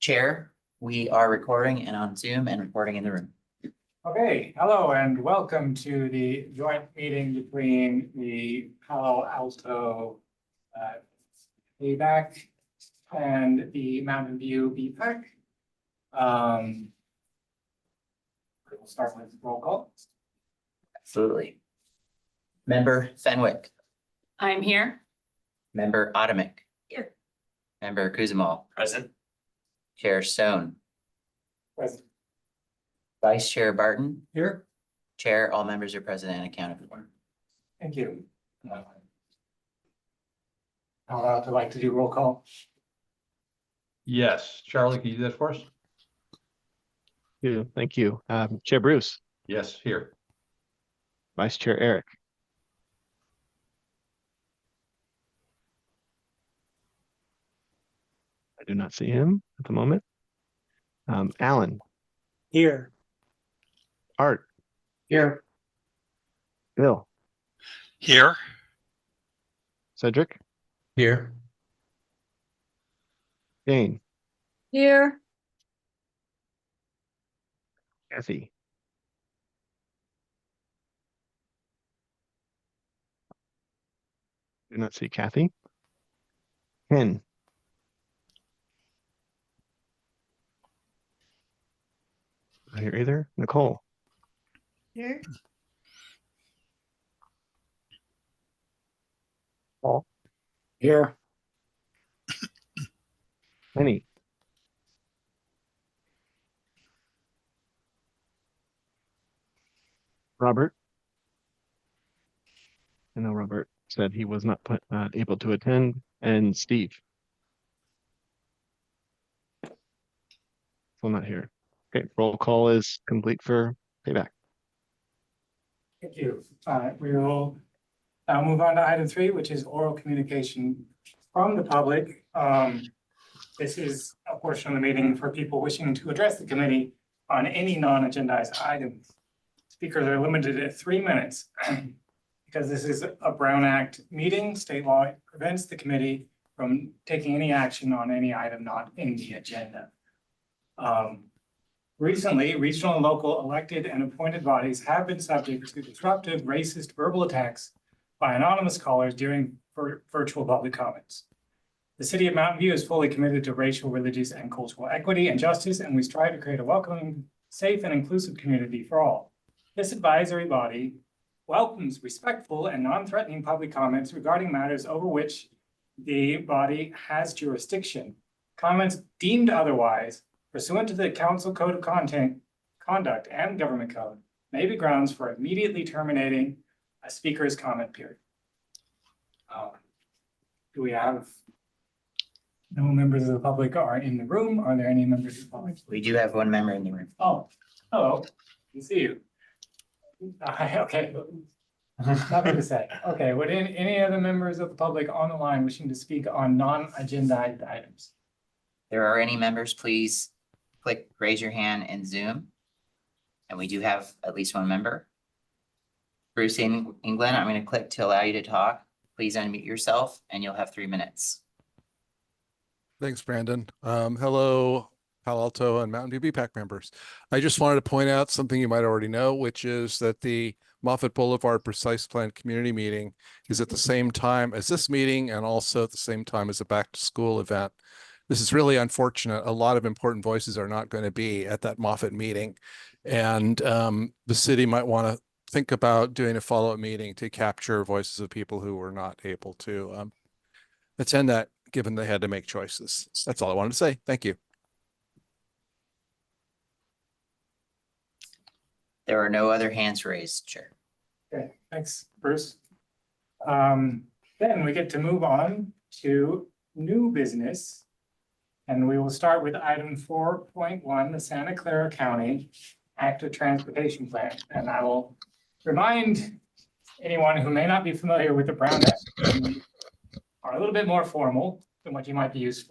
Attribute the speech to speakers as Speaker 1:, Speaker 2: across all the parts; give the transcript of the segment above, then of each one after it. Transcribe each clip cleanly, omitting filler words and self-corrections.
Speaker 1: Chair, we are recording and on Zoom and recording in the room.
Speaker 2: Okay, hello and welcome to the joint meeting between the Palo Alto ABAC and the Mountain View BPAC. We'll start with roll call.
Speaker 1: Absolutely. Member Fenwick,
Speaker 3: I'm here.
Speaker 1: Member Adamick.
Speaker 3: Here.
Speaker 1: Member Kuzamal,
Speaker 4: Present.
Speaker 1: Chair Stone,
Speaker 2: Present.
Speaker 1: Vice Chair Barton,
Speaker 2: Here.
Speaker 1: Chair, all members are present and accounted for.
Speaker 2: Thank you. Palo Alto like to do roll call.
Speaker 4: Yes. Charlie, can you do that for us?
Speaker 5: Yeah, thank you. Chair Bruce,
Speaker 4: Yes, here.
Speaker 5: Vice Chair Eric, I do not see him at the moment. Alan,
Speaker 2: Here.
Speaker 5: Art,
Speaker 2: Here.
Speaker 5: Bill,
Speaker 4: Here.
Speaker 5: Cedric,
Speaker 4: Here.
Speaker 5: Jane,
Speaker 3: Here.
Speaker 5: Kathy. Do not see Kathy. Ken. Not here either. Nicole,
Speaker 3: Here.
Speaker 5: Paul,
Speaker 2: Here.
Speaker 5: Lenny, Robert. I know Robert said he was not able to attend, and Steve. Still not here. Okay, roll call is complete for payback.
Speaker 2: Thank you. We will now move on to item 3, which is oral communication from the public. This is a portion of the meeting for people wishing to address the committee on any non-agendized items. Speakers are limited to 3 minutes. Because this is a Brown Act meeting, state law prevents the committee from taking any action on any item not in the agenda. Recently, regional and local elected and appointed bodies have been subject to disruptive, racist verbal attacks by anonymous callers during virtual public comments. The city of Mountain View is fully committed to racial, religious, and cultural equity and justice, and we strive to create a welcoming, safe, and inclusive community for all. This advisory body welcomes respectful and non-threatening public comments regarding matters over which the body has jurisdiction. Comments deemed otherwise pursuant to the Council Code of Conduct and Government Code may be grounds for immediately terminating a speaker's comment period. Do we have no members of the public are in the room? Are there any members of the public?
Speaker 1: We do have one member in the room.
Speaker 2: Oh, hello, I can see you. Okay. Nothing to say. Okay, would any other members of the public on the line wishing to speak on non-agendized items?
Speaker 1: If there are any members, please click raise your hand in Zoom. And we do have at least one member. Bruce in England, I'm going to click to allow you to talk. Please unmute yourself and you'll have 3 minutes.
Speaker 6: Thanks, Brandon. Hello, Palo Alto and Mountain View BPAC members. I just wanted to point out something you might already know, which is that the Moffett Boulevard Precise Plan Community Meeting is at the same time as this meeting and also at the same time as a back to school event. This is really unfortunate. A lot of important voices are not going to be at that Moffett meeting. And the city might want to think about doing a follow-up meeting to capture voices of people who were not able to attend that, given they had to make choices. That's all I wanted to say. Thank you.
Speaker 1: There are no other hands raised, Chair.
Speaker 2: Okay, thanks, Bruce. Then we get to move on to new business. And we will start with item 4.1, the Santa Clara County Active Transportation Plan. And I will remind anyone who may not be familiar with the Brown Act, we are a little bit more formal than what you might be used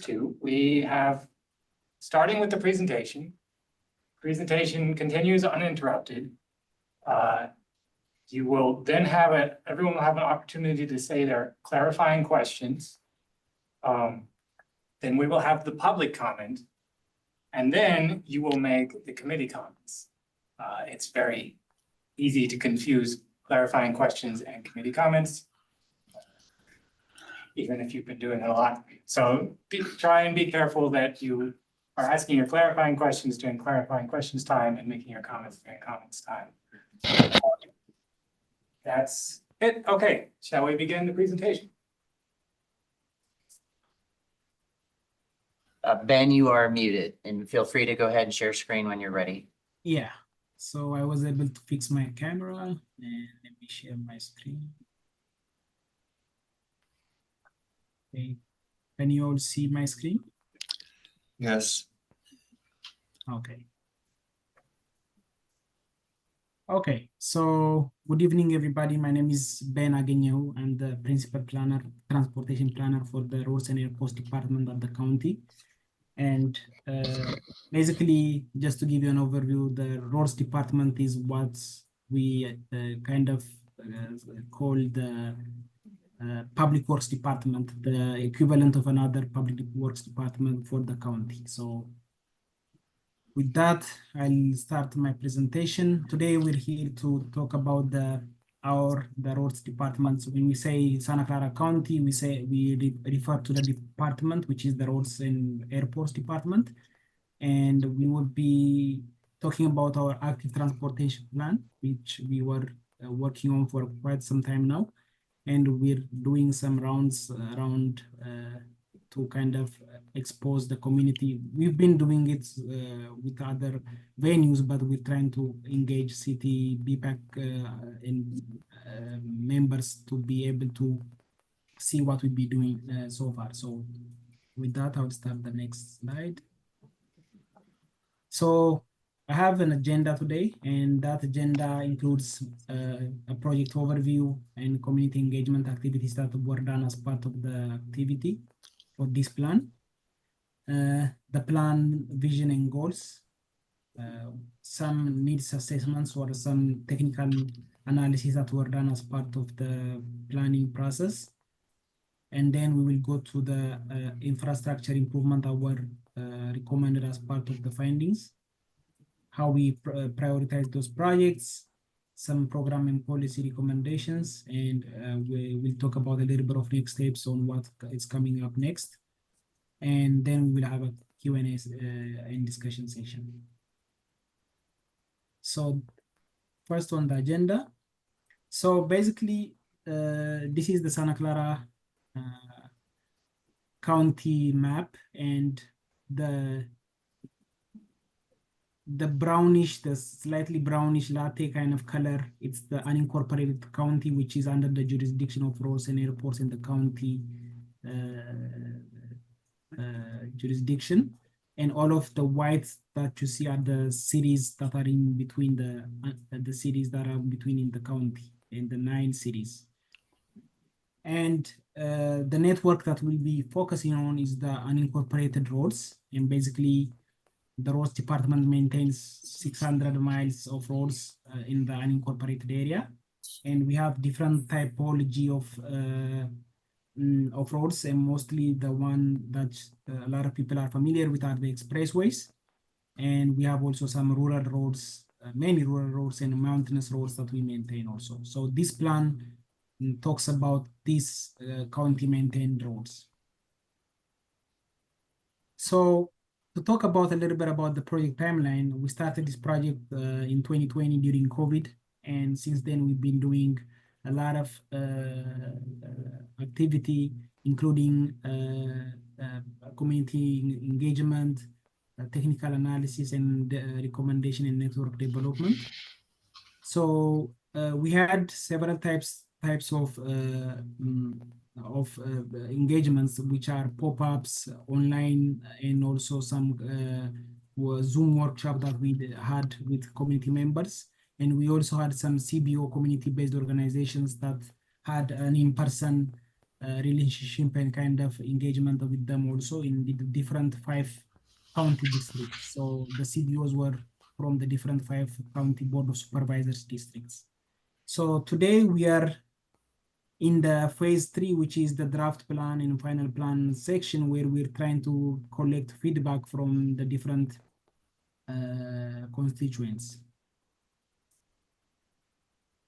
Speaker 2: to. We have, starting with the presentation continues uninterrupted. You will then everyone will have an opportunity to say their clarifying questions. Then we will have the public comment. And then you will make the committee comments. It's very easy to confuse clarifying questions and committee comments, even if you've been doing it a lot. So try and be careful that you are asking your clarifying questions during clarifying questions time and making your comments during comments time. That's it. Okay, shall we begin the presentation?
Speaker 1: Ben, you are muted and feel free to go ahead and share screen when you're ready.
Speaker 7: Yeah, so I was able to fix my camera and let me share my screen. Okay, can you all see my screen?
Speaker 4: Yes.
Speaker 7: Okay. Okay, so good evening, everybody. My name is Ben Agenyehu. I'm the principal planner, transportation planner for the Roads and Airports Department of the county. And basically, just to give you an overview, the roads department is what we kind of call the public works department, the equivalent of another public works department for the county. So with that, I'll start my presentation. Today, we're here to talk about the roads department. So when we say Santa Clara County, we refer to the department, which is the Roads and Airports Department. And we will be talking about our active transportation plan, which we were working on for quite some time now. And we're doing some rounds around to kind of expose the community. We've been doing it with other venues, but we're trying to engage city BPAC and members to be able to see what we'll be doing so far. So with that, I'll start the next slide. So I have an agenda today, and that agenda includes a project overview and community engagement activities that were done as part of the activity for this plan. The plan vision and goals, some needs assessments or some technical analysis that were done as part of the planning process. And then we will go to the infrastructure improvement that were recommended as part of the findings, how we prioritize those projects, some program and policy recommendations, and we will talk about a little bit of next steps on what is coming up next. And then we will have a Q&A and discussion session. So first on the agenda. So basically, this is the Santa Clara County map, and the brownish, the slightly brownish latte kind of color, it's the unincorporated county, which is under the jurisdiction of roads and airports in the county jurisdiction. And all of the whites that you see are the cities that are in between the cities that are between in the county, in the 9 cities. And the network that we'll be focusing on is the unincorporated roads. And basically, the roads department maintains 600 miles of roads in the unincorporated area. And we have different typology of roads, and mostly the one that a lot of people are familiar with are the expressways. And we have also some rural roads, many rural roads and mountainous roads that we maintain also. So this plan talks about these county maintained roads. So to talk about a little bit about the project timeline, we started this project in 2020 during COVID. And since then, we've been doing a lot of activity, including community engagement, technical analysis, and recommendation and network development. So we had several types of engagements, which are pop-ups, online, and also some Zoom workshop that we had with community members. And we also had some CBO, community-based organizations, that had an in-person relationship and kind of engagement with them also in the different 5 county districts. So the CBOs were from the different 5 county board of supervisors districts. So today we are in the phase 3, which is the draft plan and final plan section, where we're trying to collect feedback from the different constituents.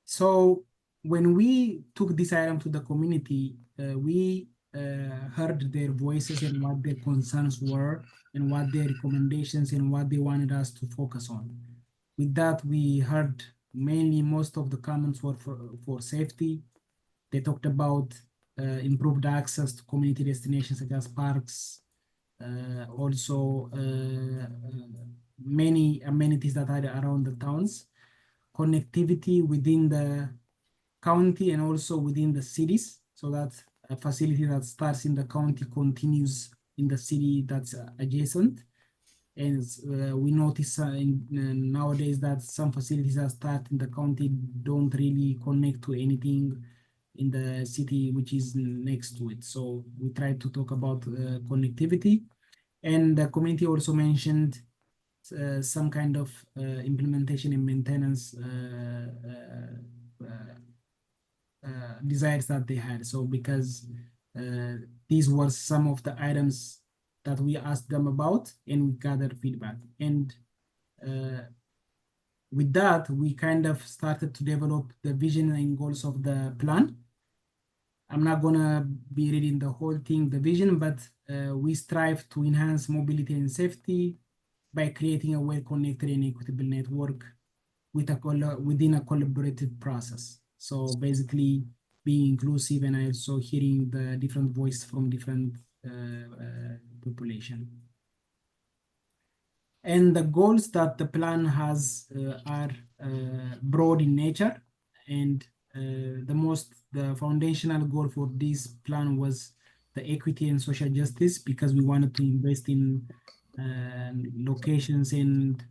Speaker 7: So when we took this item to the community, we heard their voices and what their concerns were and what their recommendations and what they wanted us to focus on. With that, we heard mainly most of the comments were for safety. They talked about improved access to community destinations such as parks, also many amenities that are around the towns, connectivity within the county and also within the cities, so that a facility that starts in the county continues in the city that's adjacent. And we notice nowadays that some facilities that start in the county don't really connect to anything in the city which is next to it. So we try to talk about connectivity. And the community also mentioned some kind of implementation and maintenance desires that they had. So because these were some of the items that we asked them about and we gathered feedback. And with that, we kind of started to develop the vision and goals of the plan. I'm not gonna be reading the whole thing, the vision, but we strive to enhance mobility and safety by creating a well-connected and equitable network with within a collaborative process. So basically being inclusive and also hearing the different voices from different population. And the goals that the plan has are broad in nature, and the foundational goal for this plan was the equity and social justice, because we wanted to invest in locations and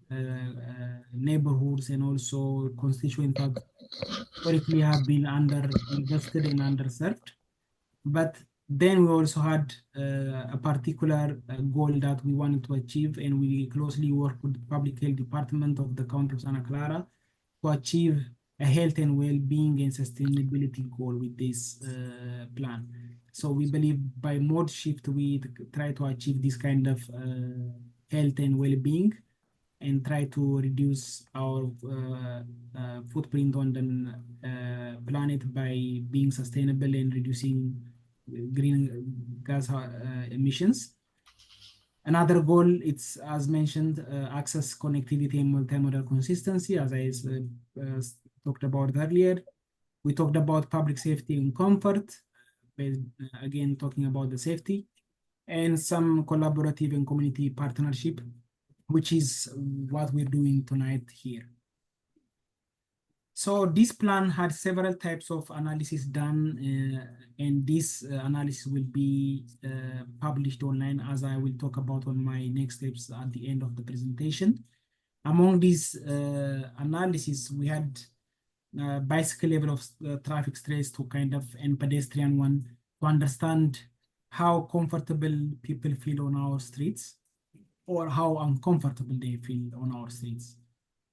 Speaker 7: neighborhoods and also constituents that historically have been underinvested and underserved. But then we also had a particular goal that we wanted to achieve, and we closely work with the Public Health Department of the County of Santa Clara to achieve a health and well-being and sustainability goal with this plan. So we believe by mode shift, we try to achieve this kind of health and well-being and try to reduce our footprint on the planet by being sustainable and reducing green gas emissions. Another goal, it's as mentioned, access, connectivity, and multimodal consistency, as I talked about earlier. We talked about public safety and comfort, again, talking about the safety, and some collaborative and community partnership, which is what we're doing tonight here. So this plan had several types of analysis done, and this analysis will be published online, as I will talk about on my next steps at the end of the presentation. Among these analysis, we had bicycle level of traffic stress to kind of, and pedestrian one, to understand how comfortable people feel on our streets or how uncomfortable they feel on our streets.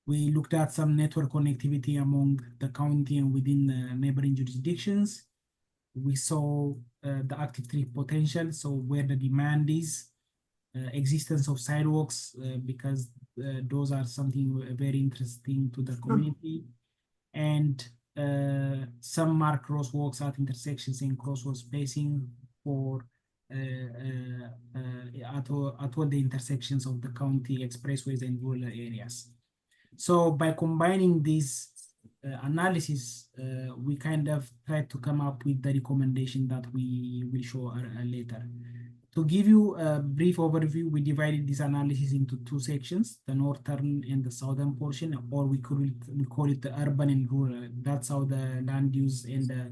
Speaker 7: We looked at some network connectivity among the county and within the neighboring jurisdictions. We saw the active trip potential, so where the demand is, existence of sidewalks, because those are something very interesting to the community, and some marked crosswalks at intersections and crosswalk spacing for at all the intersections of the county expressways and rural areas. So by combining these analysis, we kind of tried to come up with the recommendation that we will show later. To give you a brief overview, we divided this analysis into two sections, the northern and the southern portion, or we call it the urban and rural. That's how the land use and the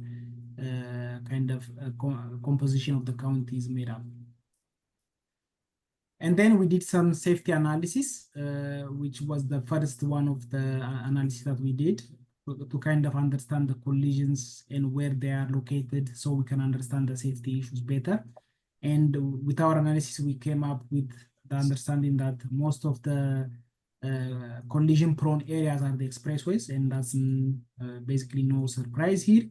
Speaker 7: kind of composition of the county is made up. And then we did some safety analysis, which was the first one of the analysis that we did to kind of understand the collisions and where they are located, so we can understand the safety issues better. And with our analysis, we came up with the understanding that most of the collision prone areas are the expressways, and that's basically no surprise here.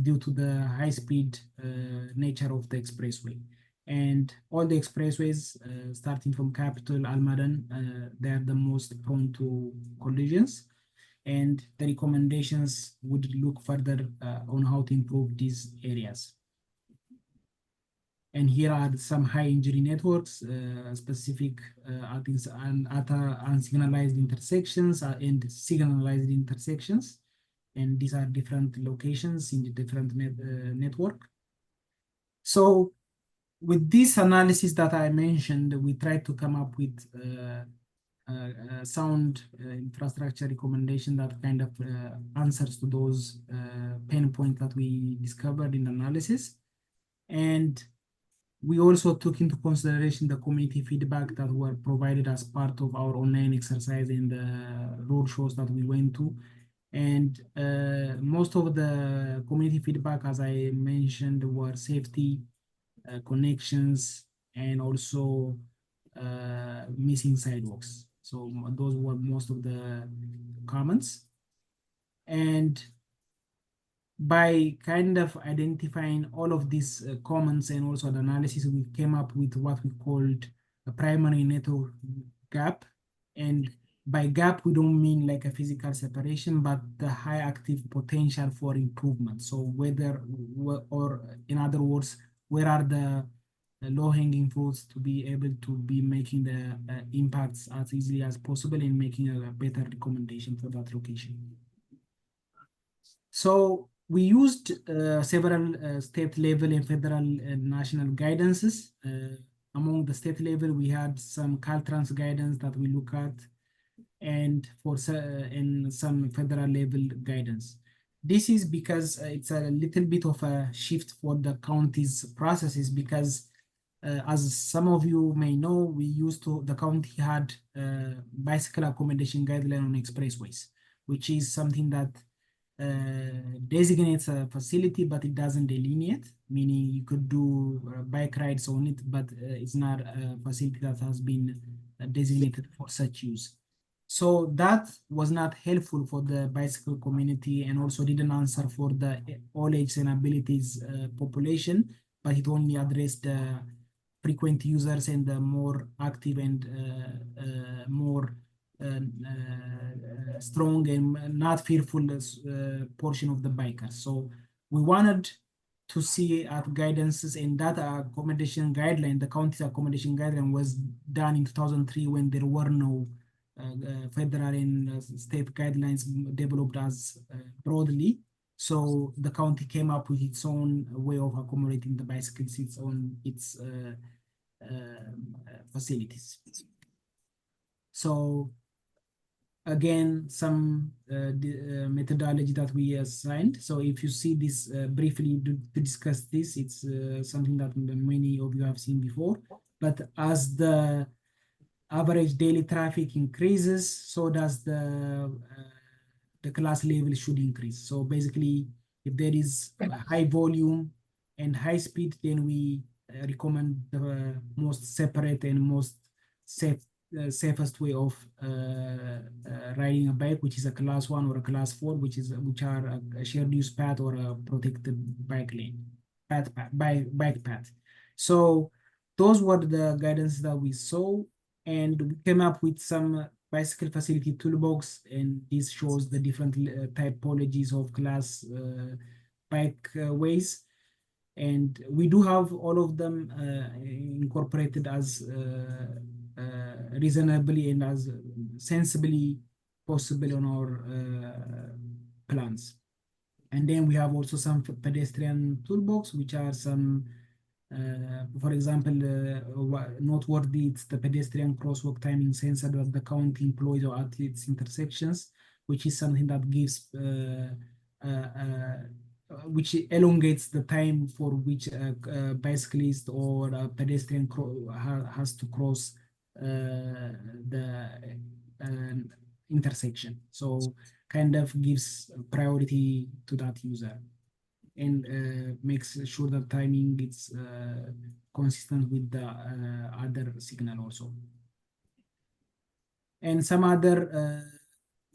Speaker 7: due to the high-speed nature of the expressway. And all the expressways, starting from Capital, Almaden, they are the most prone to collisions. And the recommendations would look further on how to improve these areas. And here are some high injury networks, specific at unsignalized intersections and signalized intersections. And these are different locations in the different network. So with this analysis that I mentioned, we tried to come up with sound infrastructure recommendation that kind of answers to those pain points that we discovered in the analysis. And we also took into consideration the community feedback that were provided as part of our online exercise in the road shows that we went to. And most of the community feedback, as I mentioned, were safety, connections, and also missing sidewalks. So those were most of the comments. And by kind of identifying all of these comments and also the analysis, we came up with what we called a primary network gap. And by gap, we don't mean like a physical separation, but the high active potential for improvement. So whether, or in other words, where are the low-hanging fruits to be able to be making the impacts as easily as possible and making a better recommendation for that location. So we used several state level and federal and national guidances. Among the state level, we had some Caltrans guidance that we look at, and for in some federal level guidance. This is because it's a little bit of a shift for the county's processes, because as some of you may know, the county had bicycle accommodation guideline on expressways, which is something that designates a facility, but it doesn't delineate, meaning you could do bike rides on it, but it's not a facility that has been designated for such use. So that was not helpful for the bicycle community, and also didn't answer for the all ages and abilities population, but it only addressed the frequent users and the more active and more strong and not fearful portion of the bikers. So we wanted to see at guidances, and that accommodation guideline, the county's accommodation guideline, was done in 2003 when there were no federal and state guidelines developed as broadly. So the county came up with its own way of accommodating the bicycles, its facilities. So again, some methodology that we assigned. So if you see this briefly to discuss this, it's something that many of you have seen before. But as the average daily traffic increases, so does the class level should increase. So basically, if there is a high volume and high speed, then we recommend the most separate and most safest way of riding a bike, which is a class 1 or a class 4, which are a shared use path or a protected bike lane bike path. So those were the guidance that we saw, and we came up with some bicycle facility toolbox, and this shows the different typologies of class bike ways. And we do have all of them incorporated as reasonably and as sensibly possible on our plans. And then we have also some pedestrian toolbox, which are some, for example, noteworthy, it's the pedestrian crosswalk timing sensor that the county employs or at its intersections, which is something that gives which elongates the time for which a bicyclist or a pedestrian has to cross the intersection. So kind of gives priority to that user, and makes sure that timing is consistent with the other signal also. And some other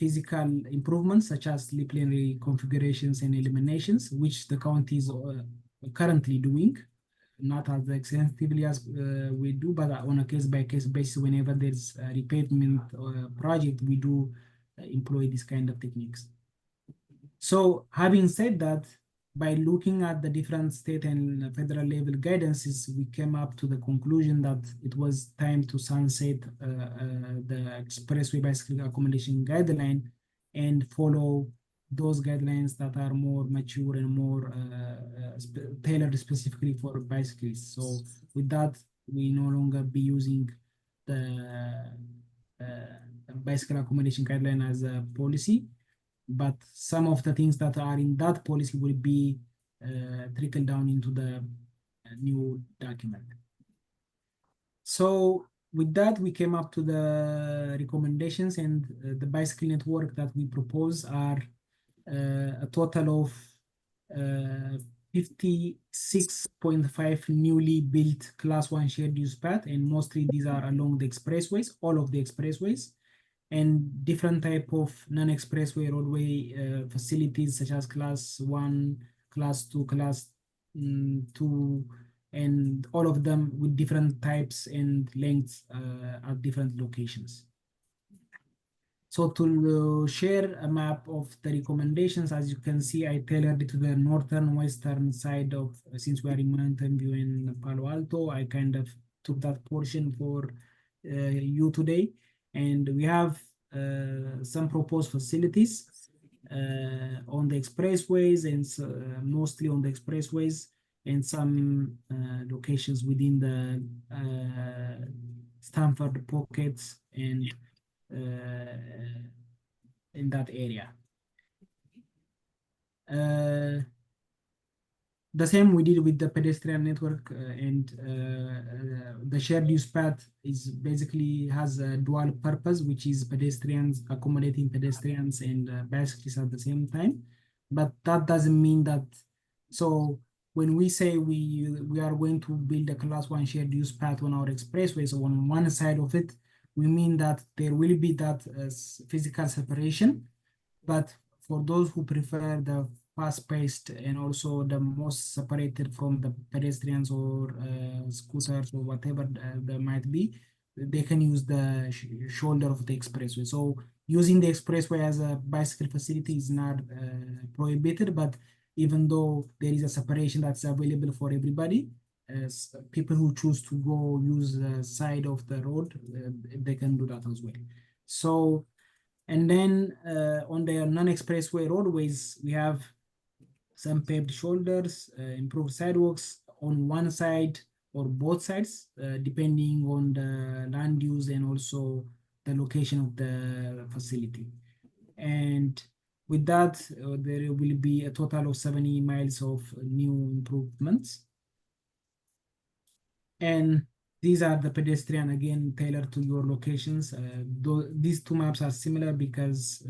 Speaker 7: physical improvements such as lip lane reconfigurations and eliminations, which the county is currently doing, not as extensively as we do, but on a case-by-case basis. Whenever there's a repavement project, we do employ this kind of techniques. So having said that, by looking at the different state and federal level guidances, we came up to the conclusion that it was time to sunset the expressway bicycle accommodation guideline and follow those guidelines that are more mature and more tailored specifically for bicyclists. So with that, we no longer be using the bicycle accommodation guideline as a policy, but some of the things that are in that policy will be trickled down into the new document. So with that, we came up to the recommendations, and the bicycle network that we propose are a total of 56.5 newly built class 1 shared use path, and mostly these are along the expressways, all of the expressways, and different type of non-expressway roadway facilities such as class 1, class 2, class 2, and all of them with different types and lengths at different locations. So to share a map of the recommendations, as you can see, I tailored it to the northern western side of, since we are in Mountain View and Palo Alto, I kind of took that portion for you today. And we have some proposed facilities on the expressways, and mostly on the expressways, and some locations within the Stanford pockets and in that area. The same we did with the pedestrian network, and the shared use path is basically has a dual purpose, which is pedestrians, accommodating pedestrians and bicyclists at the same time. But that doesn't mean that, so when we say we are going to build a class 1 shared use path on our expressway, so on one side of it, we mean that there will be that physical separation, but for those who prefer the fast-paced and also the most separated from the pedestrians or scooters or whatever there might be, they can use the shoulder of the expressway. So using the expressway as a bicycle facility is not prohibited, but even though there is a separation that's available for everybody, people who choose to go use the side of the road, they can do that as well. So, and then on the non-expressway roadways, we have some paved shoulders, improved sidewalks on one side or both sides, depending on the land use and also the location of the facility. And with that, there will be a total of 70 miles of new improvements. And these are the pedestrian, again, tailored to your locations. These two maps are similar because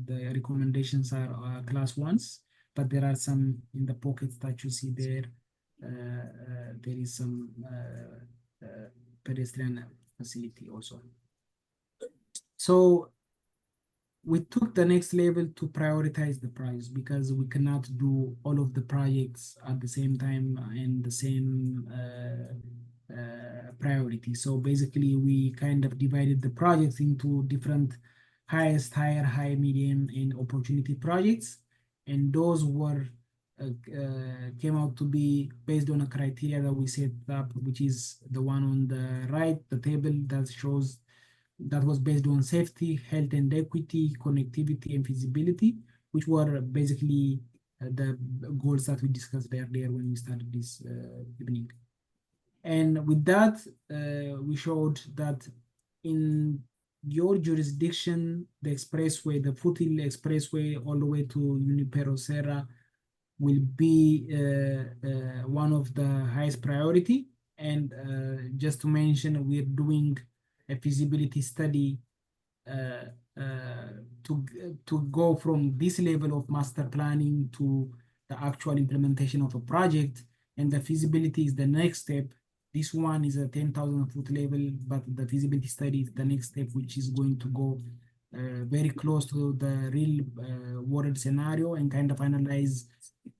Speaker 7: the recommendations are class 1s, but there are some in the pockets that you see there. There is some pedestrian facility also. So we took the next level to prioritize the projects, because we cannot do all of the projects at the same time and the same priority. So basically we kind of divided the projects into different highest, higher, high, medium, and opportunity projects. And those were came out to be based on a criteria that we set up, which is the one on the right, the table that shows that was based on safety, health and equity, connectivity and feasibility, which were basically the goals that we discussed earlier when we started this evening. And with that, we showed that in your jurisdiction, the expressway, the Foothill Expressway all the way to Junipero Serra will be one of the highest priority. And just to mention, we're doing a feasibility study to go from this level of master planning to the actual implementation of a project. And the feasibility is the next step. This one is a 10,000 foot level, but the feasibility study is the next step, which is going to go very close to the real world scenario and kind of analyze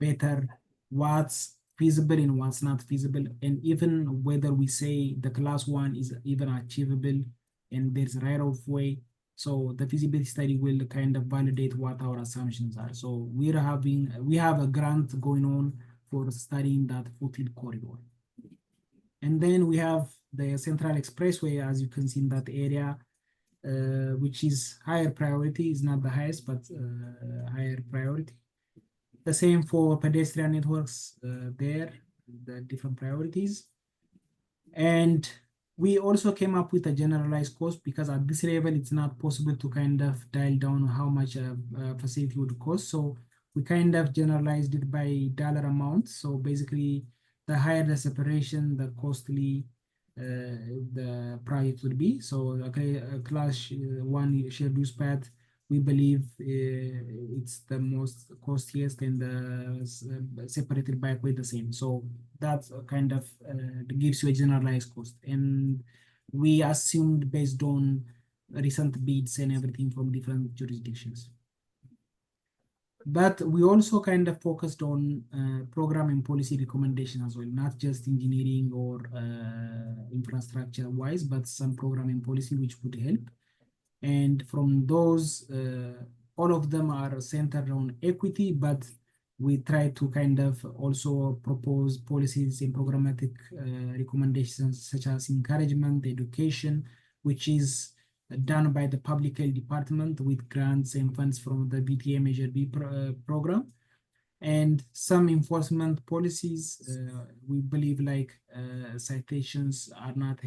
Speaker 7: better what's feasible and what's not feasible, and even whether we say the class 1 is even achievable and there's right of way. So the feasibility study will kind of validate what our assumptions are. So we have a grant going on for studying that foothill corridor. And then we have the Central Expressway, as you can see in that area, which is higher priority, is not the highest, but higher priority. The same for pedestrian networks there, the different priorities. And we also came up with a generalized cost because at this level, it's not possible to kind of dial down how much a facility would cost. So we kind of generalized it by dollar amount. So basically, the higher the separation, the costly the project would be. So okay, class 1 shared use path, we believe it's the most costliest, and separated bikeway the same. So that kind of gives you a generalized cost. And we assumed based on recent bids and everything from different jurisdictions. But we also kind of focused on program and policy recommendation as well, not just engineering or infrastructure wise, but some program and policy which would help. And from those, all of them are centered on equity, but we try to kind of also propose policies and programmatic recommendations such as encouragement, education, which is done by the public health department with grants and funds from the BTA Measure B program. And some enforcement policies, we believe like citations are not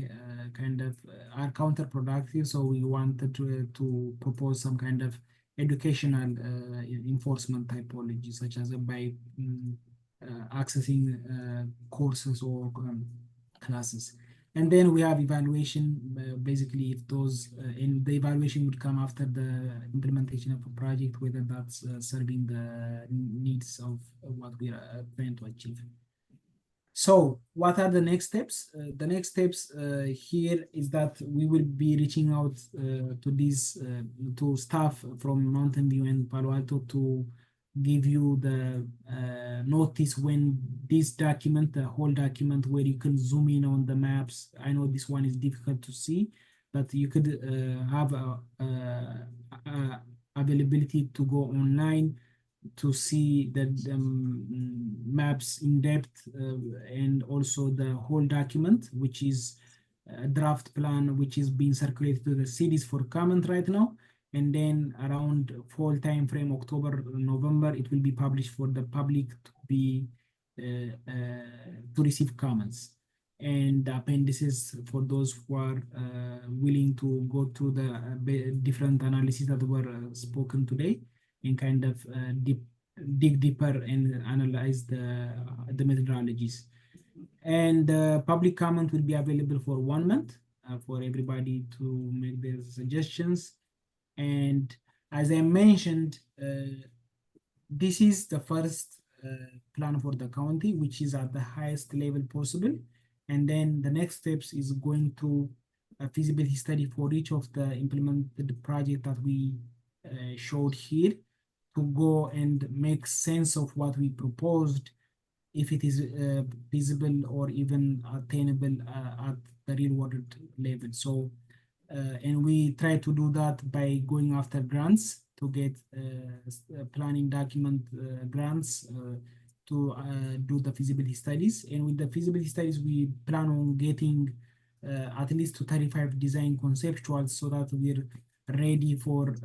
Speaker 7: are counterproductive. So we wanted to propose some kind of educational enforcement typology, such as by accessing courses or classes. And then we have evaluation, basically if those, and the evaluation would come after the implementation of a project, whether that's serving the needs of what we are trying to achieve. So what are the next steps? The next steps here is that we will be reaching out to these, to staff from Mountain View and Palo Alto to give you the notice when this document, the whole document where you can zoom in on the maps. I know this one is difficult to see, but you could have availability to go online to see the maps in depth and also the whole document, which is a draft plan, which is being circulated to the cities for comment right now. And then around fall time frame, October, November, it will be published for the public to be to receive comments and appendices for those who are willing to go through the different analyses that were spoken today and kind of dig deeper and analyze the methodologies. And public comment will be available for 1 month for everybody to make their suggestions. And as I mentioned, this is the first plan for the county, which is at the highest level possible. And then the next steps is going through a feasibility study for each of the implemented project that we showed here, to go and make sense of what we proposed, if it is feasible or even attainable at the real world level. So, and we try to do that by going after grants to get planning document grants to do the feasibility studies. And with the feasibility studies, we plan on getting at least to 35 design conceptuals so that we're ready for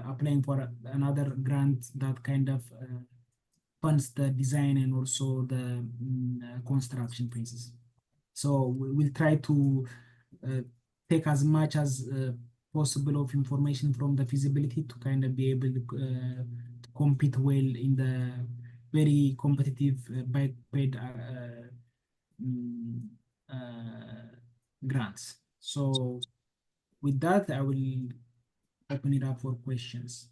Speaker 7: applying for another grant that kind of funds the design and also the construction phases. So we'll try to take as much as possible of information from the feasibility to kind of be able to compete well in the very competitive bike paid grants. So with that, I will open it up for questions.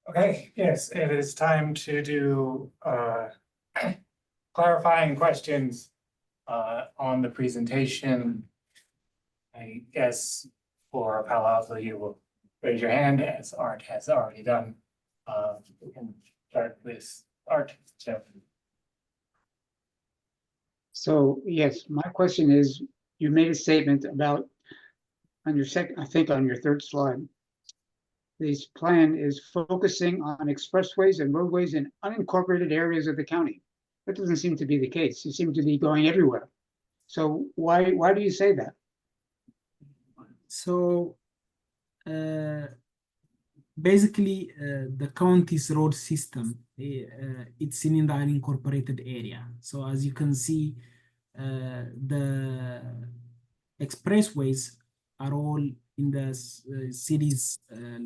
Speaker 2: Okay, yes, it is time to do clarifying questions on the presentation. I guess for Palo Alto, you will raise your hand as Art has already done. We can start with Art. So,
Speaker 8: So, yes, my question is, you made a statement about on your second, I think on your third slide. This plan is focusing on expressways and roadways in unincorporated areas of the county. That doesn't seem to be the case. You seem to be going everywhere. So why do you say that?
Speaker 7: So basically, the county's road system, it's in the unincorporated area. So as you can see, the expressways are all in the city's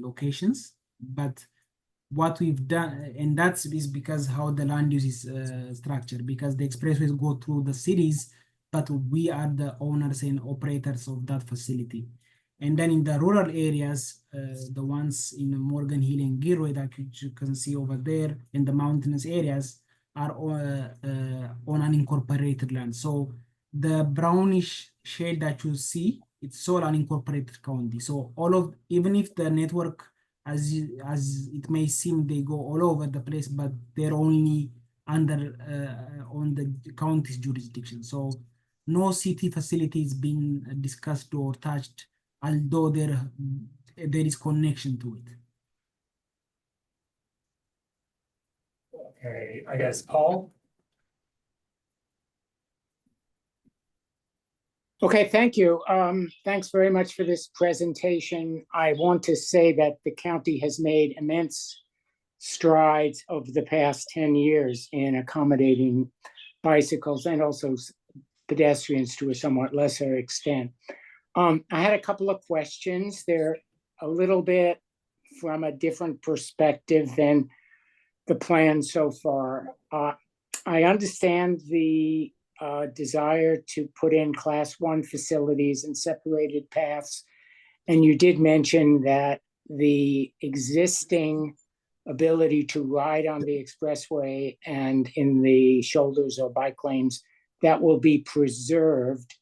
Speaker 7: locations, but what we've done, and that's is because how the land use is structured, because the expressways go through the cities, but we are the owners and operators of that facility. And then in the rural areas, the ones in Morgan Hill and Gilroy that you can see over there in the mountainous areas are on unincorporated land. So the brownish shade that you see, it's all unincorporated county. So all of, even if the network, as it may seem, they go all over the place, but they're only under on the county's jurisdiction. So no city facility is being discussed or touched, although there is connection to it.
Speaker 2: okay, I guess Paul.
Speaker 9: Okay, thank you. Thanks very much for this presentation. I want to say that the county has made immense strides over the past 10 years in accommodating bicycles and also pedestrians to a somewhat lesser extent. I had a couple of questions. They're a little bit from a different perspective than the plan so far. I understand the desire to put in class 1 facilities and separated paths. And you did mention that the existing ability to ride on the expressway and in the shoulders or bike lanes, that will be preserved.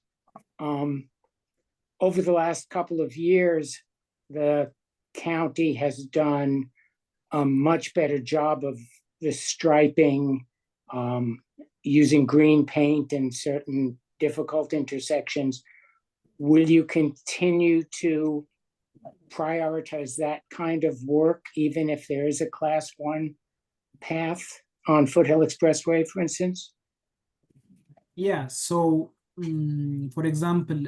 Speaker 9: Over the last couple of years, the county has done a much better job of the striping, using green paint in certain difficult intersections. Will you continue to prioritize that kind of work, even if there is a class 1 path on Foothill Expressway, for instance?
Speaker 7: Yeah, so for example,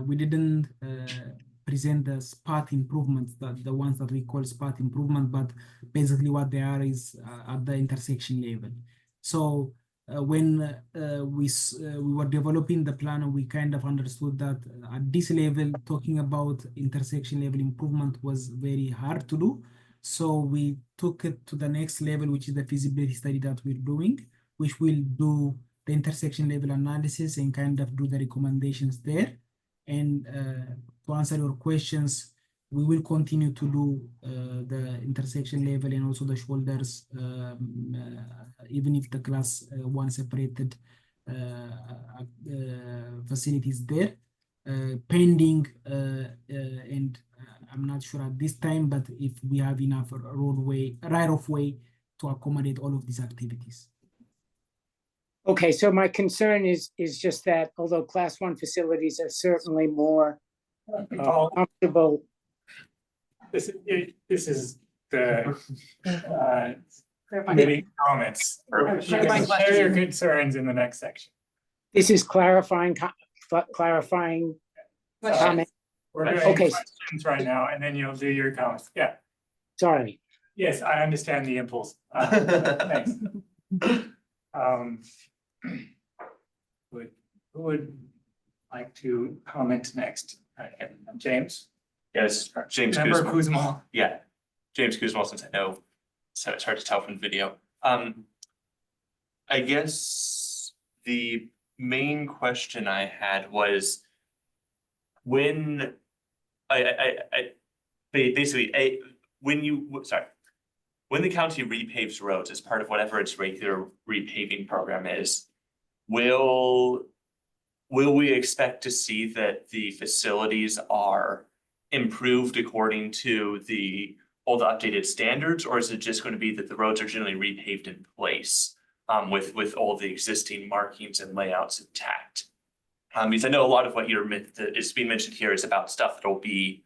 Speaker 7: we didn't present the spot improvements, the ones that we call spot improvement, but basically what they are is at the intersection level. So when we were developing the plan, we kind of understood that at this level, talking about intersection level improvement was very hard to do. So we took it to the next level, which is the feasibility study that we're doing, which will do the intersection level analysis and kind of do the recommendations there. And to answer your questions, we will continue to do the intersection level and also the shoulders, even if the class 1 separated facilities there, pending, and I'm not sure at this time, but if we have enough roadway, right of way to accommodate all of these activities.
Speaker 9: Okay, so my concern is just that although class 1 facilities are certainly more
Speaker 2: Paul,
Speaker 9: comfortable.
Speaker 2: this is the committee comments. Share your concerns in the next section.
Speaker 9: This is clarifying comment.
Speaker 2: We're doing
Speaker 9: Okay.
Speaker 2: questions right now, and then you'll do your comments. Yeah,
Speaker 9: Sorry.
Speaker 2: yes, I understand the impulse. Thanks. Who would like to comment next? James?
Speaker 10: Yes, James
Speaker 2: Member
Speaker 10: Kuzma.
Speaker 2: Kuzma.
Speaker 10: Yeah, James Kuzma, since I know, so it's hard to tell from the video. I guess the main question I had was when basically when the county repaves roads as part of whatever its regular repaving program is, will we expect to see that the facilities are improved according to all the updated standards, or is it just going to be that the roads are generally repaved in place with all the existing markings and layouts intact? Because I know a lot of what is being mentioned here is about stuff that will be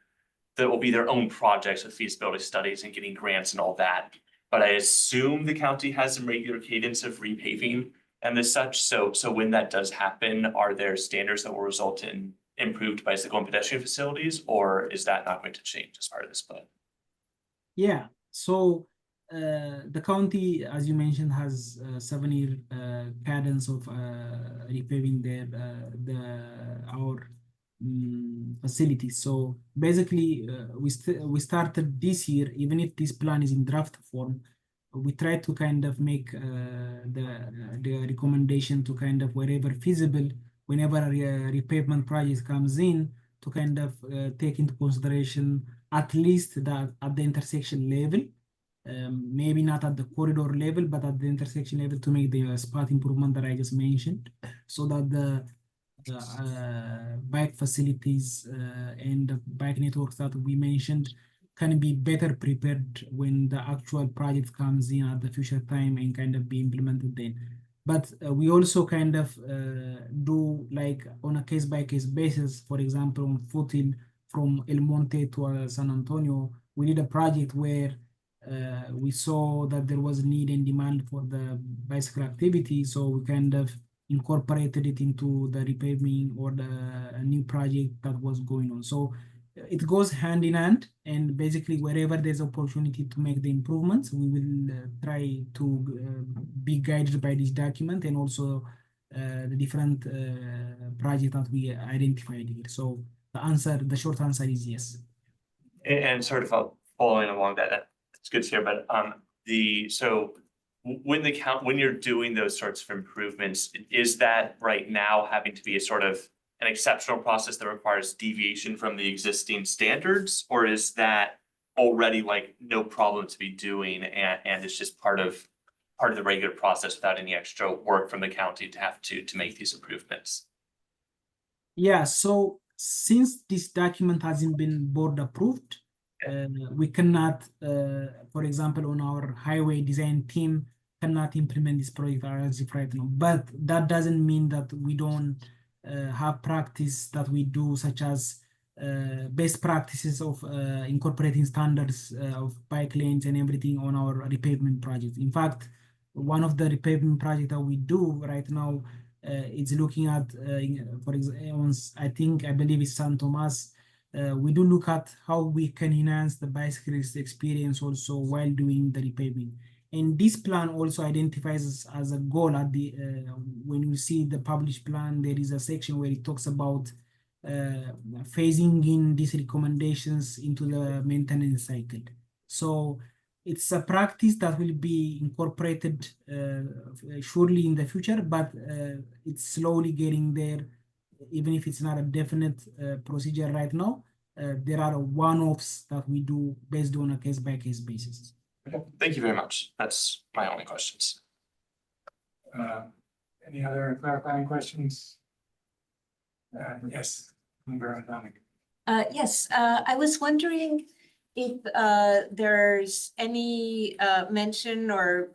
Speaker 10: their own projects with feasibility studies and getting grants and all that. But I assume the county has some regular cadence of repaving and as such. So when that does happen, are there standards that will result in improved bicycle and pedestrian facilities, or is that not going to change as part of this plan?
Speaker 7: Yeah, so the county, as you mentioned, has a 7-year cadence of repaving our facilities. So basically, we started this year, even if this plan is in draft form, we try to kind of make the recommendation to kind of wherever feasible, whenever a repavement project comes in, to kind of take into consideration at least that at the intersection level, maybe not at the corridor level, but at the intersection level, to make the spot improvement that I just mentioned, so that the bike facilities and the bike networks that we mentioned can be better prepared when the actual project comes in at the future time and kind of be implemented then. But we also kind of do like on a case-by-case basis. For example, on Foothill from El Monte to San Antonio, we did a project where we saw that there was need and demand for the bicycle activity, so we kind of incorporated it into the repaving or the new project that was going on. So it goes hand in hand, and basically wherever there's opportunity to make the improvements, we will try to be guided by this document and also the different projects that we identified here. So the short answer is yes.
Speaker 10: And sort of following along that, it's good to hear, but when you're doing those sorts of improvements, is that right now having to be a sort of an exceptional process that requires deviation from the existing standards, or is that already like no problem to be doing and it's just part of the regular process without any extra work from the county to have to make these improvements?
Speaker 7: Yeah, so since this document hasn't been board approved, we cannot, for example, on our highway design team, cannot implement this project as of right now. But that doesn't mean that we don't have practice that we do, such as best practices of incorporating standards of bike lanes and everything on our repavement project. In fact, one of the repavement projects that we do right now is looking at, for example, I believe it's San Tomas. We do look at how we can enhance the bicyclist experience also while doing the repaving. And this plan also identifies as a goal at the, when you see the published plan, there is a section where it talks about phasing in these recommendations into the maintenance cycle. So it's a practice that will be incorporated surely in the future, but it's slowly getting there. Even if it's not a definite procedure right now, there are one-offs that we do based on a case-by-case basis.
Speaker 10: Okay, thank you very much. That's my only questions.
Speaker 2: Any other clarifying questions? Yes,
Speaker 3: Yes, I was wondering if there's any mention or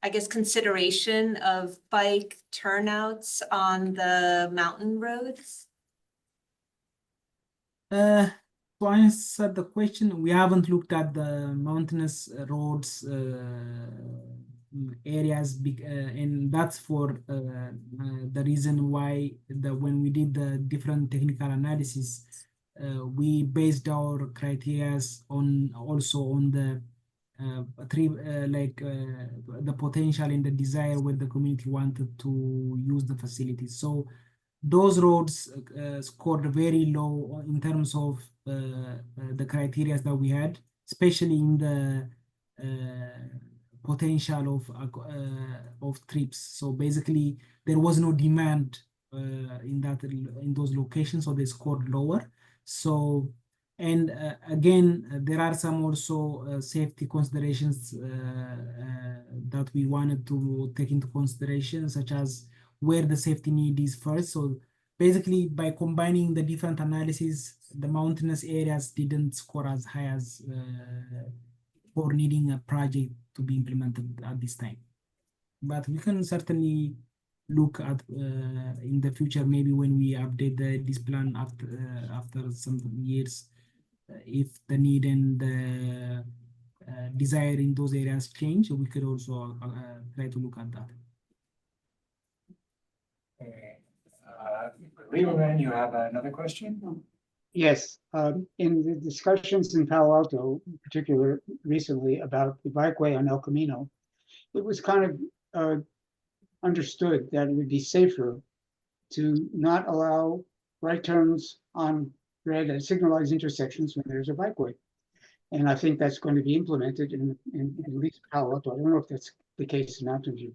Speaker 3: I guess consideration of bike turnouts on the mountain roads?
Speaker 7: To answer the question, we haven't looked at the mountainous roads areas, and that's for the reason why when we did the different technical analysis, we based our criteria also on the the potential and the desire where the community wanted to use the facilities. So those roads scored very low in terms of the criteria that we had, especially in the potential of trips. So basically, there was no demand in those locations, so they scored lower. So, and again, there are some also safety considerations that we wanted to take into consideration, such as where the safety need is first. So basically by combining the different analyses, the mountainous areas didn't score as high as for needing a project to be implemented at this time. But we can certainly look at in the future, maybe when we update this plan after some years, if the need and the desire in those areas change, we could also try to look at that.
Speaker 2: Okay. Lieberman, you have another question?
Speaker 8: Yes, in the discussions in Palo Alto, in particular recently about the bikeway on El Camino, it was kind of understood that it would be safer to not allow right turns on red at signalized intersections when there's a bikeway. And I think that's going to be implemented in at least Palo Alto. I don't know if that's the case in Mountain View.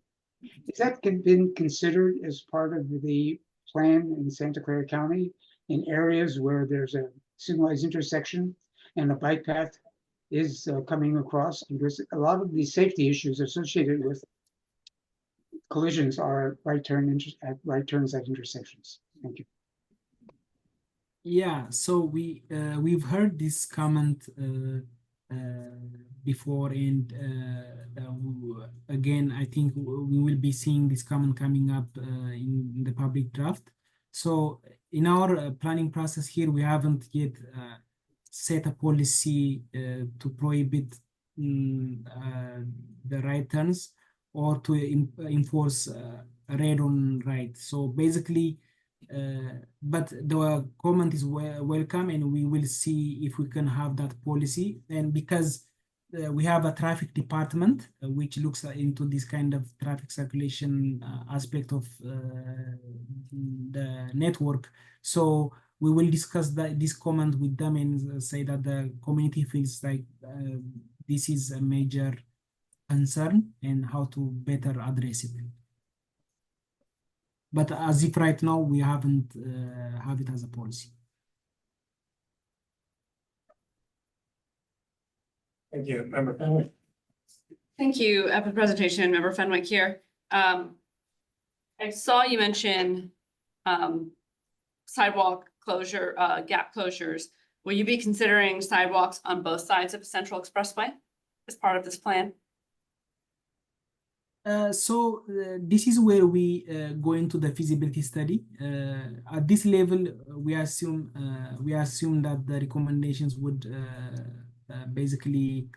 Speaker 8: Has that been considered as part of the plan in Santa Clara County in areas where there's a signalized intersection and a bike path is coming across? Because a lot of the safety issues associated with collisions are right turns at intersections. Thank you.
Speaker 7: Yeah, so we've heard this comment before, and again, I think we will be seeing this comment coming up in the public draft. So in our planning process here, we haven't yet set a policy to prohibit the right turns or to enforce red on right. So basically, but the comment is welcome, and we will see if we can have that policy. And because we have a traffic department which looks into this kind of traffic circulation aspect of the network, so we will discuss this comment with them and say that the community feels like this is a major concern and how to better address it. But as if right now we haven't have it as a policy.
Speaker 2: Thank you, Member Fenwick.
Speaker 11: Thank you for the presentation, Member Fenwick here. I saw you mention sidewalk closure, gap closures. Will you be considering sidewalks on both sides of Central Expressway as part of this plan?
Speaker 7: So this is where we go into the feasibility study. At this level, we assume that the recommendations would basically,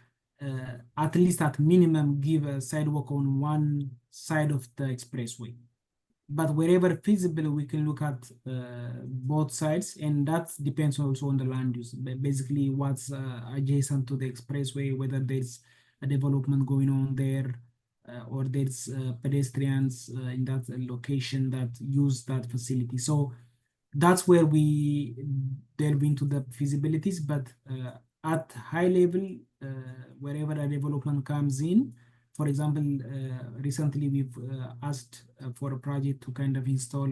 Speaker 7: at least at minimum, give a sidewalk on one side of the expressway. But wherever feasible, we can look at both sides, and that depends also on the land use. Basically, what's adjacent to the expressway, whether there's a development going on there, or there's pedestrians in that location that use that facility. So that's where we delve into the feasibilities, but at high level, wherever a development comes in, for example, recently we've asked for a project to kind of install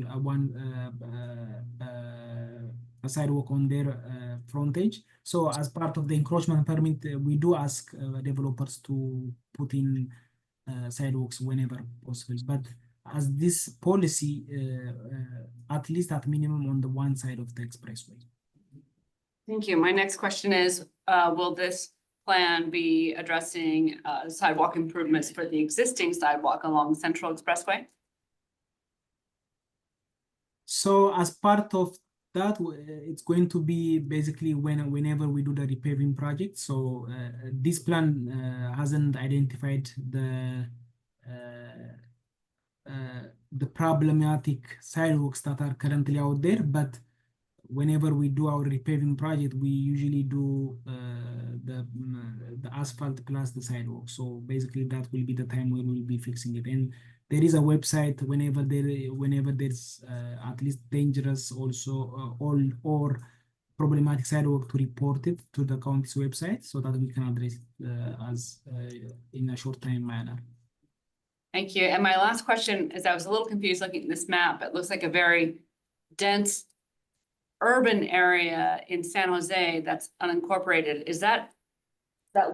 Speaker 7: a sidewalk on their frontage. So as part of the encroachment permit, we do ask developers to put in sidewalks whenever possible, but as this policy, at least at minimum on the one side of the expressway.
Speaker 11: Thank you. My next question is, will this plan be addressing sidewalk improvements for the existing sidewalk along Central Expressway?
Speaker 7: So as part of that, it's going to be basically whenever we do the repaving project. So this plan hasn't identified the problematic sidewalks that are currently out there, but whenever we do our repaving project, we usually do the asphalt plus the sidewalk. So basically that will be the time when we'll be fixing it. And there is a website whenever there's at least dangerous also or problematic sidewalk to report it to the county's website so that we can address it in a short time manner.
Speaker 11: Thank you. And my last question is, I was a little confused looking at this map. It looks like a very dense urban area in San Jose that's unincorporated. Is that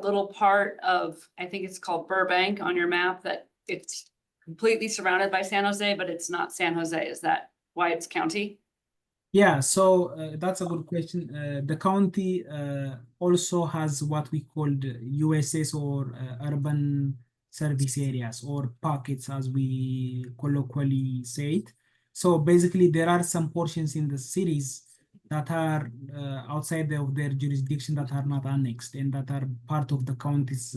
Speaker 11: little part of, I think it's called Burbank on your map, that it's completely surrounded by San Jose, but it's not San Jose? Is that why it's county?
Speaker 7: Yeah, so that's a good question. The county also has what we call the USS or urban service areas or pockets, as we colloquially say it. So basically, there are some portions in the cities that are outside of their jurisdiction that are not annexed and that are part of the county's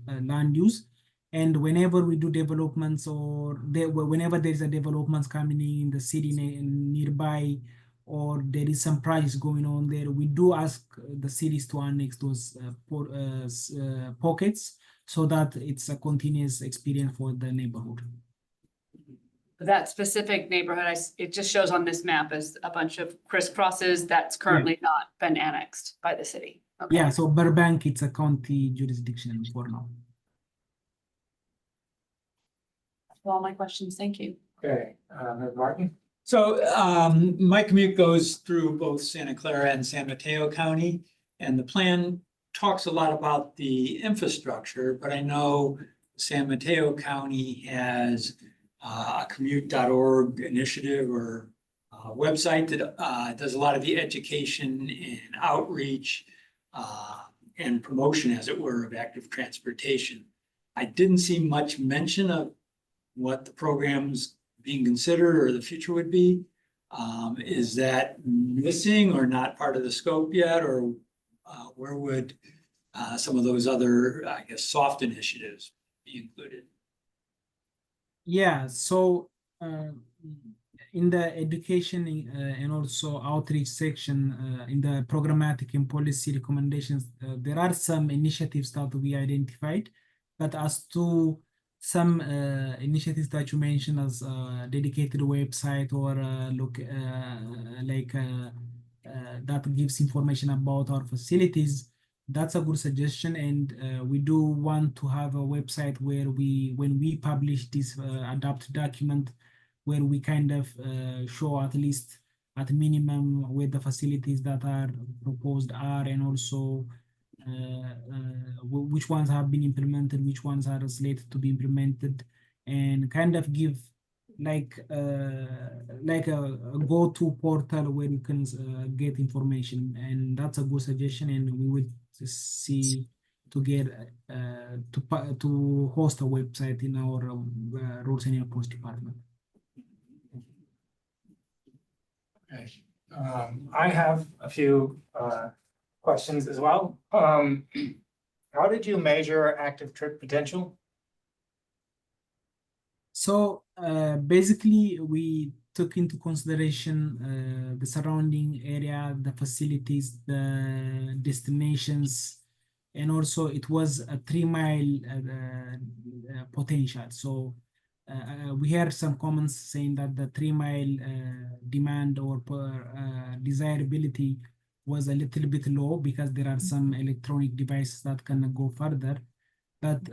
Speaker 7: land use. And whenever we do developments or whenever there is a developments coming in the city nearby, or there is some projects going on there, we do ask the cities to annex those pockets so that it's a continuous experience for the neighborhood.
Speaker 11: That specific neighborhood, it just shows on this map as a bunch of crisscrosses that's currently not been annexed by the city. Okay.
Speaker 7: Yeah, so Burbank, it's a county jurisdiction for now.
Speaker 11: All my questions, thank you.
Speaker 2: Okay, Martin?
Speaker 12: So my commute goes through both Santa Clara and San Mateo County, and the plan talks a lot about the infrastructure, but I know San Mateo County has a commute.org initiative or website that does a lot of the education and outreach and promotion, as it were, of active transportation. I didn't see much mention of what the program's being considered or the future would be. Is that missing or not part of the scope yet? Or where would some of those other, I guess, soft initiatives be included?
Speaker 7: Yeah, so in the education and also outreach section in the programmatic and policy recommendations, there are some initiatives that we identified, but as to some initiatives that you mentioned as a dedicated website or that gives information about our facilities, that's a good suggestion. And we do want to have a website where when we publish this adapted document, where we kind of show at least at minimum where the facilities that are proposed are, and also which ones have been implemented, which ones are slated to be implemented, and kind of give like a go-to portal where you can get information. And that's a good suggestion, and we would see to get to host a website in our roads and airports department.
Speaker 2: Okay. I have a few questions as well. How did you measure active trip potential?
Speaker 7: So basically, we took into consideration the surrounding area, the facilities, the destinations, and also it was a 3-mile potential. So we heard some comments saying that the 3-mile demand or desirability was a little bit low because there are some electronic devices that can go further. But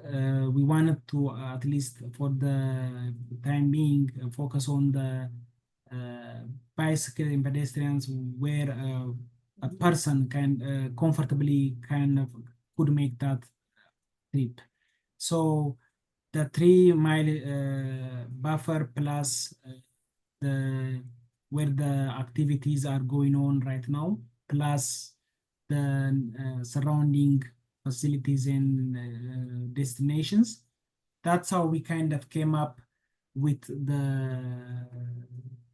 Speaker 7: we wanted to, at least for the time being, focus on the bicycle and pedestrians where a person can comfortably kind of could make that trip. So the 3-mile buffer plus where the activities are going on right now, plus the surrounding facilities and destinations. That's how we kind of came up with the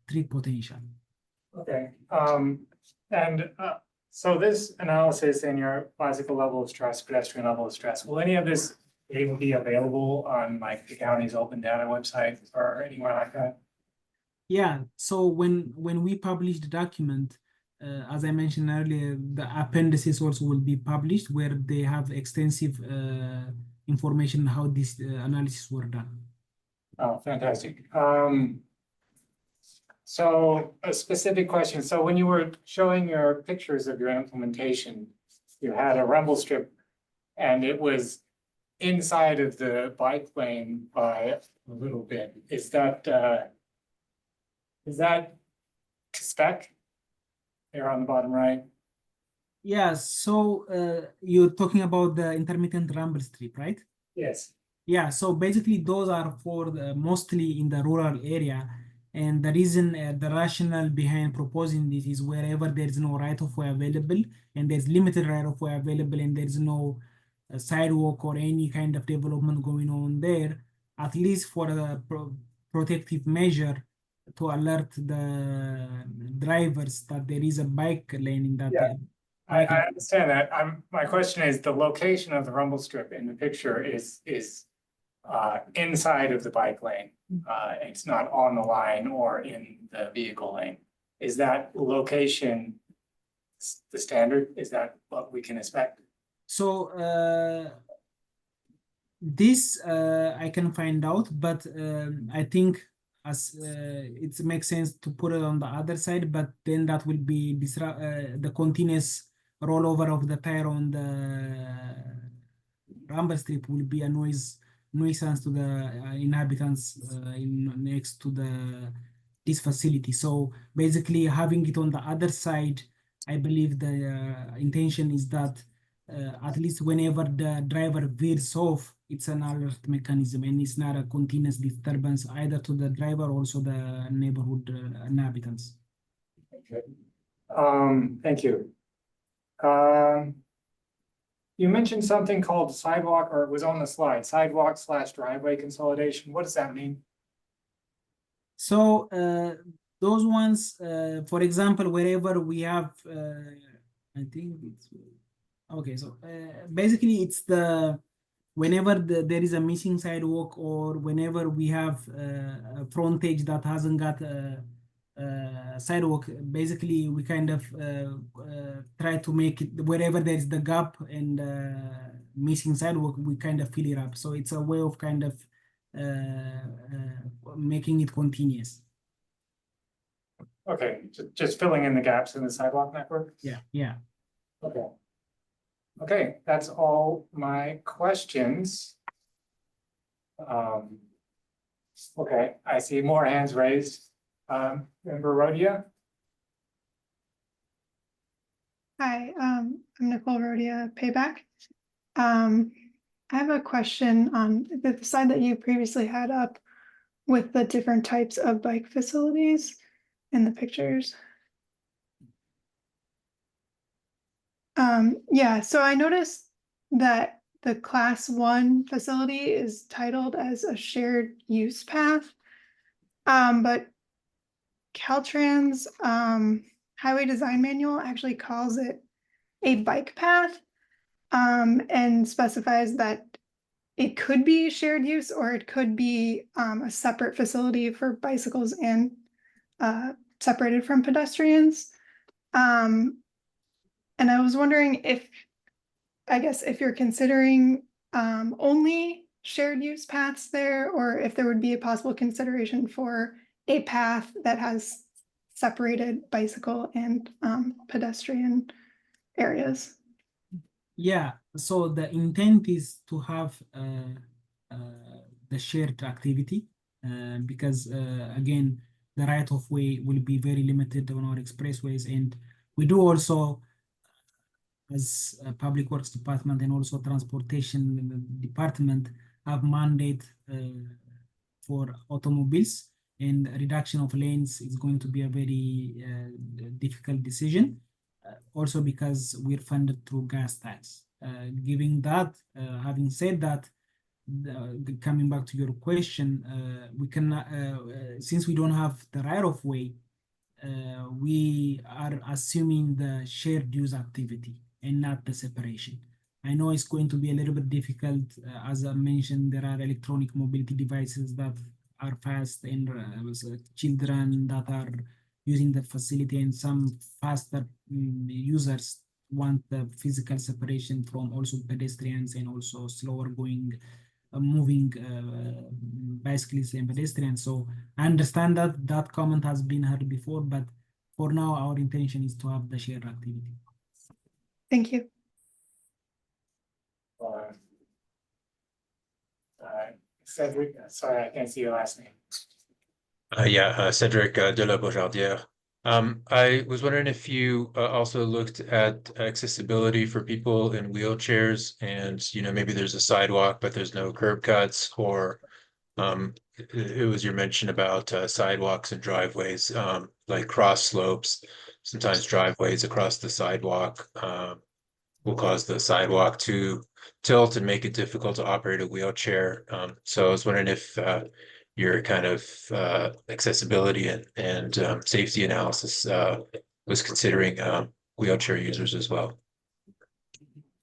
Speaker 7: trip potential.
Speaker 2: Okay. So this analysis and your bicycle level of stress, pedestrian level of stress, will any of this be available on like the county's open data website or anywhere like that?
Speaker 7: Yeah, so when we publish the document, as I mentioned earlier, the appendices also will be published where they have extensive information on how this analysis were done.
Speaker 2: Oh, fantastic. So a specific question. So when you were showing your pictures of your implementation, you had a rumble strip and it was inside of the bike lane by a little bit. Is that to spec? There on the bottom right?
Speaker 7: Yeah, so you're talking about the intermittent rumble strip, right?
Speaker 2: Yes.
Speaker 7: Yeah, so basically those are for mostly in the rural area, And the reason, the rationale behind proposing this is wherever there is no right of way available and there's limited right of way available and there's no sidewalk or any kind of development going on there, at least for a protective measure to alert the drivers that there is a bike lane in that.
Speaker 2: Yeah. I understand that. My question is, the location of the rumble strip in the picture is inside of the bike lane. It's not on the line or in the vehicle lane. Is that location the standard? Is that what we can expect?
Speaker 7: So this I can find out, but I think as it makes sense to put it on the other side, but then that will be the continuous rollover of the tire on the rumble strip will be a nuisance to the inhabitants next to this facility. So basically having it on the other side, I believe the intention is that at least whenever the driver veers off, it's an alert mechanism and it's not a continuous disturbance either to the driver or also the neighborhood inhabitants.
Speaker 2: Okay. Thank you. You mentioned something called sidewalk, or it was on the slide, sidewalk/driveway consolidation. What does that mean?
Speaker 7: So those ones, for example, wherever we have, I think it's okay. So basically, it's whenever there is a missing sidewalk or whenever we have a frontage that hasn't got a sidewalk, basically we kind of try to make it wherever there is the gap and missing sidewalk, we kind of fill it up. So it's a way of kind of making it continuous.
Speaker 2: Okay, just filling in the gaps in the sidewalk network?
Speaker 7: Yeah.
Speaker 2: Okay. Okay, that's all my questions. Okay, I see more hands raised. Member Rodia?
Speaker 13: Hi, I'm Nicole Rodia, Payback. I have a question on the slide that you previously had up with the different types of bike facilities in the pictures. Yeah, so I noticed that the class 1 facility is titled as a shared use path. But Caltrans highway design manual actually calls it a bike path and specifies that it could be shared use or it could be a separate facility for bicycles and separated from pedestrians. And I was wondering if you're considering only shared use paths there, or if there would be a possible consideration for a path that has separated bicycle and pedestrian areas.
Speaker 7: Yeah, so the intent is to have the shared activity because again, the right of way will be very limited on our expressways, and we do also as a public works department and also transportation department have mandate for automobiles, and reduction of lanes is going to be a very difficult decision. Also because we're funded through gas tax. Having said that, coming back to your question, we can, since we don't have the right of way, we are assuming the shared use activity and not the separation. I know it's going to be a little bit difficult. As I mentioned, there are electronic mobility devices that are fast and children that are using the facility, and some faster users want the physical separation from also pedestrians and also slower going, moving bicyclists and pedestrians. So I understand that that comment has been heard before, but for now, our intention is to have the shared activity.
Speaker 13: Thank you.
Speaker 2: Cedric, sorry, I can't see your last name.
Speaker 14: Cedric de la Beaujardière. I was wondering if you also looked at accessibility for people in wheelchairs, and maybe there's a sidewalk, but there's no curb cuts, or it was your mention about sidewalks and driveways, like cross slopes. Sometimes driveways across the sidewalk will cause the sidewalk to tilt and make it difficult to operate a wheelchair. So I was wondering if your kind of accessibility and safety analysis was considering wheelchair users as well.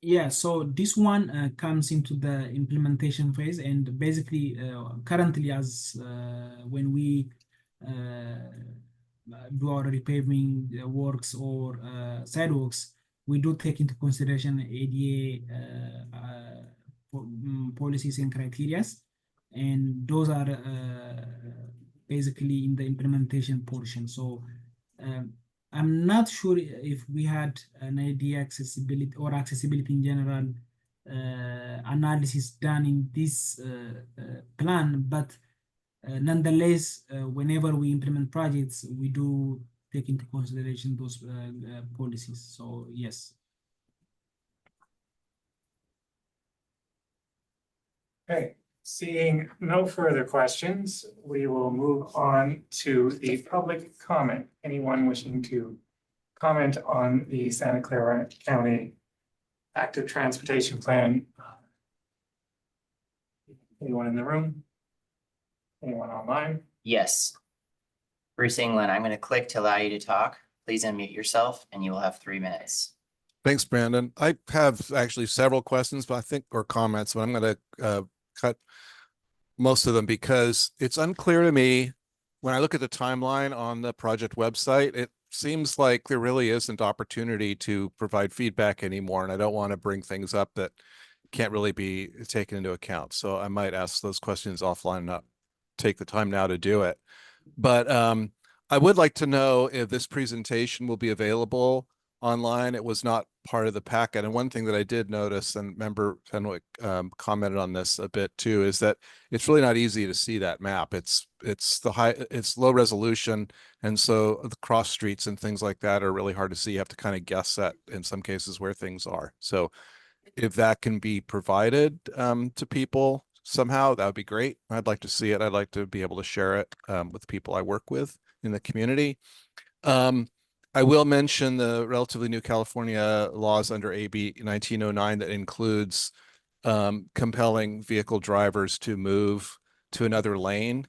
Speaker 7: Yeah, so this one comes into the implementation phase, and basically currently as when we do our repaving works or sidewalks, we do take into consideration ADA policies and criterias, and those are basically in the implementation portion. So I'm not sure if we had an idea accessibility or accessibility in general analysis done in this plan, but nonetheless, whenever we implement projects, we do take into consideration those policies. So yes.
Speaker 2: Okay, seeing no further questions, we will move on to the public comment. Anyone wishing to comment on the Santa Clara County Active Transportation Plan? Anyone in the room? Anyone online?
Speaker 1: Yes. Bruce England, I'm going to click to allow you to talk. Please unmute yourself and you will have 3 minutes.
Speaker 6: Thanks, Brandon. I have actually several questions, but I think, or comments, but I'm going to cut most of them because it's unclear to me when I look at the timeline on the project website. It seems like there really isn't opportunity to provide feedback anymore, and I don't want to bring things up that can't really be taken into account. So I might ask those questions offline, not take the time now to do it. But I would like to know if this presentation will be available online. It was not part of the packet. And one thing that I did notice, and member Fenwick commented on this a bit too, is that it's really not easy to see that map. It's low resolution. And so the cross streets and things like that are really hard to see. You have to kind of guess at, in some cases, where things are. So if that can be provided to people somehow, that would be great. I'd like to see it. I'd like to be able to share it with people I work with in the community. I will mention the relatively new California laws under AB 1909 that includes compelling vehicle drivers to move to another lane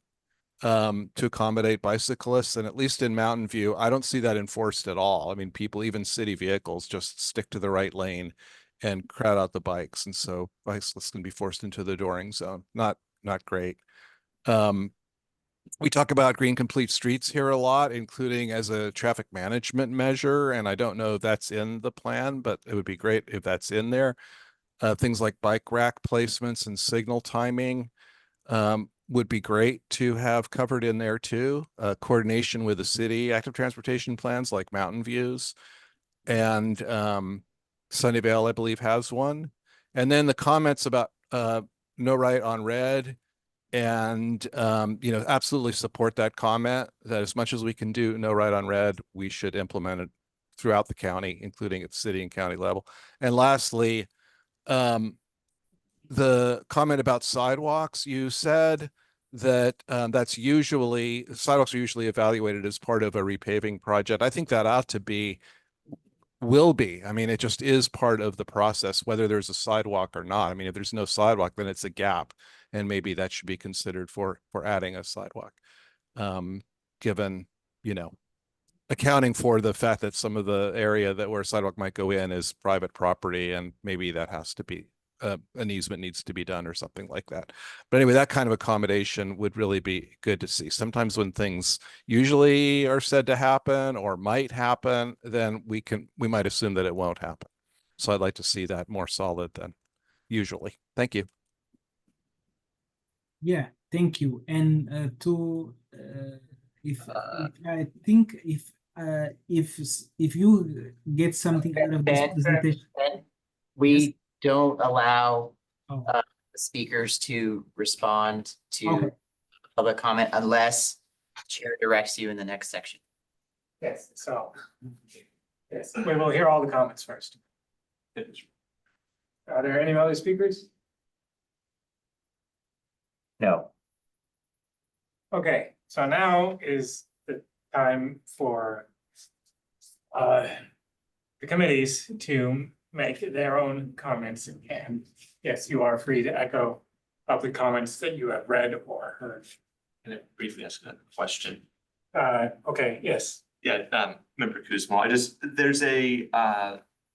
Speaker 6: to accommodate bicyclists. And at least in Mountain View, I don't see that enforced at all. I mean, people, even city vehicles, just stick to the right lane and crowd out the bikes. And so bicyclists can be forced into the dooring zone. Not great. We talk about green complete streets here a lot, including as a traffic management measure. And I don't know if that's in the plan, but it would be great if that's in there. Things like bike rack placements and signal timing would be great to have covered in there too. Coordination with the city active transportation plans like Mountain View's, and Sunnyvale, I believe, has one. And then the comments about no right on red. And, absolutely support that comment that as much as we can do no right on red, we should implement it throughout the county, including at the city and county level. And lastly, the comment about sidewalks, you said that sidewalks are usually evaluated as part of a repaving project. I think that will be. I mean, it just is part of the process, whether there's a sidewalk or not. I mean, if there's no sidewalk, then it's a gap. And maybe that should be considered for adding a sidewalk, given, accounting for the fact that some of the area where a sidewalk might go in is private property, and maybe that has to be, an easement needs to be done or something like that. But anyway, that kind of accommodation would really be good to see. Sometimes when things usually are said to happen or might happen, then we might assume that it won't happen. So I'd like to see that more solid than usually. Thank you.
Speaker 7: Yeah, thank you. And if I think if you get something out of this presentation,
Speaker 1: We don't allow
Speaker 7: Oh.
Speaker 1: speakers to respond to
Speaker 7: Okay.
Speaker 1: public comment unless chair directs you in the next section.
Speaker 2: Yes, so. Yes, we will hear all the comments first. Are there any other speakers?
Speaker 1: No.
Speaker 2: Okay, so now is the time for the committees to make their own comments. And yes, you are free to echo public comments that you have read or heard.
Speaker 10: Can I briefly ask a question?
Speaker 2: Okay, yes.
Speaker 10: Yeah, Member Kuzma, there's a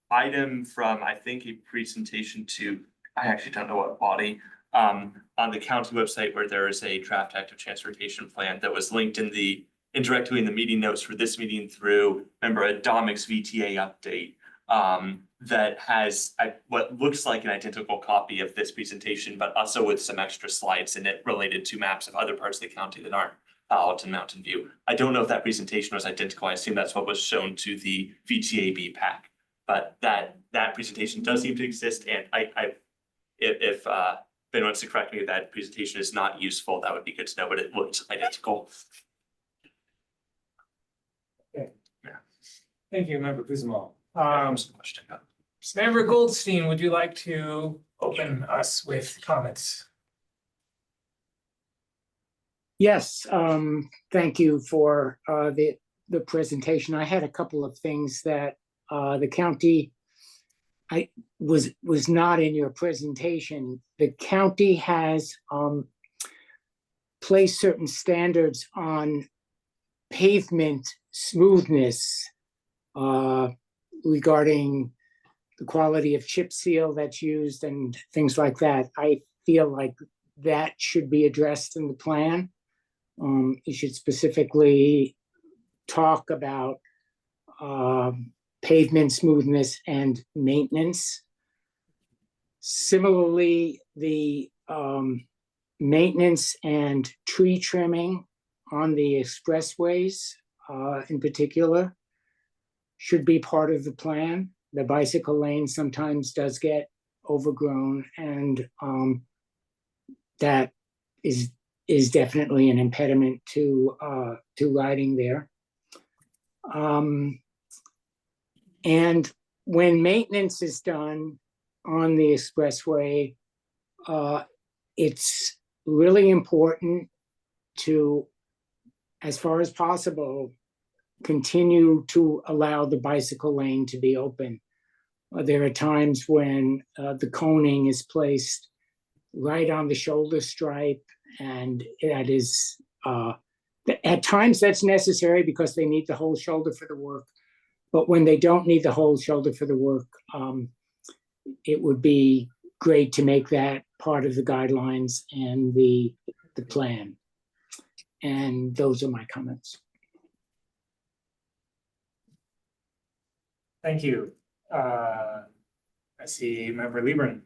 Speaker 10: item from, I think, a presentation to, I actually don't know what body, on the county website where there is a draft active transportation plan that was linked indirectly in the meeting notes for this meeting through, remember, a Domix VTA update that has what looks like an identical copy of this presentation, but also with some extra slides in it related to maps of other parts of the county that aren't out in Mountain View. I don't know if that presentation was identical. I assume that's what was shown to the VTAB pack, but that presentation does seem to exist. And if Ben wants to correct me, if that presentation is not useful, that would be good to know, but it looks identical.
Speaker 2: Okay. Yeah. Thank you, Member Kuzma.
Speaker 10: Question.
Speaker 2: Member Goldstein, would you like to open us with comments?
Speaker 9: Yes, thank you for the presentation. I had a couple of things that the county was not in your presentation. The county has placed certain standards on pavement smoothness regarding the quality of chip seal that's used and things like that. I feel like that should be addressed in the plan. You should specifically talk about pavement smoothness and maintenance. Similarly, the maintenance and tree trimming on the expressways in particular should be part of the plan. The bicycle lane sometimes does get overgrown, and that is definitely an impediment to riding there. And when maintenance is done on the expressway, it's really important to, as far as possible, continue to allow the bicycle lane to be open. There are times when the coning is placed right on the shoulder stripe, and that is, at times that's necessary because they need the whole shoulder for the work. But when they don't need the whole shoulder for the work, it would be great to make that part of the guidelines and the plan. And those are my comments.
Speaker 2: Thank you. I see Member Lieberman.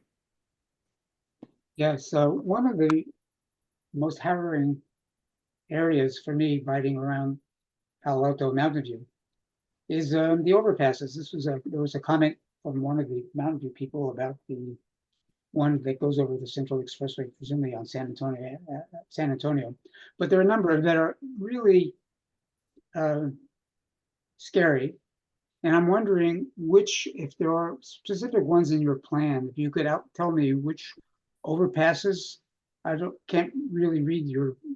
Speaker 8: Yeah, so one of the most harrowing areas for me riding around Palo Alto Mountain View is the overpasses. There was a comment from one of the Mountain View people about the one that goes over the Central Expressway, presumably on San Antonio. But there are a number that are really scary. And I'm wondering if there are specific ones in your plan, if you could tell me which overpasses. Can't really read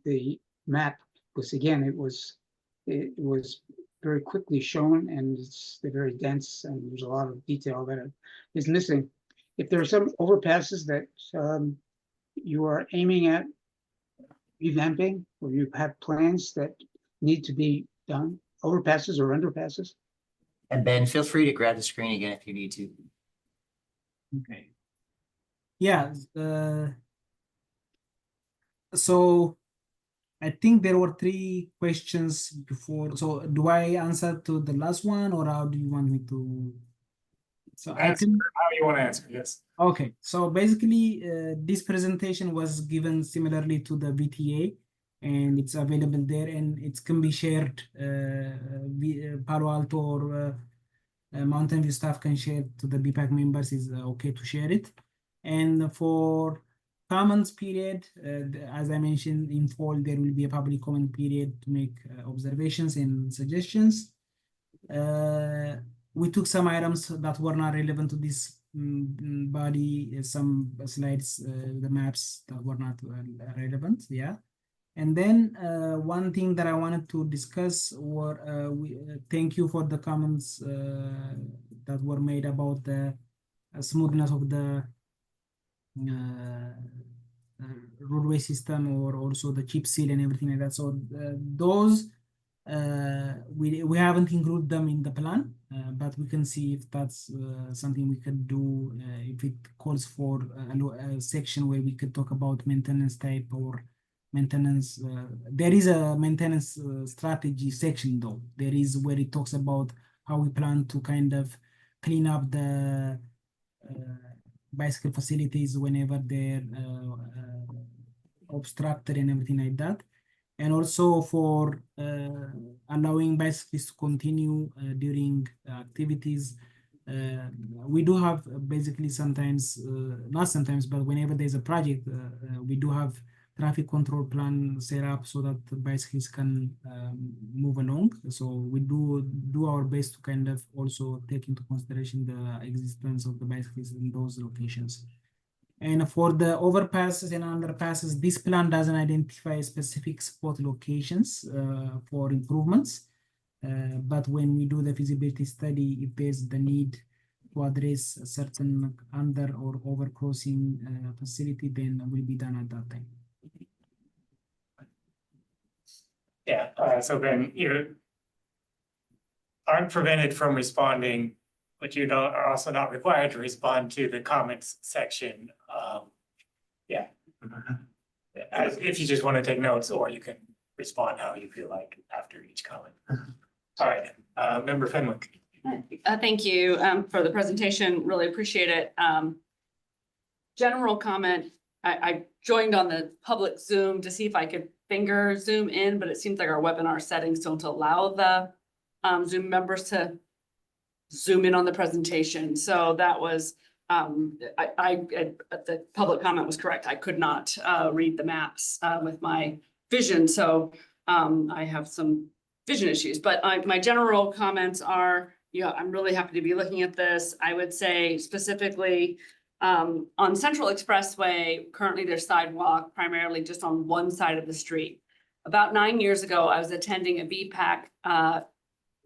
Speaker 8: the map, because again, it was very quickly shown, and they're very dense, and there's a lot of detail that is missing. If there are some overpasses that you are aiming at revamping, or you have plans that need to be done, overpasses or underpasses.
Speaker 1: And Ben, feel free to grab the screen again if you need to.
Speaker 7: Okay. Yeah. So I think there were 3 questions before. So do I answer to the last one, or how do you want me to? So I think
Speaker 2: how you want to answer, yes.
Speaker 7: Okay, so basically this presentation was given similarly to the VTA, and it's available there, and it can be shared. Palo Alto or Mountain View staff can share to the BPAC members. Is okay to share it. And for comments period, as I mentioned in fall, there will be a public comment period to make observations and suggestions. We took some items that were not relevant to this body, some slides, the maps that were not relevant, yeah. And then one thing that I wanted to discuss were thank you for the comments that were made about the smoothness of the roadway system, or also the chip seal and everything like that. So those we haven't included them in the plan, but we can see if that's something we could do, if it calls for a section where we could talk about maintenance type or maintenance. There is a maintenance strategy section though. There is where it talks about how we plan to kind of clean up the bicycle facilities whenever they're obstructed and everything like that. And also for allowing bicyclists to continue during activities. We do have basically sometimes, not sometimes, but whenever there's a project, we do have traffic control plan set up so that the bicyclists can move along. So we do our best to kind of also take into consideration the existence of the bicyclists in those locations. And for the overpasses and underpasses, this plan doesn't identify specific spot locations for improvements. But when we do the feasibility study, if there's the need to address a certain under or over crossing facility, then will be done at that time.
Speaker 2: Yeah, so Ben, you aren't prevented from responding, but you are also not required to respond to the comments section. Yeah. As if you just want to take notes, or you can respond how you feel like after each comment. All right, Member Fenwick.
Speaker 11: Thank you for the presentation. Really appreciate it. General comment, I joined on the public Zoom to see if I could finger zoom in, but it seems like our webinar settings don't allow the Zoom members to zoom in on the presentation. So that was, the public comment was correct. I could not read the maps with my vision. So I have some vision issues, but my general comments are, I'm really happy to be looking at this. I would say specifically on Central Expressway, currently there's sidewalk primarily just on one side of the street. About 9 years ago, I was attending a VPAC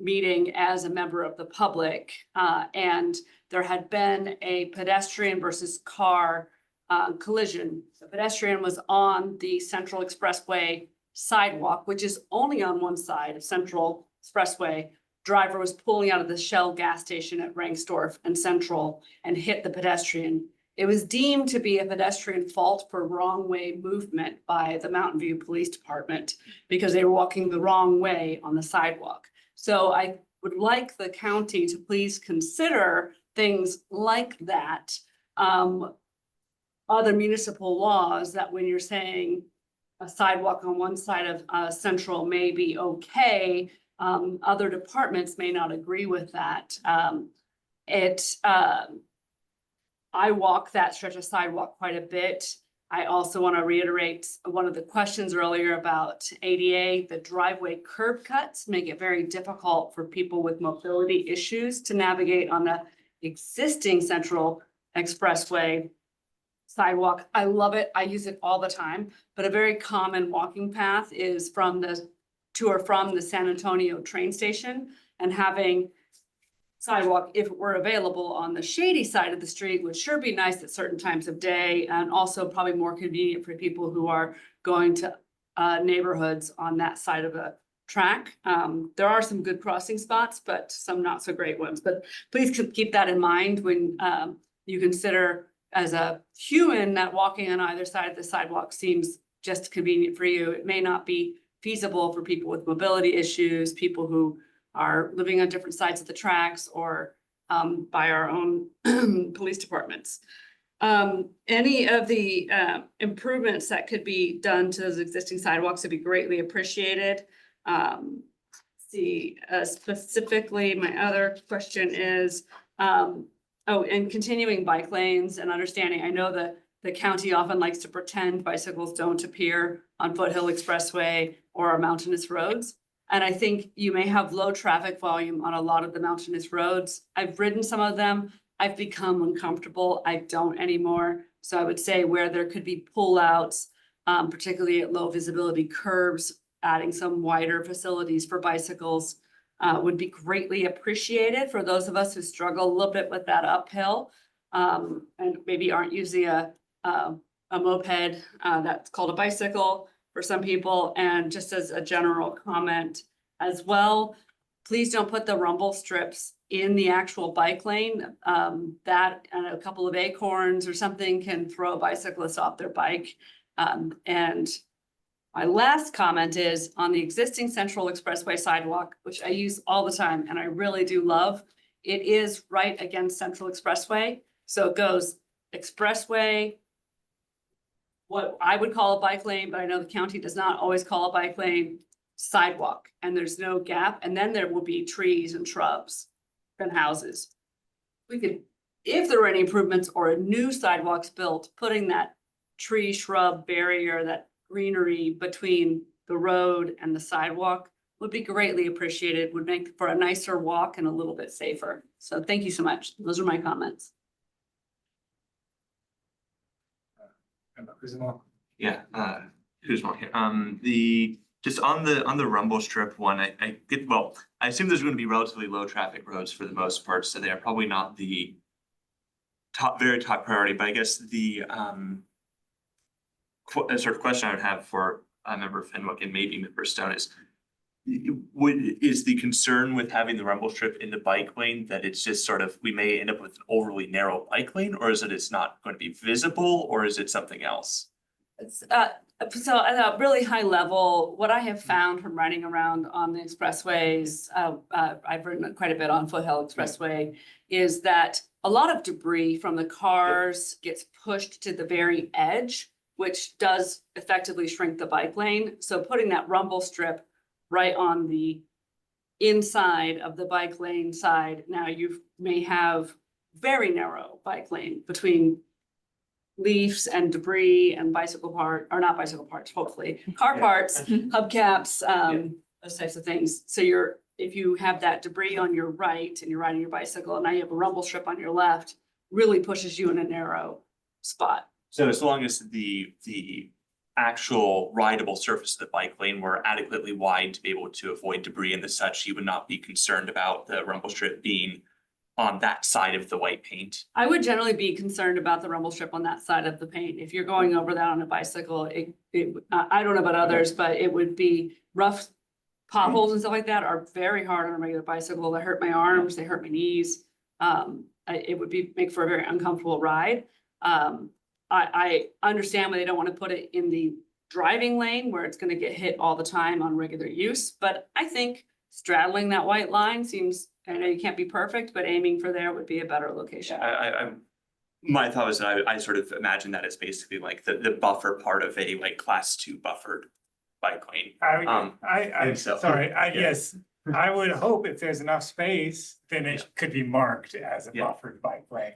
Speaker 11: meeting as a member of the public, and there had been a pedestrian versus car collision. The pedestrian was on the Central Expressway sidewalk, which is only on one side of Central Expressway. Driver was pulling out of the Shell gas station at Rangsdorf and Central and hit the pedestrian. It was deemed to be a pedestrian fault for wrong way movement by the Mountain View Police Department because they were walking the wrong way on the sidewalk. So I would like the county to please consider things like that. Other municipal laws that when you're saying a sidewalk on one side of Central may be okay, other departments may not agree with that. I walk that stretch of sidewalk quite a bit. I also want to reiterate one of the questions earlier about ADA. The driveway curb cuts make it very difficult for people with mobility issues to navigate on the existing Central Expressway sidewalk. I love it. I use it all the time, but a very common walking path is to or from the San Antonio train station, and having sidewalk, if it were available on the shady side of the street, would sure be nice at certain times of day, and also probably more convenient for people who are going to neighborhoods on that side of the track. There are some good crossing spots, but some not so great ones. But please keep that in mind when you consider as a human that walking on either side of the sidewalk seems just convenient for you. It may not be feasible for people with mobility issues, people who are living on different sides of the tracks, or by our own police departments. Any of the improvements that could be done to those existing sidewalks would be greatly appreciated. Specifically, my other question is, and continuing bike lanes and understanding. I know the county often likes to pretend bicycles don't appear on Foothill Expressway or our mountainous roads. And I think you may have low traffic volume on a lot of the mountainous roads. I've ridden some of them. I've become uncomfortable. I don't anymore. So I would say where there could be pullouts particularly at low visibility curbs, adding some wider facilities for bicycles would be greatly appreciated for those of us who struggle a little bit with that uphill and maybe aren't using a moped that's called a bicycle for some people. And just as a general comment as well, please don't put the rumble strips in the actual bike lane. That and a couple of acorns or something can throw bicyclists off their bike. And my last comment is on the existing Central Expressway sidewalk, which I use all the time and I really do love. It is right against Central Expressway. So it goes expressway, what I would call a bike lane, but I know the county does not always call a bike lane, sidewalk, and there's no gap. And then there will be trees and shrubs and houses. We could, if there were any improvements or a new sidewalks built, putting that tree shrub barrier, that greenery between the road and the sidewalk would be greatly appreciated, would make for a nicer walk and a little bit safer. So thank you so much. Those are my comments.
Speaker 10: Yeah, who's more here? The just on the rumble strip one, I get, well, I assume there's going to be relatively low traffic roads for the most part, so they are probably not the very top priority. But I guess the sort of question I would have for member Fenwick and maybe member Stone is, is the concern with having the rumble strip in the bike lane that it's just sort of, we may end up with an overly narrow bike lane, or is it it's not going to be visible, or is it something else?
Speaker 11: It's, so at a really high level, what I have found from riding around on the expressways, I've ridden quite a bit on Foothill Expressway, is that a lot of debris from the cars gets pushed to the very edge, which does effectively shrink the bike lane. So putting that rumble strip right on the inside of the bike lane side, now you may have very narrow bike lane between leaves and debris and bicycle part, or not bicycle parts, hopefully, car parts, hubcaps, those types of things. So if you have that debris on your right and you're riding your bicycle and now you have a rumble strip on your left, really pushes you in a narrow spot.
Speaker 10: So as long as the actual rideable surface of the bike lane were adequately wide to be able to avoid debris and the such, you would not be concerned about the rumble strip being on that side of the white paint.
Speaker 11: I would generally be concerned about the rumble strip on that side of the paint. If you're going over that on a bicycle, I don't know about others, but it would be rough. Potholes and stuff like that are very hard on a regular bicycle. They hurt my arms, they hurt my knees. It would make for a very uncomfortable ride. I understand why they don't want to put it in the driving lane where it's going to get hit all the time on regular use, but I think straddling that white line seems, I know you can't be perfect, but aiming for there would be a better location.
Speaker 10: My thought was that I sort of imagine that as basically like the buffer part of a like class 2 buffered bike lane.
Speaker 2: Yes, I would hope if there's enough space, then it could be marked as a buffered bike lane.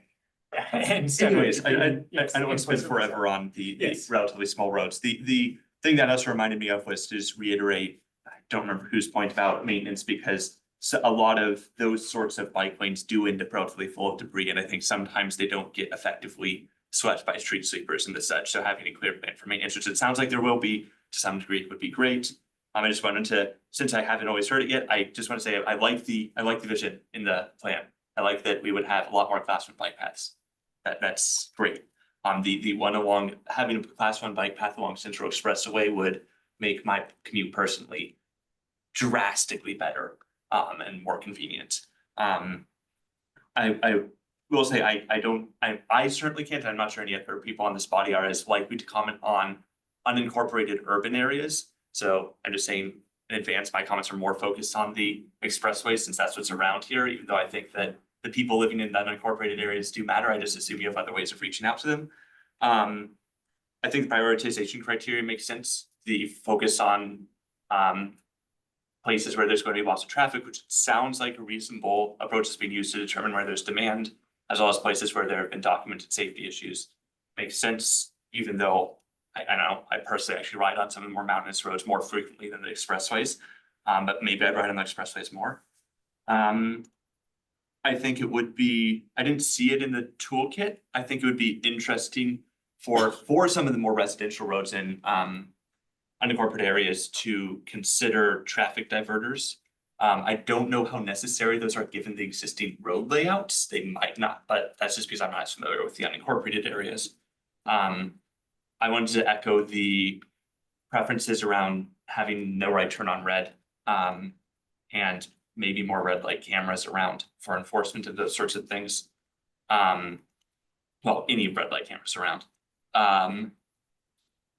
Speaker 10: Anyways, I don't want to spend forever on the relatively small roads. The thing that also reminded me of was to just reiterate, I don't remember whose point about maintenance, because a lot of those sorts of bike lanes do end up relatively full of debris, and I think sometimes they don't get effectively swept by street sweepers and the such. So having a clear plan for maintenance, which it sounds like there will be to some degree, would be great. I just wanted to, since I haven't always heard it yet, I just want to say I like the vision in the plan. I like that we would have a lot more class 1 bike paths. That's great. The one along, having a class 1 bike path along Central Expressway would make my commute personally drastically better and more convenient. I will say I certainly can't, I'm not sure any other people on this body are as likely to comment on unincorporated urban areas. So I'm just saying in advance, my comments are more focused on the expressway since that's what's around here, even though I think that the people living in the unincorporated areas do matter. I just assume you have other ways of reaching out to them. I think the prioritization criteria makes sense. The focus on places where there's going to be lots of traffic, which sounds like a reasonable approach that's being used to determine where there's demand, as well as places where there have been documented safety issues. Makes sense, even though I know I personally actually ride on some of the more mountainous roads more frequently than the expressways, but maybe I'd ride on the expressways more. I think it would be, I didn't see it in the toolkit. I think it would be interesting for some of the more residential roads in unincorporated areas to consider traffic diverters. I don't know how necessary those are given the existing road layouts. They might not, but that's just because I'm not as familiar with the unincorporated areas. I wanted to echo the preferences around having no right turn on red, and maybe more red light cameras around for enforcement of those sorts of things. Well, any red light cameras around.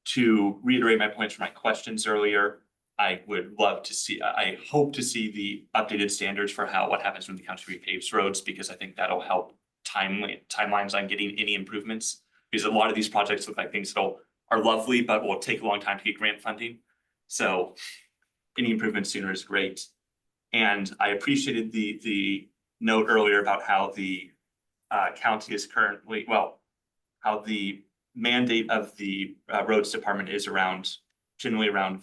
Speaker 10: To reiterate my points from my questions earlier, I would love to see, I hope to see the updated standards for what happens when the county repaves roads, because I think that'll help timelines on getting any improvements. Because a lot of these projects look like things that are lovely, but will take a long time to get grant funding. So any improvement sooner is great. And I appreciated the note earlier about how the county is currently, well, how the mandate of the roads department is generally around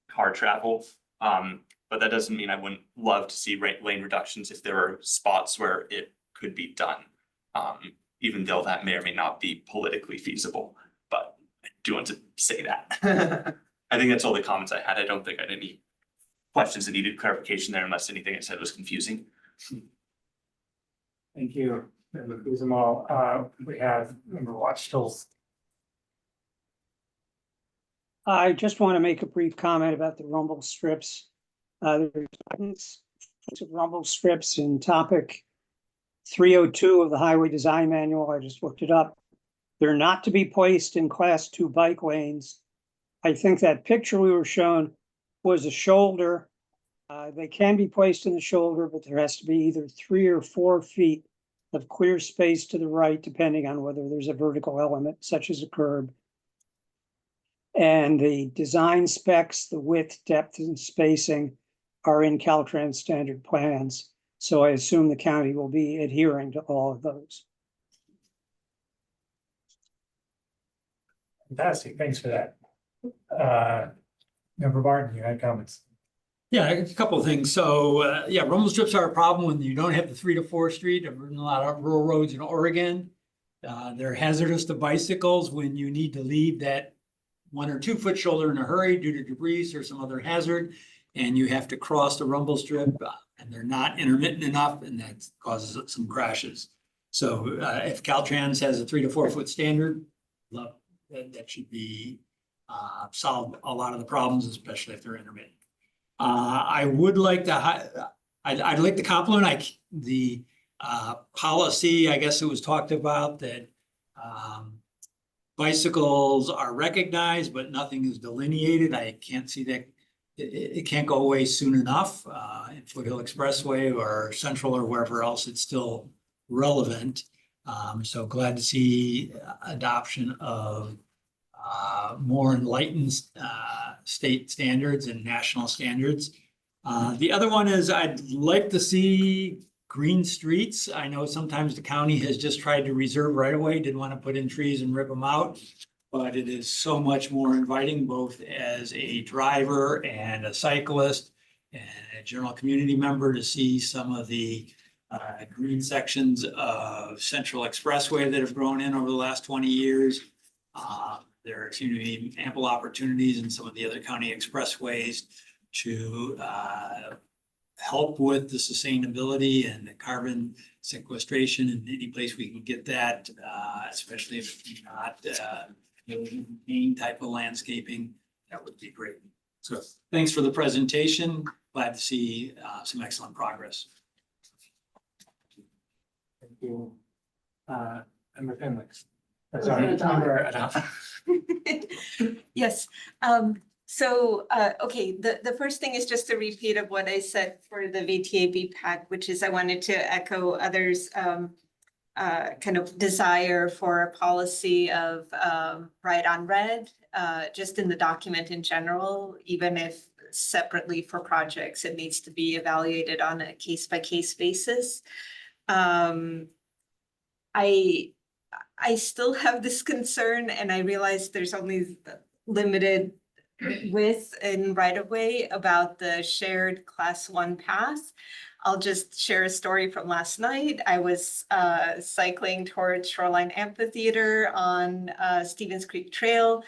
Speaker 10: car travel. But that doesn't mean I wouldn't love to see lane reductions if there are spots where it could be done. Even though that may or may not be politically feasible, but I do want to say that. I think that's all the comments I had. I don't think I had any questions that needed clarification there, unless anything I said was confusing.
Speaker 2: Thank you, Member Kuzamal. We have Member Watchtols.
Speaker 15: I just want to make a brief comment about the rumble strips. There's guidance of rumble strips in topic 302 of the Highway Design Manual. I just looked it up. They're not to be placed in Class 2 bike lanes. I think that picture we were shown was a shoulder. They can be placed in the shoulder, but there has to be either 3 or 4 feet of clear space to the right, depending on whether there's a vertical element, such as a curb. And the design specs, the width, depth, and spacing are in Caltrans standard plans. So I assume the county will be adhering to all of those.
Speaker 2: Fantastic, thanks for that. Member Martin, you had comments.
Speaker 12: Yeah, a couple of things. So, yeah, rumble strips are a problem when you don't have the 3 to 4 street. I've ridden a lot of rural roads in Oregon. They're hazardous to bicycles when you need to leave that 1 or 2 foot shoulder in a hurry due to debris or some other hazard, and you have to cross the rumble strip, and they're not intermittent enough, and that causes some crashes. So if Caltrans has a 3 to 4 foot standard, that should be solve a lot of the problems, especially if they're intermittent. I would like to, I'd like to compliment the policy. I guess it was talked about that bicycles are recognized, but nothing is delineated. I can't see that. It can't go away soon enough. In Foothill Expressway or Central or wherever else, it's still relevant. So glad to see adoption of more enlightened state standards and national standards. The other one is I'd like to see green streets. I know sometimes the county has just tried to reserve right away, didn't want to put in trees and rip them out, but it is so much more inviting, both as a driver and a cyclist and a general community member, to see some of the green sections of Central Expressway that have grown in over the last 20 years. There seem to be ample opportunities in some of the other county expressways to help with the sustainability and the carbon sequestration in any place we can get that, especially if it's not main type of landscaping, that would be great. So thanks for the presentation. Glad to see some excellent progress.
Speaker 2: Thank you. Member Finley. Sorry, Member Adama.
Speaker 3: Yes. Okay, the first thing is just a repeat of what I said for the VTAB pack, which is I wanted to echo others' kind of desire for a policy of right on red, just in the document in general, even if separately for projects, it needs to be evaluated on a case-by-case basis. I still have this concern, and I realize there's only limited with and right of way about the shared class 1 path. I'll just share a story from last night. I was cycling towards Shoreline Amphitheater on Stevens Creek Trail.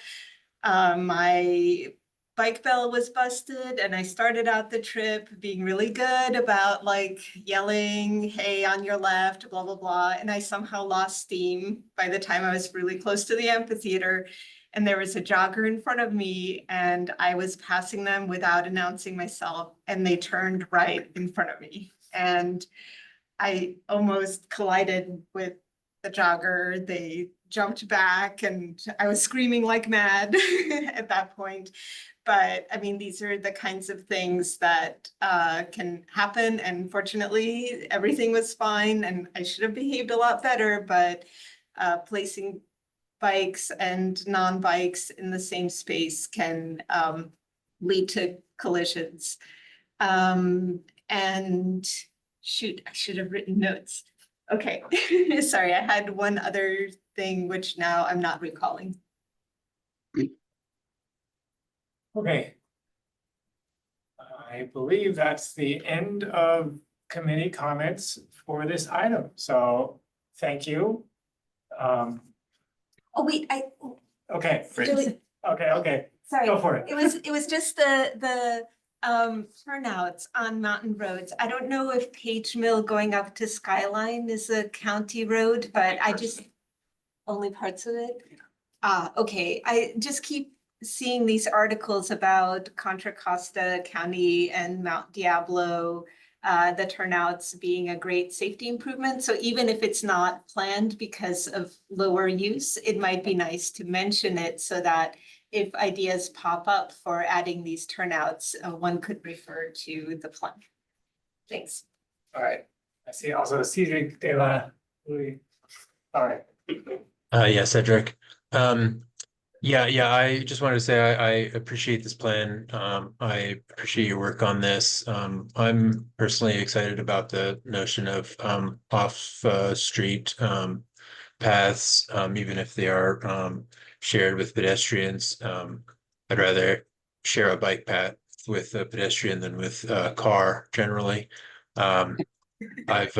Speaker 3: My bike bell was busted and I started out the trip being really good about like yelling, hey, on your left, blah, blah, blah. And I somehow lost steam by the time I was really close to the amphitheater. And there was a jogger in front of me and I was passing them without announcing myself and they turned right in front of me. And I almost collided with the jogger. They jumped back and I was screaming like mad at that point. But I mean, these are the kinds of things that can happen. And fortunately, everything was fine and I should have behaved a lot better, but placing bikes and non-bikes in the same space can lead to collisions. And shoot, I should have written notes. Okay, sorry, I had one other thing which now I'm not recalling.
Speaker 2: Okay. I believe that's the end of committee comments for this item. So thank you.
Speaker 3: Oh, wait,
Speaker 2: Okay,
Speaker 3: Julie,
Speaker 2: okay.
Speaker 3: sorry.
Speaker 2: Go for it.
Speaker 3: It was just the turnouts on mountain roads. I don't know if Page Mill going up to Skyline is a county road, but I just, only parts of it? Okay, I just keep seeing these articles about Contra Costa County and Mount Diablo, the turnouts being a great safety improvement. So even if it's not planned because of lower use, it might be nice to mention it so that if ideas pop up for adding these turnouts, one could refer to the plan. Thanks.
Speaker 2: All right. I see also Cedric de la Louis. All right.
Speaker 14: Yeah, Cedric. Yeah, I just wanted to say I appreciate this plan. I appreciate your work on this. I'm personally excited about the notion of off street paths, even if they are shared with pedestrians. I'd rather share a bike path with a pedestrian than with a car generally. I've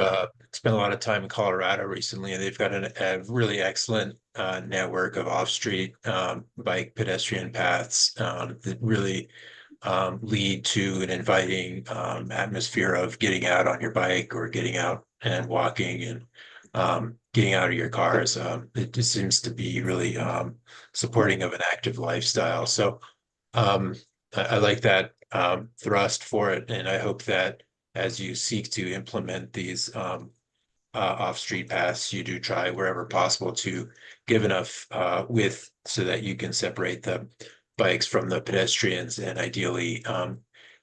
Speaker 14: spent a lot of time in Colorado recently, and they've got a really excellent network of off-street bike pedestrian paths that really lead to an inviting atmosphere of getting out on your bike or getting out and walking and getting out of your cars. It just seems to be really supporting of an active lifestyle. So I like that thrust for it, and I hope that as you seek to implement these off-street paths, you do try wherever possible to give enough width so that you can separate the bikes from the pedestrians and ideally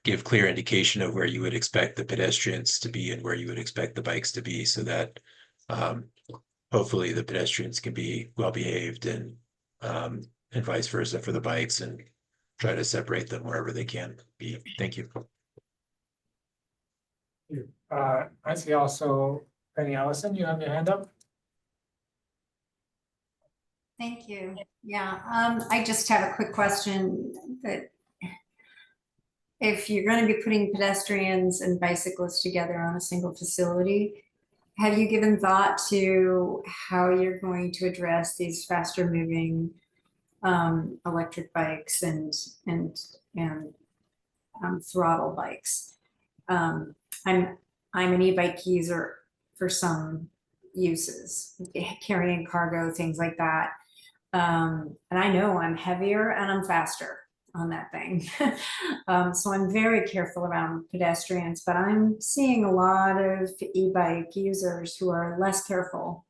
Speaker 14: give clear indication of where you would expect the pedestrians to be and where you would expect the bikes to be so that hopefully the pedestrians can be well behaved and vice versa for the bikes and try to separate them wherever they can be. Thank you.
Speaker 2: I see also Penny Allison, you have your hand up.
Speaker 16: Thank you. Yeah, I just have a quick question that if you're going to be putting pedestrians and bicyclists together on a single facility, have you given thought to how you're going to address these faster moving electric bikes and throttle bikes? I'm an e-bike user for some uses, carrying cargo, things like that. And I know I'm heavier and I'm faster on that thing. So I'm very careful around pedestrians, but I'm seeing a lot of e-bike users who are less careful.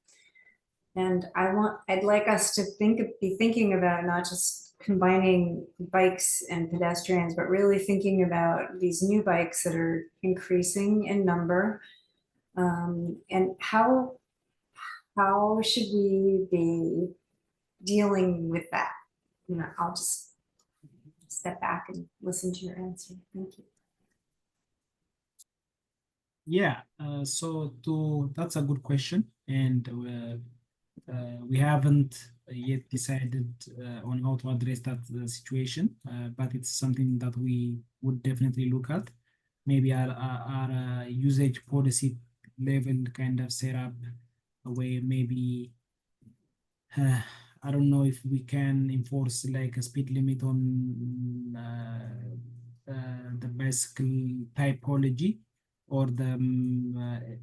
Speaker 16: And I'd like us to be thinking about not just combining bikes and pedestrians, but really thinking about these new bikes that are increasing in number. And how should we be dealing with that? You know, I'll just step back and listen to your answer. Thank you.
Speaker 7: Yeah, so that's a good question, and we haven't yet decided on how to address that situation, but it's something that we would definitely look at. Maybe our usage policy level kind of set up a way, maybe I don't know if we can enforce like a speed limit on the bicycle typology or the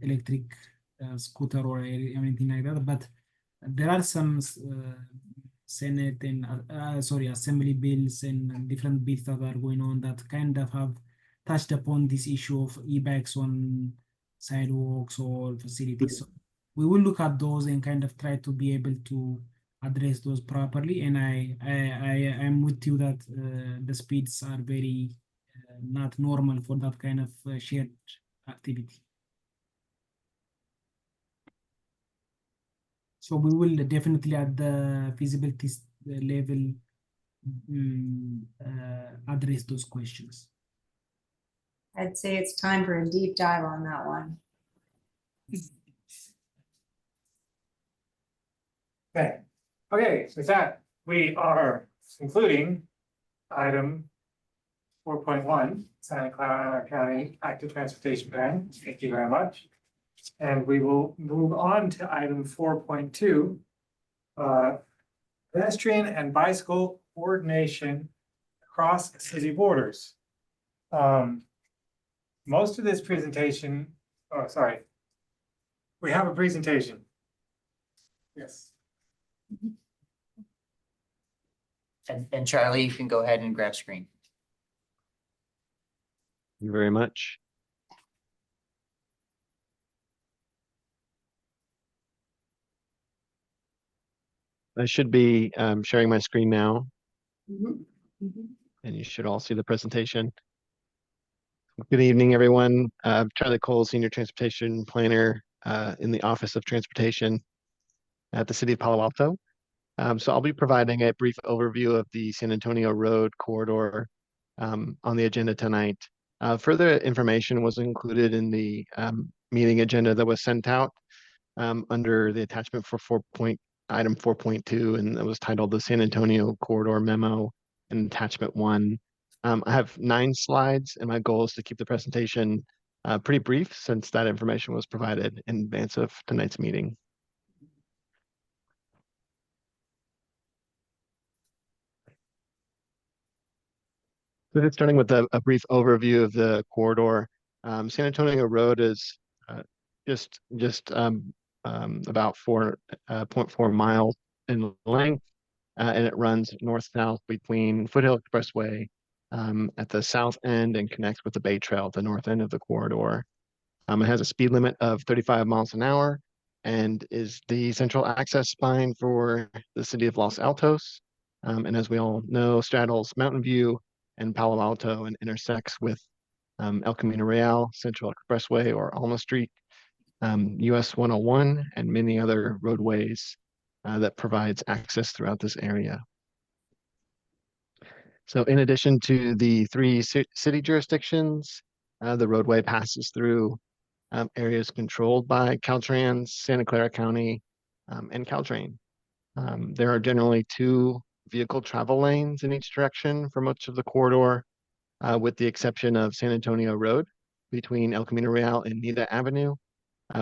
Speaker 7: electric scooter or anything like that. But there are some Senate and Assembly bills and different bills that are going on that kind of have touched upon this issue of e-bikes on sidewalks or facilities. So we will look at those and kind of try to be able to address those properly. And I'm with you that the speeds are very not normal for that kind of shared activity. So we will definitely at the feasibility level address those questions.
Speaker 16: I'd say it's time for a deep dive on that one.
Speaker 2: Okay, with that, we are concluding item 4.1, Santa Clara County Active Transportation Plan. Thank you very much. And we will move on to item 4.2, pedestrian and bicycle coordination across city borders. Most of this presentation, we have a presentation. Yes.
Speaker 1: And Charlie, you can go ahead and grab screen.
Speaker 5: Thank you very much. I should be sharing my screen now, and you should all see the presentation. Good evening, everyone. Charlie Cole, Senior Transportation Planner in the Office of Transportation at the City of Palo Alto. So I'll be providing a brief overview of the San Antonio Road corridor on the agenda tonight. Further information was included in the meeting agenda that was sent out under the attachment for item 4.2, and it was titled the San Antonio Corridor Memo and Attachment 1. I have 9 slides, and my goal is to keep the presentation pretty brief since that information was provided in advance of tonight's meeting. So just starting with a brief overview of the corridor, San Antonio Road is just about 4.4 miles in length, and it runs north-south between Foothill Expressway at the south end and connects with the Bay Trail at the north end of the corridor. It has a speed limit of 35 miles an hour and is the central access spine for the city of Los Altos. And as we all know, straddles Mountain View and Palo Alto and intersects with El Camino Real, Central Expressway or Alma Street, US 101, and many other roadways that provides access throughout this area. So in addition to the 3 city jurisdictions, the roadway passes through areas controlled by Caltrans, Santa Clara County, and Caltrain. There are generally 2 vehicle travel lanes in each direction for much of the corridor, with the exception of San Antonio Road between El Camino Real and Nida Avenue,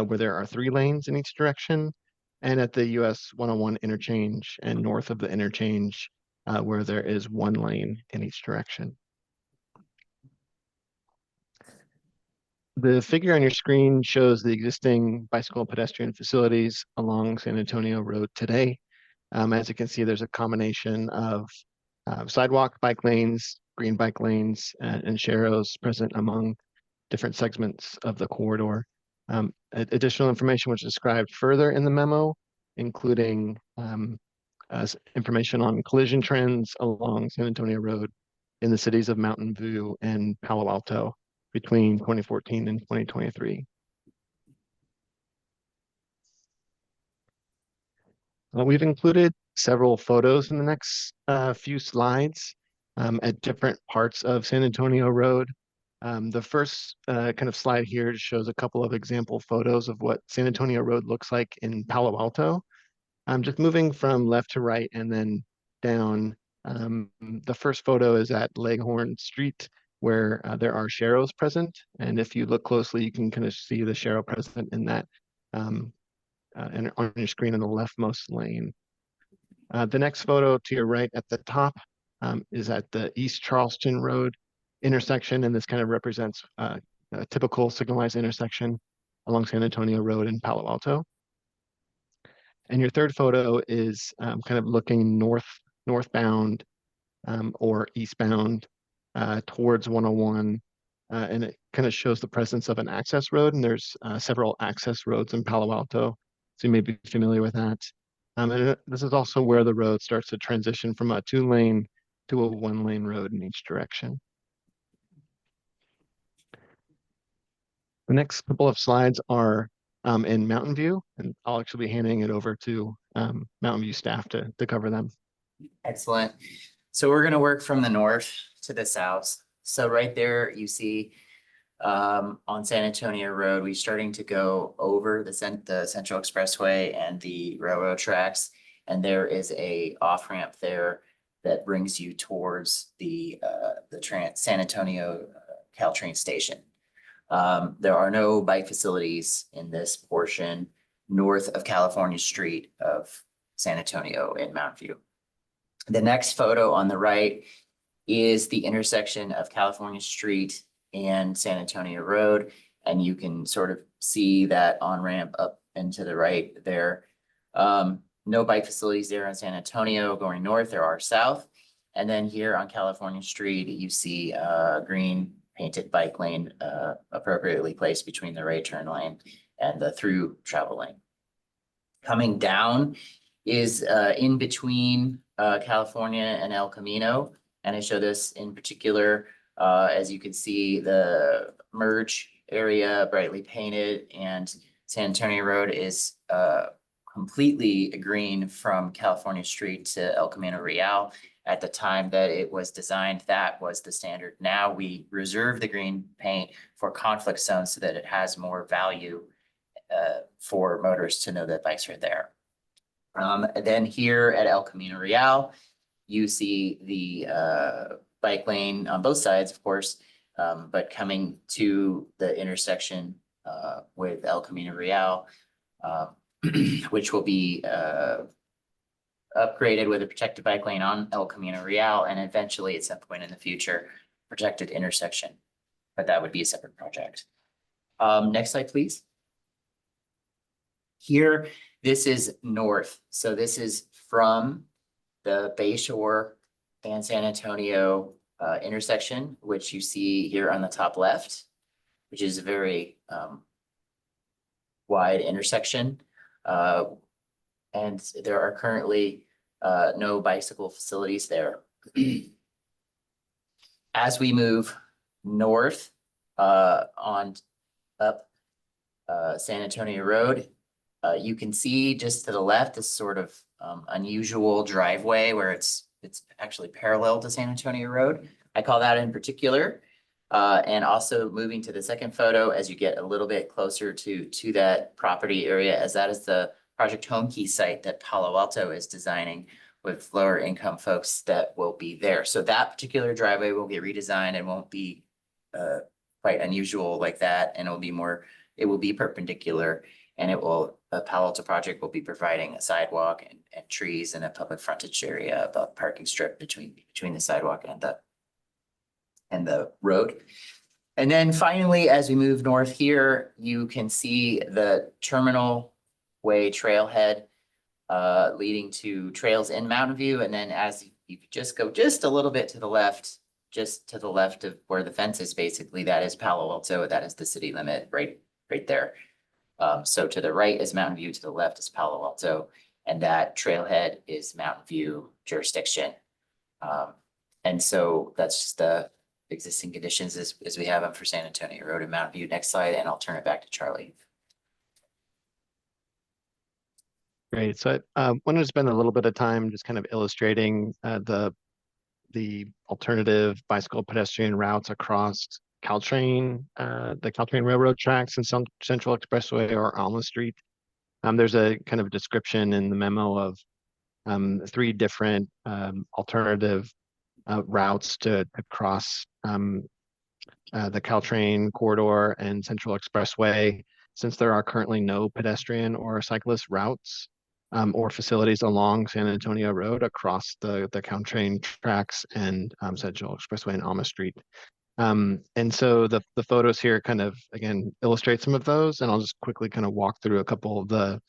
Speaker 5: where there are 3 lanes in each direction, and at the US 101 interchange and north of the interchange, where there is 1 lane in each direction. The figure on your screen shows the existing bicycle and pedestrian facilities along San Antonio Road today. As you can see, there's a combination of sidewalk bike lanes, green bike lanes, and sharrows present among different segments of the corridor. Additional information was described further in the memo, including information on collision trends along San Antonio Road in the cities of Mountain View and Palo Alto between 2014 and 2023. We've included several photos in the next few slides at different parts of San Antonio Road. The first kind of slide here shows a couple of example photos of what San Antonio Road looks like in Palo Alto. Just moving from left to right and then down. The first photo is at Leghorn Street, where there are sharrows present. And if you look closely, you can kind of see the sharrow present in that and on your screen in the leftmost lane. The next photo to your right at the top is at the East Charleston Road intersection, and this kind of represents a typical signalized intersection along San Antonio Road in Palo Alto. And your third photo is kind of looking northbound or eastbound towards 101. And it kind of shows the presence of an access road, and there's several access roads in Palo Alto. So you may be familiar with that. And this is also where the road starts to transition from a 2-lane to a 1-lane road in each direction. The next couple of slides are in Mountain View, and I'll actually be handing it over to Mountain View staff to cover them.
Speaker 1: Excellent. So we're going to work from the north to the south. So right there, you see on San Antonio Road, we're starting to go over the Central Expressway and the railroad tracks. And there is a off-ramp there that brings you towards the San Antonio Caltrain station. There are no bike facilities in this portion north of California Street of San Antonio in Mountain View. The next photo on the right is the intersection of California Street and San Antonio Road. And you can sort of see that on-ramp up and to the right there. No bike facilities there on San Antonio going north, there are south. And then here on California Street, you see a green painted bike lane appropriately placed between the right turn lane and the through travel lane. Coming down is in between California and El Camino. And I show this in particular, as you can see, the merge area brightly painted, and San Antonio Road is completely green from California Street to El Camino Real. At the time that it was designed, that was the standard. Now we reserve the green paint for conflict zones so that it has more value for motorists to know that bikes are there. Then here at El Camino Real, you see the bike lane on both sides, of course, but coming to the intersection with El Camino Real, which will be upgraded with a protected bike lane on El Camino Real, and eventually at some point in the future, protected intersection, but that would be a separate project. Next slide, please. Here, this is north. So this is from the Bayshore and San Antonio intersection, which you see here on the top left, which is a very wide intersection. And there are currently no bicycle facilities there. As we move north on up San Antonio Road, you can see just to the left this sort of unusual driveway where it's actually parallel to San Antonio Road. I call that in particular. And also moving to the second photo as you get a little bit closer to that property area, as that is the Project Home Key site that Palo Alto is designing with lower income folks that will be there. So that particular driveway will get redesigned and won't be quite unusual like that. And it will be perpendicular, and Palo Alto project will be providing a sidewalk and trees and a public frontage area, about parking strip between the sidewalk and the road. And then finally, as we move north here, you can see the Terminal Way trailhead leading to trails in Mountain View. And then as you just go just a little bit to the left, just to the left of where the fence is, basically, that is Palo Alto. That is the city limit right there. So to the right is Mountain View, to the left is Palo Alto, and that trailhead is Mountain View jurisdiction. And so that's just the existing conditions as we have them for San Antonio Road and Mountain View. Next slide, and I'll turn it back to Charlie.
Speaker 5: Great. So I wanted to spend a little bit of time just kind of illustrating the alternative bicycle pedestrian routes across Caltrain, the Caltrain Railroad tracks and Central Expressway or Alma Street. There's a kind of description in the memo of 3 different alternative routes to cross the Caltrain corridor and Central Expressway, since there are currently no pedestrian or cyclist routes or facilities along San Antonio Road across the Caltrain tracks and Central Expressway and Alma Street. And so the photos here kind of, again, illustrate some of those, and I'll just quickly kind of walk through a couple of the,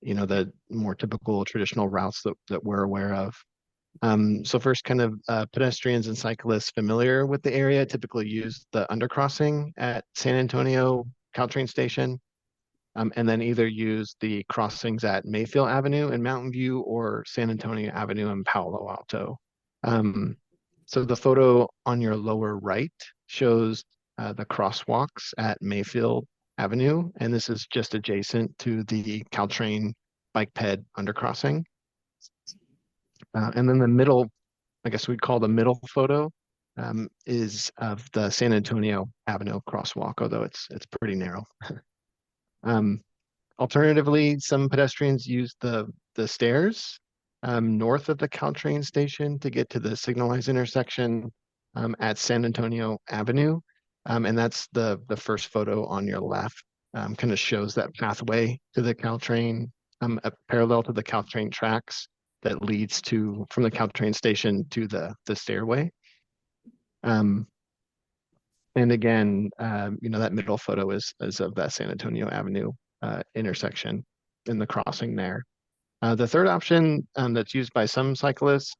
Speaker 5: the more typical traditional routes that we're aware of. So first, kind of pedestrians and cyclists familiar with the area typically use the undercrossing at San Antonio Caltrain Station, and then either use the crossings at Mayfield Avenue in Mountain View or San Antonio Avenue in Palo Alto. So the photo on your lower right shows the crosswalks at Mayfield Avenue, and this is just adjacent to the Caltrain bike ped undercrossing. And then the middle, I guess we'd call the middle photo, is of the San Antonio Avenue crosswalk, although it's pretty narrow. Alternatively, some pedestrians use the stairs north of the Caltrain station to get to the signalized intersection at San Antonio Avenue. And that's the first photo on your left, kind of shows that pathway to the Caltrain, parallel to the Caltrain tracks that leads from the Caltrain station to the stairway. And again, that middle photo is of that San Antonio Avenue intersection in the crossing there. The third option that's used by some cyclists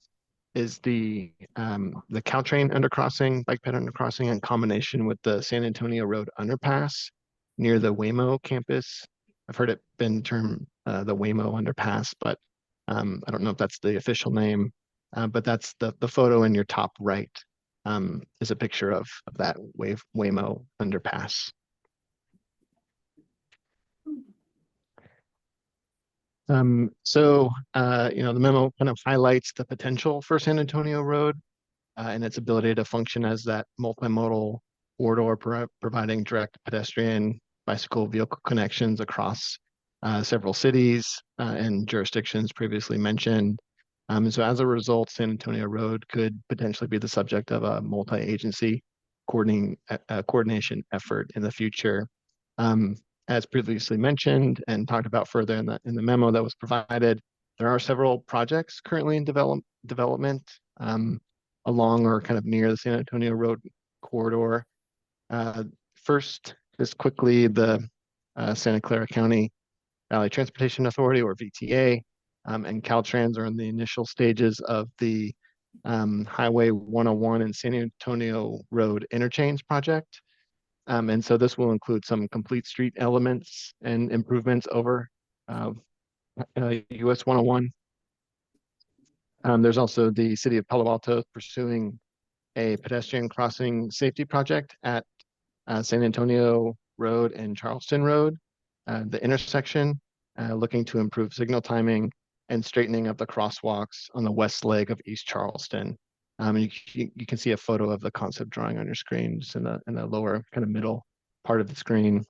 Speaker 5: is the Caltrain undercrossing, bike ped undercrossing, in combination with the San Antonio Road underpass near the Waymo campus. I've heard it been termed the Waymo underpass, but I don't know if that's the official name. But that's the photo in your top right is a picture of that Waymo underpass. So the memo kind of highlights the potential for San Antonio Road and its ability to function as that multimodal corridor, providing direct pedestrian bicycle vehicle connections across several cities and jurisdictions previously mentioned. So as a result, San Antonio Road could potentially be the subject of a multi-agency coordination effort in the future. As previously mentioned and talked about further in the memo that was provided, there are several projects currently in development along or kind of near the San Antonio Road corridor. First, just quickly, the Santa Clara County Valley Transportation Authority, or VTA, and Caltrans are in the initial stages of the Highway 101 and San Antonio Road interchange project. And so this will include some complete street elements and improvements over US 101. There's also the city of Palo Alto pursuing a pedestrian crossing safety project at San Antonio Road and Charleston Road, the intersection, looking to improve signal timing and straightening of the crosswalks on the west leg of East Charleston. You can see a photo of the concept drawing on your screen, just in the lower kind of middle part of the screen.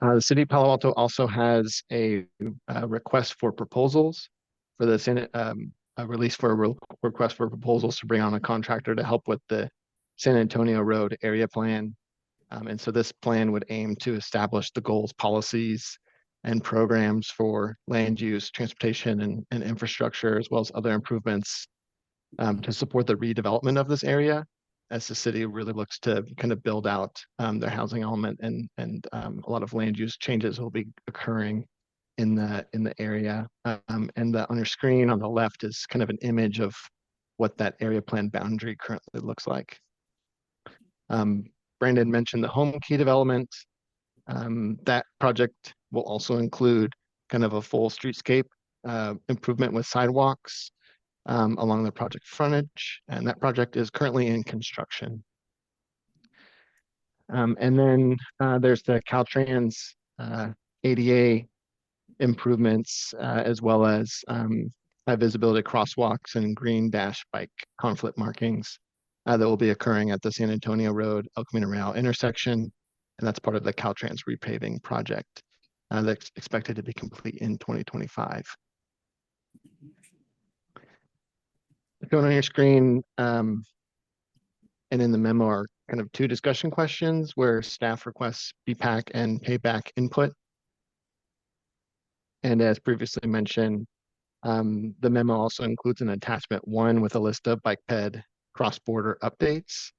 Speaker 5: The city of Palo Alto also has a request for proposals for the Senate, a release for a request for proposals to bring on a contractor to help with the San Antonio Road area plan. And so this plan would aim to establish the goals, policies, and programs for land use, transportation, and infrastructure, as well as other improvements to support the redevelopment of this area, as the city really looks to kind of build out their housing element, and a lot of land use changes will be occurring in the area. And on your screen on the left is kind of an image of what that area plan boundary currently looks like. Brandon mentioned the home key development. That project will also include kind of a full streetscape improvement with sidewalks along the project frontage, and that project is currently in construction. And then there's the Caltrans ADA improvements, as well as high visibility crosswalks and green dash bike conflict markings that will be occurring at the San Antonio Road El Camino Real intersection, and that's part of the Caltrans repaving project. that's expected to be complete in 2025. Shown on your screen and in the memo are kind of two discussion questions where staff requests BPAC and payback input. And as previously mentioned, the memo also includes an attachment 1 with a list of bike ped cross-border updates.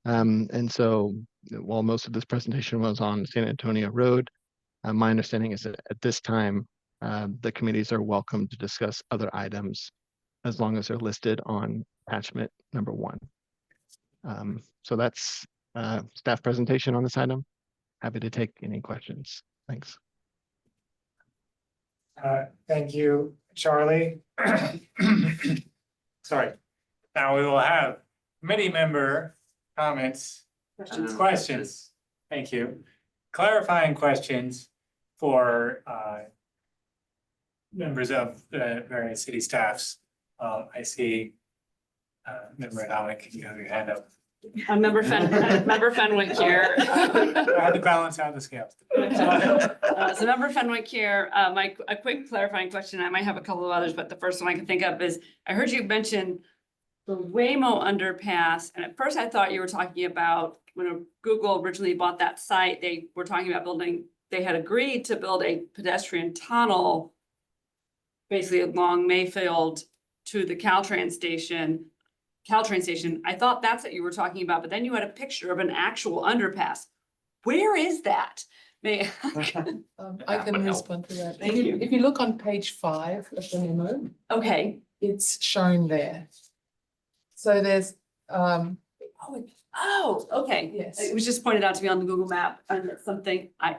Speaker 5: And so while most of this presentation was on San Antonio Road, my understanding is that at this time, the committees are welcome to discuss other items as long as they're listed on attachment number 1. So that's staff presentation on this item. Happy to take any questions. Thanks.
Speaker 2: Thank you, Charlie. Sorry. Now we will have committee member comments, questions. Thank you. Clarifying questions for members of the various city staffs. I see Member Atomic, you have your hand up.
Speaker 11: Member Fenwick here.
Speaker 2: I had to balance out the scales.
Speaker 11: So Member Fenwick here, a quick clarifying question. I might have a couple of others, but the first one I can think of is, I heard you mention the Waymo underpass. And at first I thought you were talking about when Google originally bought that site, they were talking about building, they had agreed to build a pedestrian tunnel basically along Mayfield to the Caltrain station. I thought that's what you were talking about, but then you had a picture of an actual underpass. Where is that?
Speaker 17: I can respond to that.
Speaker 11: Thank you.
Speaker 17: If you look on page 5 of the memo,
Speaker 11: Okay.
Speaker 17: it's shown there. So there's
Speaker 11: Okay.
Speaker 17: Yes.
Speaker 11: It was just pointed out to me on the Google map and it's something I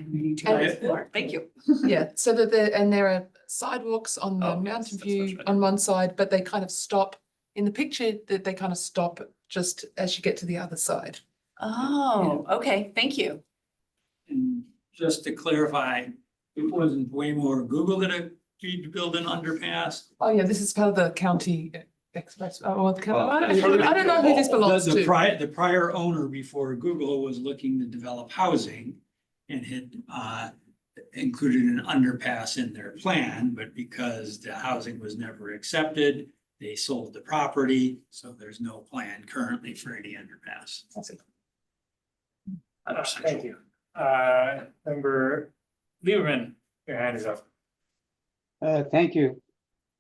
Speaker 11: need to explore. Thank you.
Speaker 17: yeah, so that there are sidewalks on the mountain view on one side, but they kind of stop in the picture that they kind of stop just as you get to the other side.
Speaker 11: Oh, okay. Thank you.
Speaker 12: And just to clarify, it wasn't Waymo or Google that agreed to build an underpass?
Speaker 17: Oh yeah, this is part of the county express. I don't know who this belongs to.
Speaker 12: The prior owner before Google was looking to develop housing and had included an underpass in their plan, but because the housing was never accepted, they sold the property, so there's no plan currently for any underpass.
Speaker 2: Thank you. Member Lieberman, your hand is up.
Speaker 8: Thank you.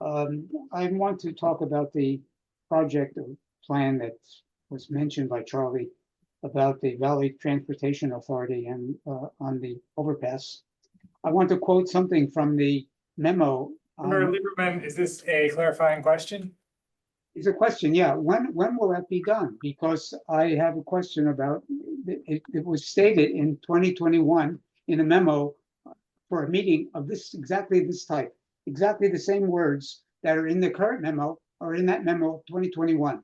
Speaker 8: I want to talk about the project or plan that was mentioned by Charlie about the Valley Transportation Authority and on the overpass. I want to quote something from the memo.
Speaker 2: Member Lieberman, is this a clarifying question?
Speaker 8: It's a question, yeah. When will that be done? Because I have a question about, it was stated in 2021 in a memo for a meeting of exactly this type, exactly the same words that are in the current memo or in that memo 2021.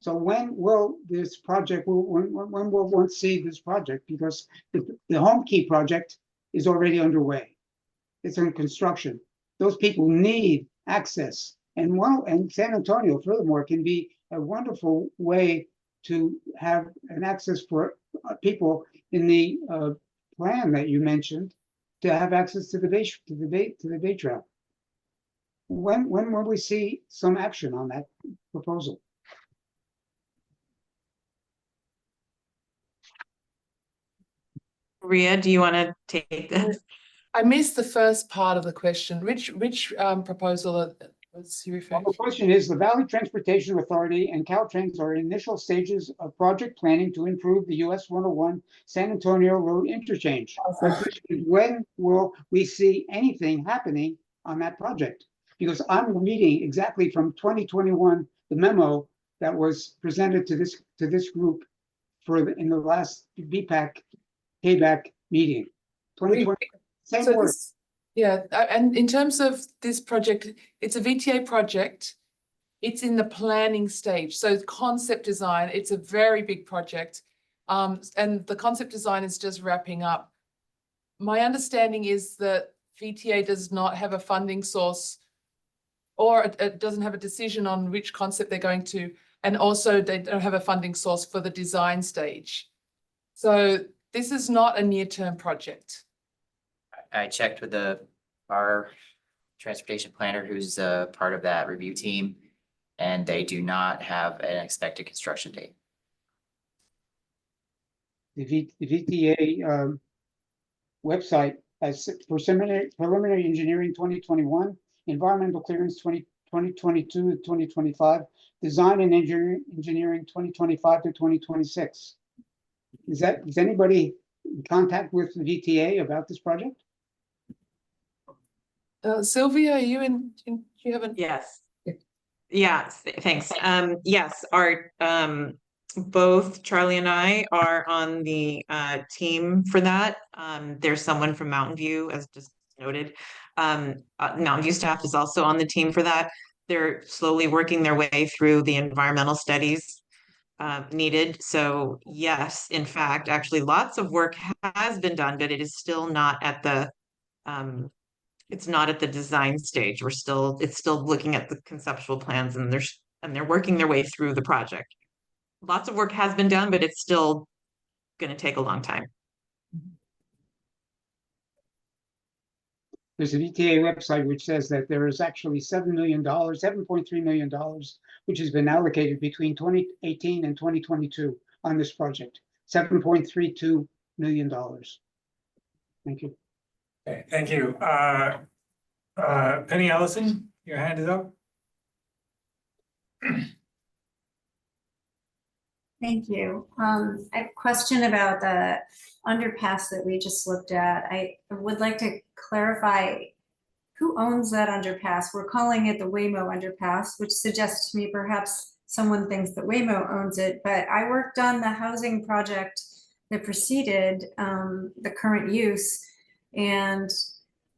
Speaker 8: So when will this project, when will one see this project? Because the Home Key project is already underway. It's in construction. Those people need access. And San Antonio, furthermore, can be a wonderful way to have an access for people in the plan that you mentioned to have access to the bay trail. When will we see some action on that proposal?
Speaker 18: Ria, do you want to take this?
Speaker 17: I missed the first part of the question. Which proposal was you referring to?
Speaker 8: The question is, the Valley Transportation Authority and Caltrans are in initial stages of project planning to improve the US 101 San Antonio Road interchange. The question is, when will we see anything happening on that project? Because I'm reading exactly from 2021, the memo that was presented to this group in the last BPAC payback meeting. 2020, same
Speaker 17: So
Speaker 8: words.
Speaker 17: Yeah, and in terms of this project, it's a VTA project. It's in the planning stage. So concept design, it's a very big project. And the concept design is just wrapping up. My understanding is that VTA does not have a funding source, or it doesn't have a decision on which concept they're going to, and also they don't have a funding source for the design stage. So this is not a near-term project.
Speaker 1: I checked with our transportation planner, who's part of that review team, and they do not have an expected construction date.
Speaker 8: The VTA website as for preliminary engineering 2021, environmental clearance 2022 to 2025, design and engineering 2025 to 2026. Is anybody in contact with the VTA about this project?
Speaker 17: Sylvia, are you do you have a?
Speaker 18: Yes. Yeah, thanks. Yes, our both Charlie and I are on the team for that. There's someone from Mountain View, as just noted. Mountain View staff is also on the team for that. They're slowly working their way through the environmental studies needed. So yes, in fact, actually lots of work has been done, but it is still not at the it's not at the design stage. It's still looking at the conceptual plans, and they're working their way through the project. Lots of work has been done, but it's still going to take a long time.
Speaker 8: There's a VTA website which says that there is actually $7.3 million, which has been allocated between 2018 and 2022 on this project. $7.32 million. Thank you.
Speaker 2: Okay, thank you. Penny Ellison, your hand is up.
Speaker 16: Thank you. I have a question about the underpass that we just looked at. I would like to clarify who owns that underpass. We're calling it the Waymo underpass, which suggests to me perhaps someone thinks that Waymo owns it, but I worked on the housing project that preceded the current use. And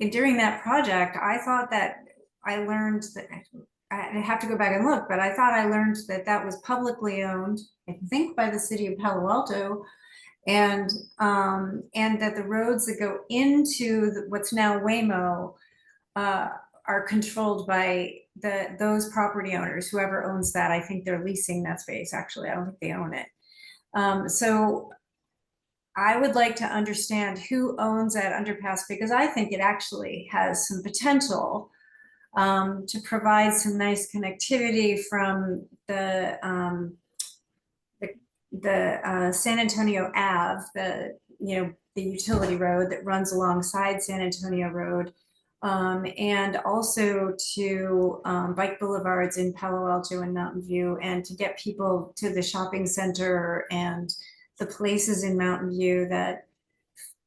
Speaker 16: during that project, I thought that I learned that I have to go back and look, but I thought I learned that that was publicly owned, I think by the city of Palo Alto, and that the roads that go into what's now Waymo are controlled by those property owners, whoever owns that. I think they're leasing that space, actually. I don't think they own it. So I would like to understand who owns that underpass, because I think it actually has some potential to provide some nice connectivity from the San Antonio Ave, the utility road that runs alongside San Antonio Road, and also to bike boulevards in Palo Alto and Mountain View, and to get people to the shopping center and the places in Mountain View that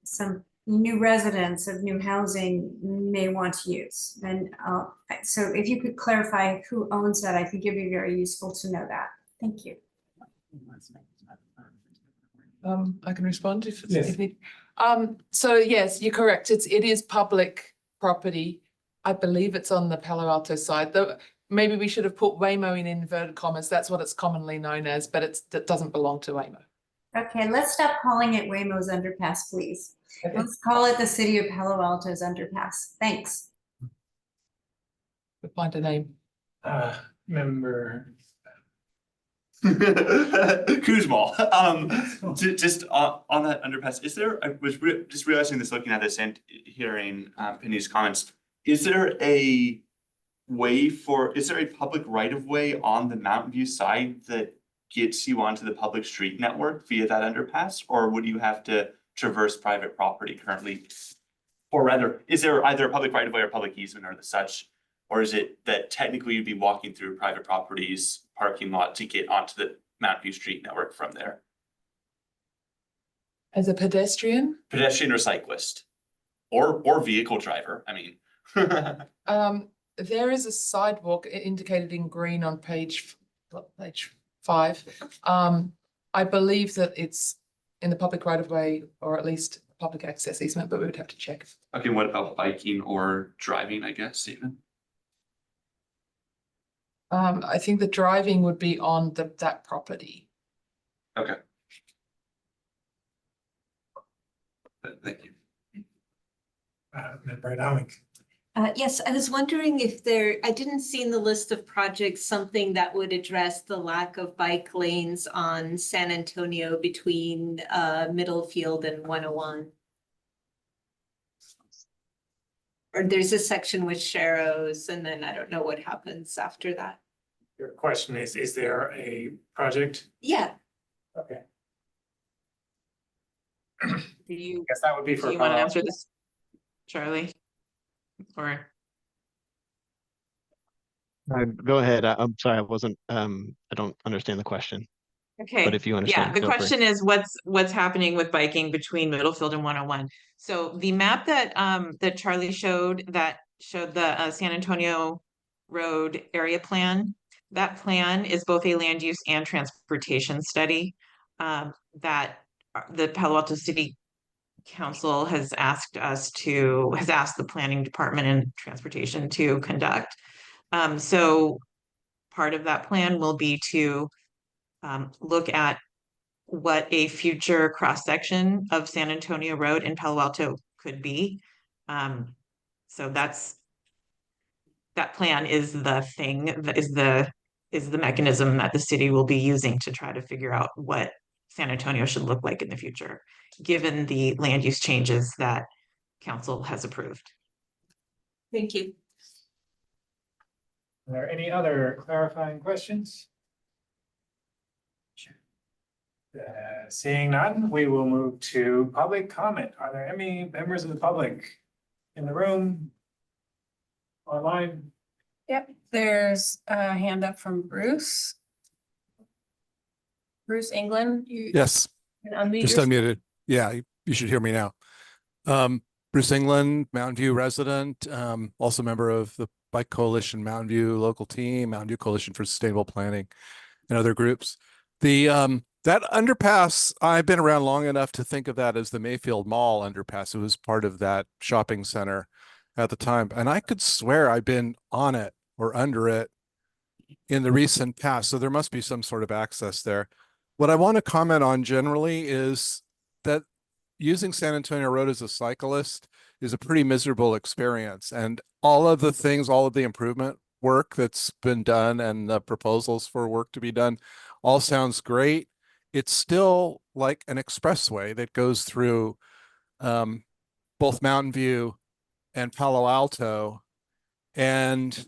Speaker 16: some new residents of new housing may want to use. And so if you could clarify who owns that, I think it'd be very useful to know that. Thank you.
Speaker 17: I can respond if it's
Speaker 2: Yes.
Speaker 17: if need. So yes, you're correct. It is public property. I believe it's on the Palo Alto side. Though maybe we should have put Waymo in inverted commas. That's what it's commonly known as, but it doesn't belong to Waymo.
Speaker 16: Okay, let's stop calling it Waymo's underpass, please.
Speaker 17: Okay.
Speaker 16: Let's call it the city of Palo Alto's underpass. Thanks.
Speaker 17: We'll find a name.
Speaker 2: Member.
Speaker 10: Kuzmal, just on that underpass, is there, I was just realizing this looking at this and hearing Penny's comments, is there a public right of way on the Mountain View side that gets you onto the public street network via that underpass, or would you have to traverse private property currently? Or rather, is there either a public right of way or public easement or the such? Or is it that technically you'd be walking through private properties parking lot to get onto the Mountain View street network from there?
Speaker 17: As a pedestrian?
Speaker 10: Pedestrian or cyclist? Or vehicle driver, I mean.
Speaker 17: There is a sidewalk indicated in green on page 5. I believe that it's in the public right of way, or at least public access easement, but we would have to check.
Speaker 10: Okay, what about biking or driving, I guess, even?
Speaker 17: I think the driving would be on that property.
Speaker 10: Okay. Thank you.
Speaker 2: Member Adamic.
Speaker 3: Yes, I was wondering if I didn't see in the list of projects something that would address the lack of bike lanes on San Antonio between Middlefield and 101. Or there's a section with Sharrows and then I don't know what happens after that.
Speaker 2: Your question is there a project?
Speaker 3: Yeah,
Speaker 2: Okay,
Speaker 18: Do you,
Speaker 2: guess that would be
Speaker 18: do
Speaker 2: for
Speaker 18: you want to
Speaker 2: Palo
Speaker 18: answer
Speaker 2: Alto.
Speaker 18: this, Charlie? Or,
Speaker 5: Go ahead. I'm sorry, I wasn't, I don't understand the question, but
Speaker 18: okay,
Speaker 5: if you
Speaker 18: yeah,
Speaker 5: understand,
Speaker 18: the
Speaker 5: feel free.
Speaker 18: question is what's happening with biking between Middlefield and 101. So the map that that Charlie showed that showed the San Antonio Road area plan, that plan is both a land use and transportation study that the Palo Alto City Council has asked the planning department and transportation to conduct. So part of that plan will be to look at what a future cross-section of San Antonio Road in Palo Alto could be. So that plan is the thing that is the mechanism that the city will be using to try to figure out what San Antonio should look like in the future, given the land use changes that council has approved.
Speaker 3: thank you.
Speaker 2: Are there any other clarifying questions? Seeing none, we will move to public comment. Are there any members of the public in the room? Online?
Speaker 19: Yep, there's a hand up from Bruce. Bruce England, you
Speaker 6: Yes,
Speaker 19: can unmute
Speaker 6: just
Speaker 19: yourself.
Speaker 6: unmuted. Yeah, you should hear me now. Bruce England, Mountain View resident, also member of the Bike Coalition, Mountain View local team, Mountain View Coalition for Sustainable Planning, and other groups. The that underpass, I've been around long enough to think of that as the Mayfield Mall underpass. It was part of that shopping center at the time, and I could swear I've been on it or under it in the recent past. So there must be some sort of access there. What I want to comment on generally is that using San Antonio Road as a cyclist is a pretty miserable experience. And all of the things, all of the improvement work that's been done and the proposals for work to be done all sounds great. It's still like an expressway that goes through both Mountain View and Palo Alto. And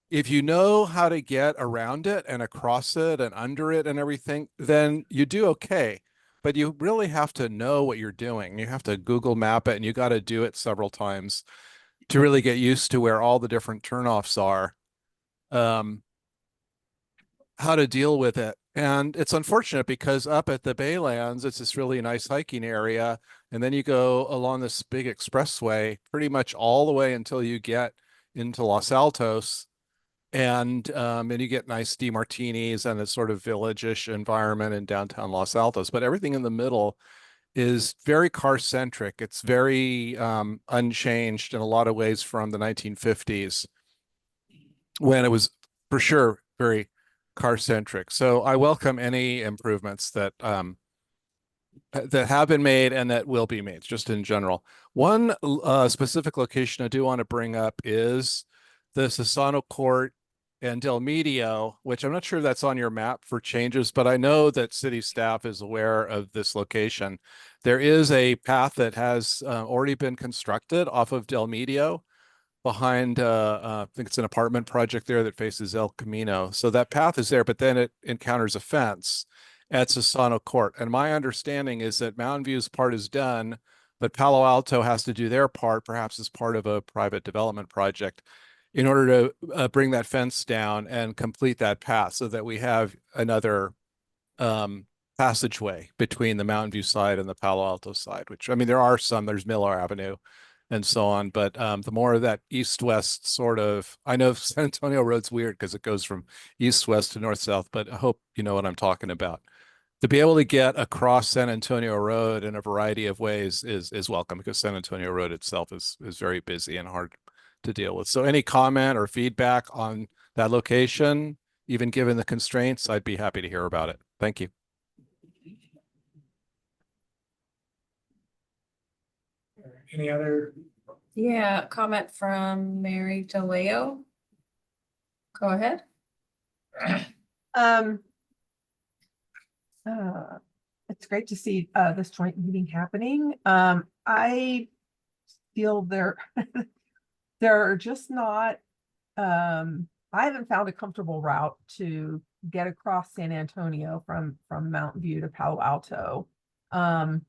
Speaker 6: if you know how to get around it and across it and under it and everything, then you do okay. But you really have to know what you're doing. You have to Google map it, and you got to do it several times to really get used to where all the different turnoffs are, how to deal with it. And it's unfortunate because up at the Baylands, it's this really nice hiking area. And then you go along this big expressway pretty much all the way until you get into Los Altos. And you get nice DeMartinis and a sort of village-ish environment in downtown Los Altos. But everything in the middle is very car-centric. It's very unchanged in a lot of ways from the 1950s, when it was for sure very car-centric. So I welcome any improvements that that have been made and that will be made, just in general. One specific location I do want to bring up is the Sasano Court and Del Medio, which I'm not sure that's on your map for changes, but I know that city staff is aware of this location. There is a path that has already been constructed off of Del Medio behind, I think it's an apartment project there that faces El Camino. So that path is there, but then it encounters a fence at Sasano Court. And my understanding is that Mountain View's part is done, but Palo Alto has to do their part, perhaps as part of a private development project, in order to bring that fence down and complete that path so that we have another passageway between the Mountain View side and the Palo Alto side, which, I mean, there are some, there's Miller Avenue and so on, but the more of that east-west sort of, I know San Antonio Road's weird because it goes from east-west to north-south, but I hope you know what I'm talking about. To be able to get across San Antonio Road in a variety of ways is welcome, because San Antonio Road itself is very busy and hard to deal with. So any comment or feedback on that location, even given the constraints, I'd be happy to hear about it. Thank you.
Speaker 2: Any other?
Speaker 19: Yeah, comment from Mary DeLeo. Go ahead.
Speaker 20: It's great to see this joint meeting happening. I feel there there are just not, I haven't found a comfortable route to get across San Antonio from Mountain View to Palo Alto. Other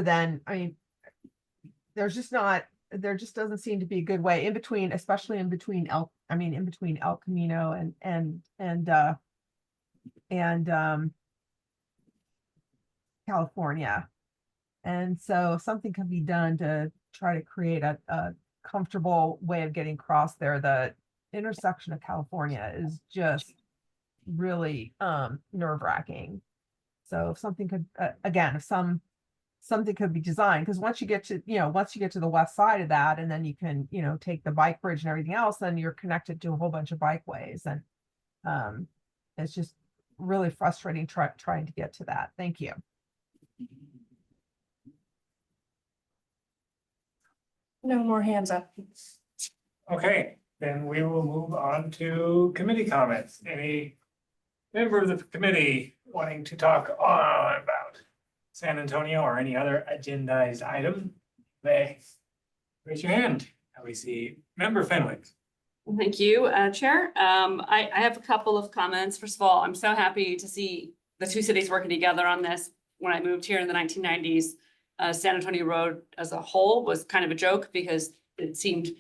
Speaker 20: than, I mean, there just doesn't seem to be a good way in between, especially in between in between El Camino and California. And so something can be done to try to create a comfortable way of getting across there. The intersection of California is just really nerve-wracking. So if something could, again, if something could be designed, because once you get to the west side of that, and then you can, take the bike bridge and everything else, then you're connected to a whole bunch of bikeways. And it's just really frustrating trying to get to that. Thank you.
Speaker 19: No more hands up.
Speaker 2: Okay, then we will move on to committee comments. Any member of the committee wanting to talk about San Antonio or any other agendized item? May raise your hand. Now we see Member Fenwick.
Speaker 11: Thank you, Chair. I have a couple of comments. First of all, I'm so happy to see the two cities working together on this. When I moved here in the 1990s, San Antonio Road as a whole was kind of a joke because it seemed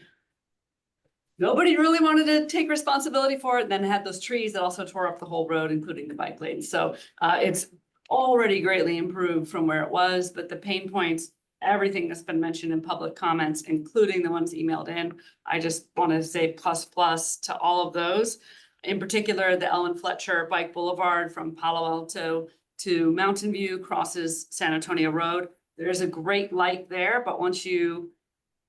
Speaker 11: nobody really wanted to take responsibility for it. And then it had those trees that also tore up the whole road, including the bike lanes. So it's already greatly improved from where it was, but the pain points, everything that's been mentioned in public comments, including the ones emailed in, I just want to say plus to all of those. In particular, the Ellen Fletcher Bike Boulevard from Palo Alto to Mountain View crosses San Antonio Road. There's a great light there, but once you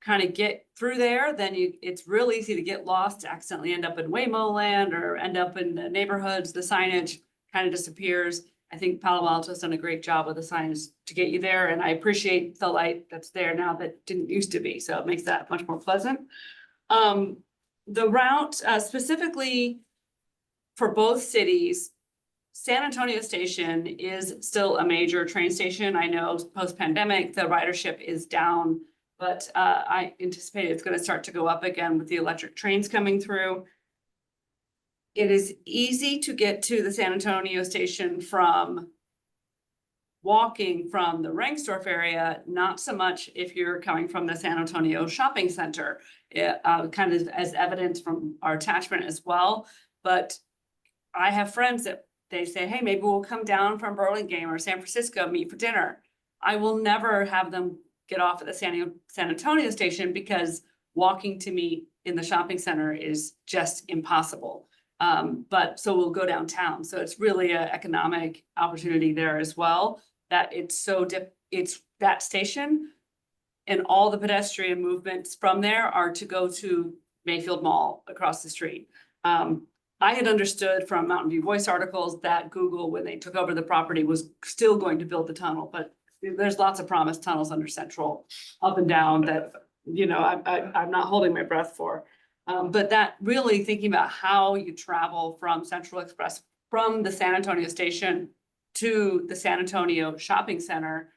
Speaker 11: kind of get through there, then it's real easy to get lost, to accidentally end up in Waymo land or end up in the neighborhoods. The signage kind of disappears. I think Palo Alto's done a great job with the signs to get you there, and I appreciate the light that's there now that didn't used to be, so it makes that much more pleasant. The route specifically for both cities, San Antonio Station is still a major train station. I know post-pandemic, the ridership is down, but I anticipate it's going to start to go up again with the electric trains coming through. It is easy to get to the San Antonio Station from walking from the Rengstorff area, not so much if you're coming from the San Antonio Shopping Center, kind of as evident from our attachment as well. But I have friends that they say, hey, maybe we'll come down from Burlingame or San Francisco, meet for dinner. I will never have them get off at the San Antonio Station because walking to me in the shopping center is just impossible. But so we'll go downtown. So it's really an economic opportunity there as well, that it's that station and all the pedestrian movements from there are to go to Mayfield Mall across the street. I had understood from Mountain View Voice articles that Google, when they took over the property, was still going to build the tunnel, but there's lots of promised tunnels under Central up and down that, I'm not holding my breath for. But that really thinking about how you travel from Central Express, from the San Antonio Station to the San Antonio Shopping Center,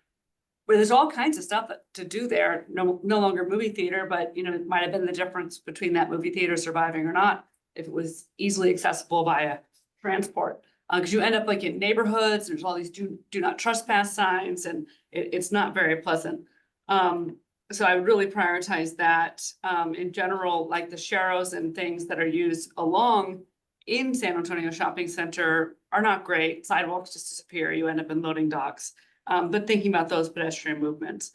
Speaker 11: where there's all kinds of stuff to do there. No longer movie theater, but it might have been the difference between that movie theater surviving or not, if it was easily accessible via transport. Because you end up like in neighborhoods, there's all these do not trespass signs, and it's not very pleasant. So I would really prioritize that. In general, like the sharrows and things that are used along in San Antonio Shopping Center are not great. Sidewalks just disappear. You end up in loading docks. But thinking about those pedestrian movements.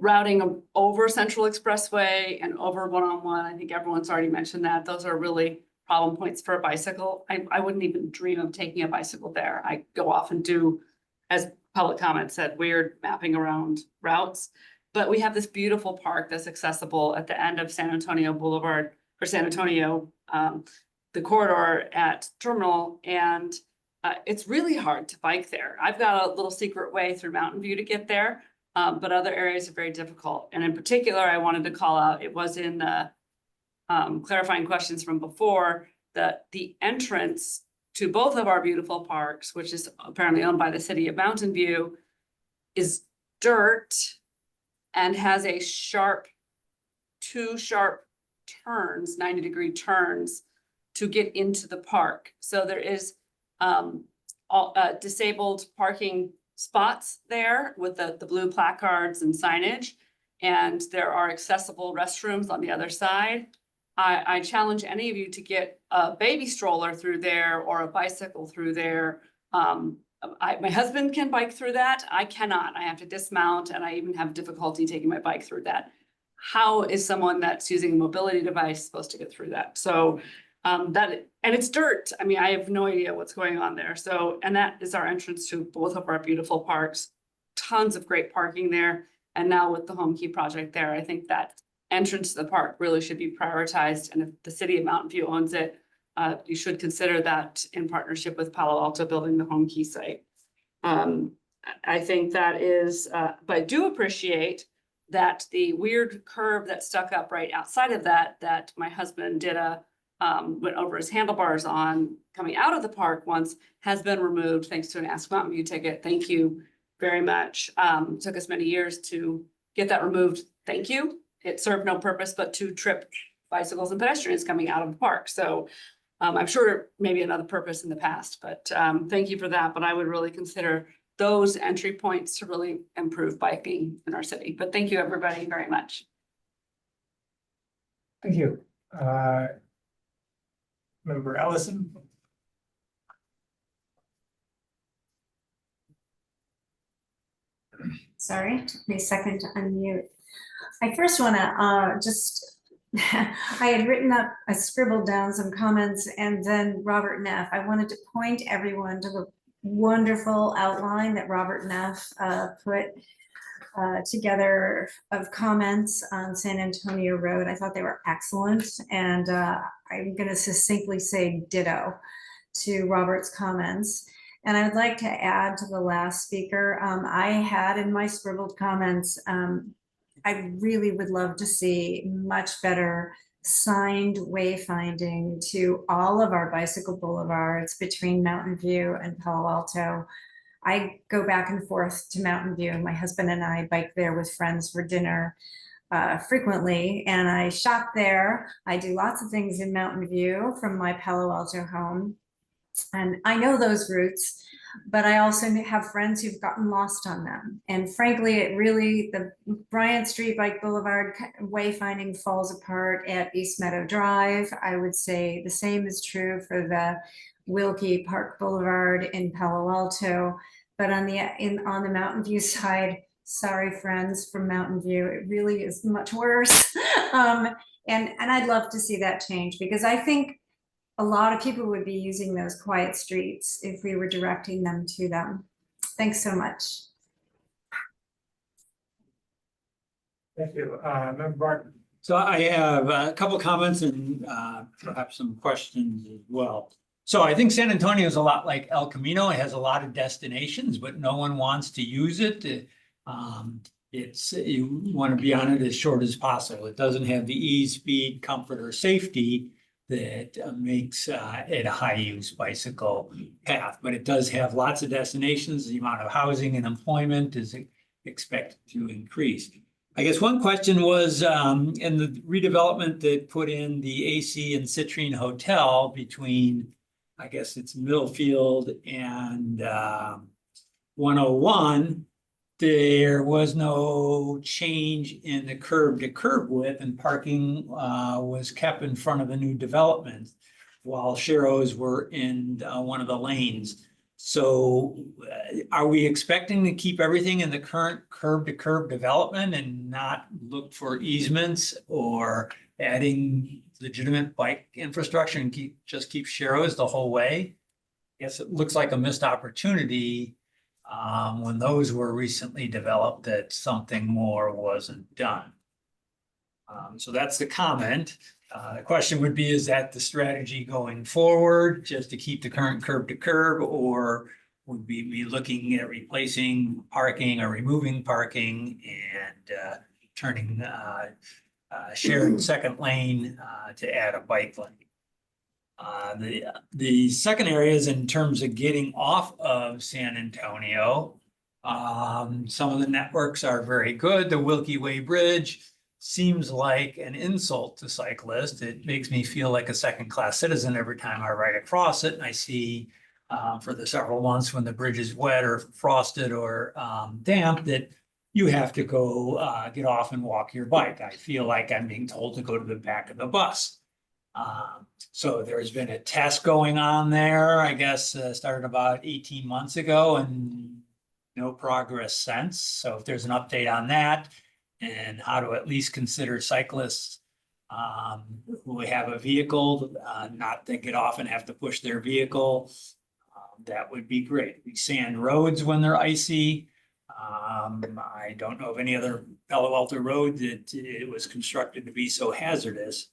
Speaker 11: Routing over Central Expressway and over 101, I think everyone's already mentioned that. Those are really problem points for a bicycle. I wouldn't even dream of taking a bicycle there. I go off and do, as public comment said, weird mapping around routes. But we have this beautiful park that's accessible at the end of San Antonio Boulevard, or San Antonio, the corridor at Terminal, and it's really hard to bike there. I've got a little secret way through Mountain View to get there, but other areas are very difficult. And in particular, I wanted to call out, it was in the clarifying questions from before, that the entrance to both of our beautiful parks, which is apparently owned by the city of Mountain View, is dirt and has a two sharp turns, 90-degree turns to get into the park. So there is disabled parking spots there with the blue placards and signage. And there are accessible restrooms on the other side. I challenge any of you to get a baby stroller through there or a bicycle through there. My husband can bike through that. I cannot. I have to dismount, and I even have difficulty taking my bike through that. How is someone that's using a mobility device supposed to get through that? So and it's dirt. I mean, I have no idea what's going on there. So, and that is our entrance to both of our beautiful parks. Tons of great parking there. And now with the Home Key project there, I think that entrance to the park really should be prioritized. And if the city of Mountain View owns it, you should consider that in partnership with Palo Alto building the Home Key site. I think that is, but I do appreciate that the weird curve that stuck up right outside of that my husband did went over his handlebars on coming out of the park once, has been removed thanks to an Ask Mountain View ticket. Thank you very much. Took us many years to get that removed. Thank you. It served no purpose but to trip bicycles and pedestrians coming out of the park. So I'm sure maybe another purpose in the past, but thank you for that. But I would really consider those entry points to really improve biking in our city. But thank you everybody very much.
Speaker 2: Thank you. Member Ellison.
Speaker 16: Sorry, took me a second to unmute. I first want to I had written up, I scribbled down some comments, and then Robert Neff. I wanted to point everyone to the wonderful outline that Robert Neff put together of comments on San Antonio Road. I thought they were excellent, and I'm going to succinctly say ditto to Robert's comments. And I'd like to add to the last speaker, I had in my scribbled comments, I really would love to see much better signed wayfinding to all of our bicycle boulevards between Mountain View and Palo Alto. I go back and forth to Mountain View, and my husband and I bike there with friends for dinner frequently, and I shop there. I do lots of things in Mountain View from my Palo Alto home, and I know those routes, but I also have friends who've gotten lost on them. And frankly, the Bryant Street Bike Boulevard wayfinding falls apart at East Meadow Drive. I would say the same is true for the Wilkie Park Boulevard in Palo Alto. But on the Mountain View side, sorry friends from Mountain View, it really is much worse. And I'd love to see that change, because I think a lot of people would be using those quiet streets if we were directing them to them. Thanks so much.
Speaker 2: Thank you. Member Barton.
Speaker 12: So I have a couple comments and perhaps some questions as well. So I think San Antonio is a lot like El Camino. It has a lot of destinations, but no one wants to use it. You want to be on it as short as possible. It doesn't have the ease, speed, comfort, or safety that makes it a high-use bicycle path, but it does have lots of destinations. The amount of housing and employment is expected to increase. I guess one question was in the redevelopment that put in the AC and Citrine Hotel between, I guess it's Middlefield and 101, there was no change in the curb to curb width, and parking was kept in front of the new development while Sharrows were in one of the lanes. So are we expecting to keep everything in the current curb to curb development and not look for easements or adding legitimate bike infrastructure and just keep Sharrows the whole way? I guess it looks like a missed opportunity when those were recently developed, that something more wasn't done. So that's the comment. The question would be, is that the strategy going forward, just to keep the current curb to curb, or would we be looking at replacing parking or removing parking and turning shared second lane to add a bike lane? The second area is in terms of getting off of San Antonio. Some of the networks are very good. The Wilkie Way Bridge seems like an insult to cyclists. It makes me feel like a second-class citizen every time I ride across it. And I see for the several months when the bridge is wet or frosted or damp that you have to go get off and walk your bike. I feel like I'm being told to go to the back of the bus. So there's been a test going on there, I guess, started about 18 months ago and no progress since. So if there's an update on that and how to at least consider cyclists who have a vehicle, not to get off and have to push their vehicle, that would be great. We sand roads when they're icy. I don't know of any other Palo Alto road that it was constructed to be so hazardous.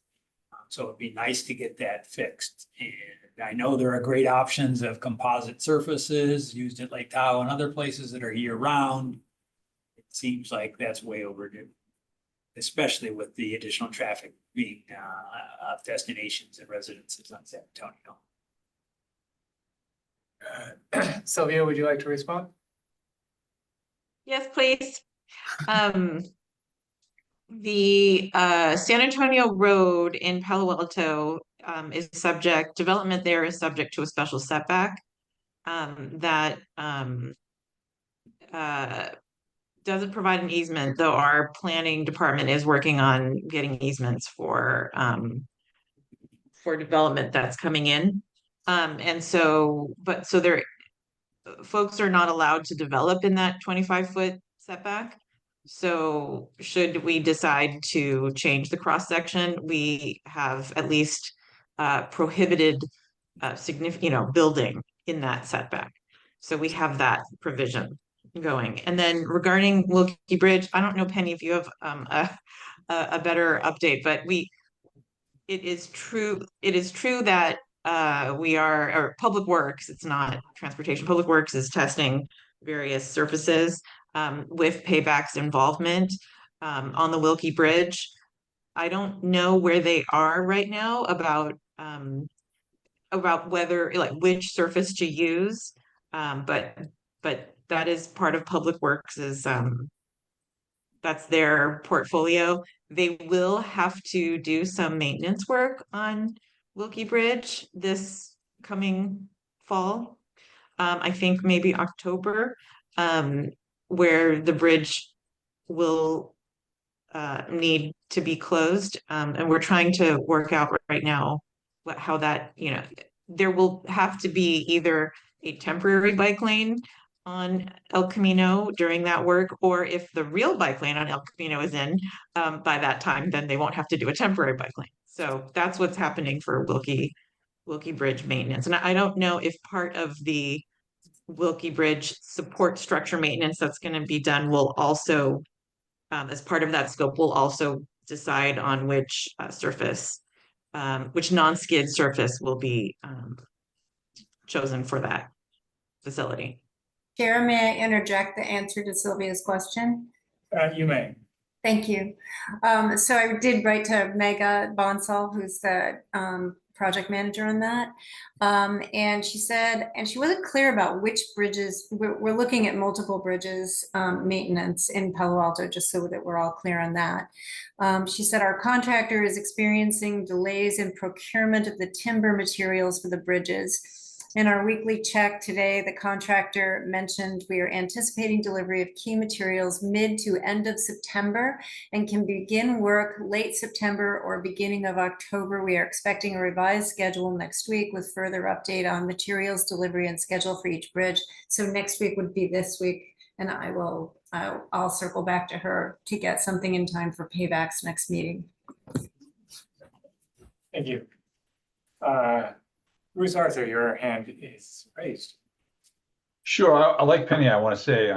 Speaker 12: So it'd be nice to get that fixed. And I know there are great options of composite surfaces used at Lake Tahoe and other places that are year round. It seems like that's way overdue, especially with the additional traffic being of destinations and residences on San Antonio.
Speaker 2: Sylvia, would you like to respond?
Speaker 18: Yes, please. The San Antonio Road in Palo Alto is subject, development there is subject to a special setback that doesn't provide an easement, though our planning department is working on getting easements for development that's coming in. And so, so there, folks are not allowed to develop in that 25-foot setback. So should we decide to change the cross section, we have at least prohibited significant, building in that setback. So we have that provision going. And then regarding Wilkie Bridge, I don't know, Penny, if you have a better update, but it is true that or Public Works, it's not transportation, Public Works is testing various surfaces with Payback's involvement on the Wilkie Bridge. I don't know where they are right now about whether, like, which surface to use, but that is part of Public Works, is that's their portfolio. They will have to do some maintenance work on Wilkie Bridge this coming fall. I think maybe October, where the bridge will need to be closed. And we're trying to work out right now how that, there will have to be either a temporary bike lane on El Camino during that work, or if the real bike lane on El Camino is in by that time, then they won't have to do a temporary bike lane. So that's what's happening for Wilkie Bridge maintenance. And I don't know if part of the Wilkie Bridge support structure maintenance that's going to be done will also, as part of that scope, will also decide on which surface, which non-skid surface will be chosen for that facility.
Speaker 16: Chair, may I interject the answer to Sylvia's question?
Speaker 2: You may.
Speaker 16: Thank you. So I did write to Mega Bonsall, who's the project manager on that. And she said, and she wasn't clear about which bridges, we're looking at multiple bridges maintenance in Palo Alto, just so that we're all clear on that. She said our contractor is experiencing delays in procurement of the timber materials for the bridges. In our weekly check today, the contractor mentioned we are anticipating delivery of key materials mid to end of September and can begin work late September or beginning of October. We are expecting a revised schedule next week with further update on materials delivery and schedule for each bridge. So next week would be this week, and I'll circle back to her to get something in time for Payback's next meeting.
Speaker 2: Thank you. Bruce Arthur, your hand is raised.
Speaker 21: Sure, I like Penny. I want to say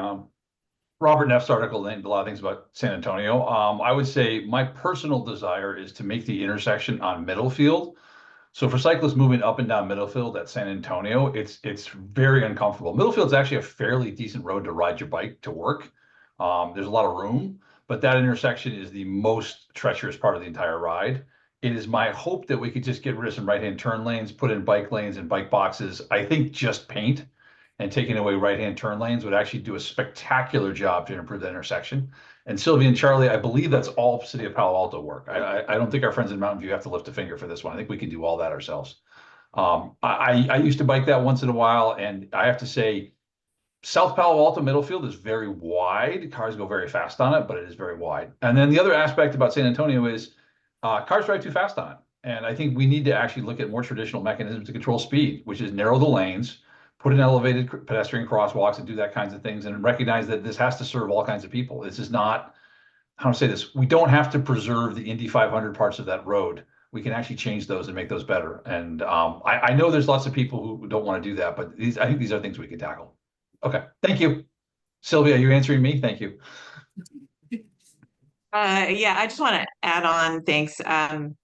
Speaker 21: Robert Neff's article named a lot of things about San Antonio. I would say my personal desire is to make the intersection on Middlefield. So for cyclists moving up and down Middlefield at San Antonio, it's very uncomfortable. Middlefield's actually a fairly decent road to ride your bike to work. There's a lot of room, but that intersection is the most treacherous part of the entire ride. It is my hope that we could just get rid of some right-hand turn lanes, put in bike lanes and bike boxes. I think just paint and taking away right-hand turn lanes would actually do a spectacular job to improve that intersection. And Sylvia and Charlie, I believe that's all City of Palo Alto work. I don't think our friends in Mountain View have to lift a finger for this one. I think we can do all that ourselves. I used to bike that once in a while, and I have to say, South Palo Alto Middlefield is very wide. Cars go very fast on it, but it is very wide. And then the other aspect about San Antonio is cars drive too fast on it. And I think we need to actually look at more traditional mechanisms to control speed, which is narrow the lanes, put in elevated pedestrian crosswalks and do that kinds of things, and recognize that this has to serve all kinds of people. This is not, how to say this, we don't have to preserve the Indy 500 parts of that road. We can actually change those and make those better. And I know there's lots of people who don't want to do that, but I think these are things we can tackle. Okay, thank you. Sylvia, are you answering me? Thank you.
Speaker 18: Yeah, I just want to add on, thanks. San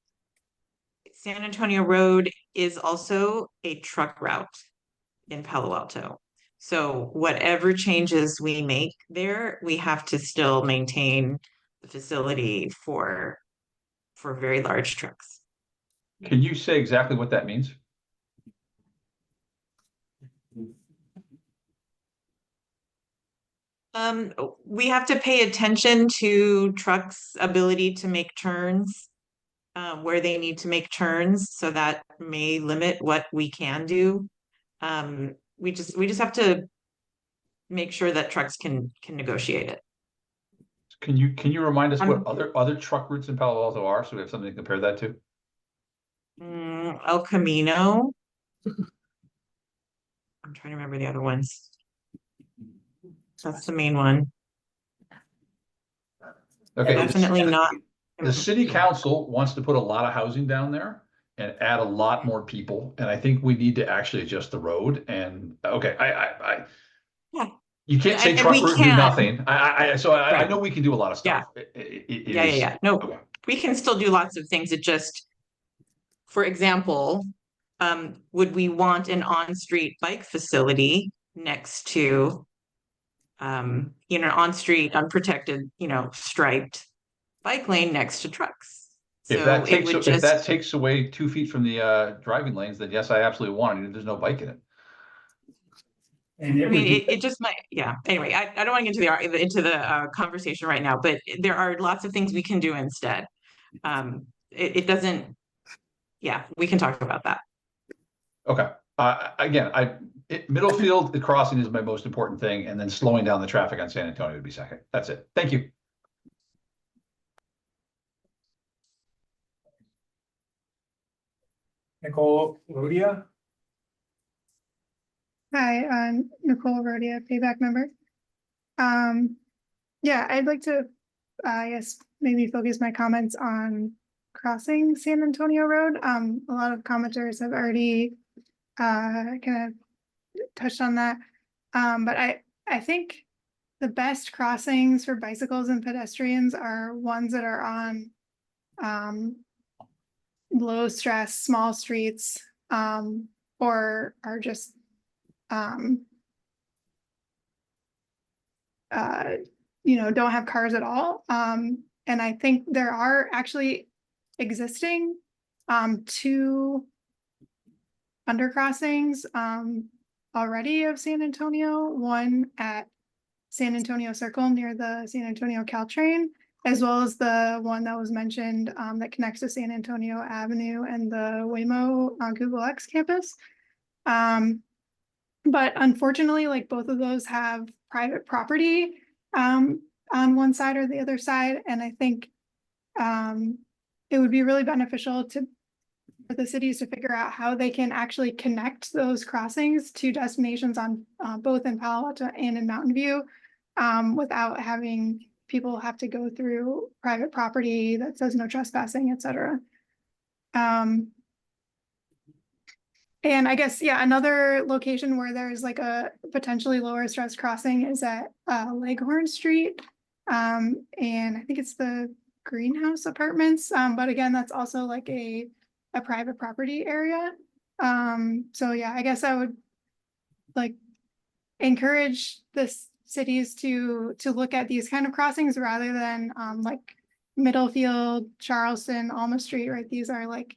Speaker 18: Antonio Road is also a truck route in Palo Alto. So whatever changes we make there, we have to still maintain the facility for very large trucks.
Speaker 21: Can you say exactly what that means?
Speaker 18: We have to pay attention to trucks' ability to make turns, where they need to make turns, so that may limit what we can do. We just have to make sure that trucks can negotiate it.
Speaker 21: Can you remind us what other truck routes in Palo Alto are, so we have something to compare that to?
Speaker 18: El Camino. I'm trying to remember the other ones. That's the main one.
Speaker 21: Okay.
Speaker 18: Definitely not.
Speaker 21: The city council wants to put a lot of housing down there and add a lot more people. And I think we need to actually adjust the road. And okay,
Speaker 18: yeah.
Speaker 21: You can't say
Speaker 18: And
Speaker 21: truck
Speaker 18: we
Speaker 21: route do
Speaker 18: can.
Speaker 21: nothing. I
Speaker 18: Right.
Speaker 21: know we can do a lot of stuff.
Speaker 18: Yeah. Yeah. No,
Speaker 21: okay.
Speaker 18: We can still do lots of things. It just, for example, would we want an on-street bike facility next to, on-street, unprotected, striped bike lane next to trucks?
Speaker 21: If
Speaker 18: So
Speaker 21: that
Speaker 18: it would
Speaker 21: if that takes away 2 feet from the driving lanes, then yes, I absolutely want it. There's no bike in it.
Speaker 2: And
Speaker 18: I mean, it just might, yeah. Anyway, I don't want to get into the conversation right now, but there are lots of things we can do instead. It doesn't, yeah, we can talk about that.
Speaker 21: Okay. Again, Middlefield, the crossing is my most important thing, and then slowing down the traffic on San Antonio would be second. That's it. Thank you.
Speaker 2: Nicole Rodia.
Speaker 13: Hi, I'm Nicole Rodia, payback member. Yeah, I'd like to, I guess, maybe focus my comments on crossing San Antonio Road. A lot of commenters have already kind of touched on that. But I think the best crossings for bicycles and pedestrians are ones that are on low stress, small streets, or are just don't have cars at all. And I think there are actually existing 2 undercrossings already of San Antonio, one at San Antonio Circle near the San Antonio Caltrain, as well as the one that was mentioned that connects to San Antonio Avenue and the Waymo Google X campus. But unfortunately, like both of those have private property on one side or the other side. And I think it would be really beneficial for the cities to figure out how they can actually connect those crossings to destinations on both in Palo Alto and in Mountain View without having people have to go through private property that says no trespassing, et cetera. And I guess, yeah, another location where there's like a potentially lower stress crossing is at Leghorn Street. And I think it's the Greenhouse Apartments. But again, that's also like a private property area. So yeah, I guess I would like encourage the cities to look at these kind of crossings rather than like Middlefield, Charleston, Alma Street, right? These are like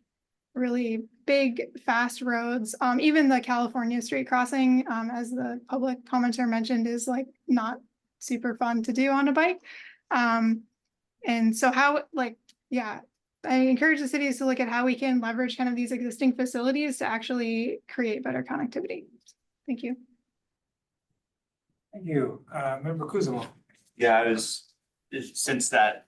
Speaker 13: really big, fast roads. Even the California street crossing, as the public commenter mentioned, is like not super fun to do on a bike. And so how, like, yeah, I encourage the cities to look at how we can leverage kind of these existing facilities to actually create better connectivity. Thank you.
Speaker 2: Thank you. Member Kuzma.
Speaker 10: Yeah, since that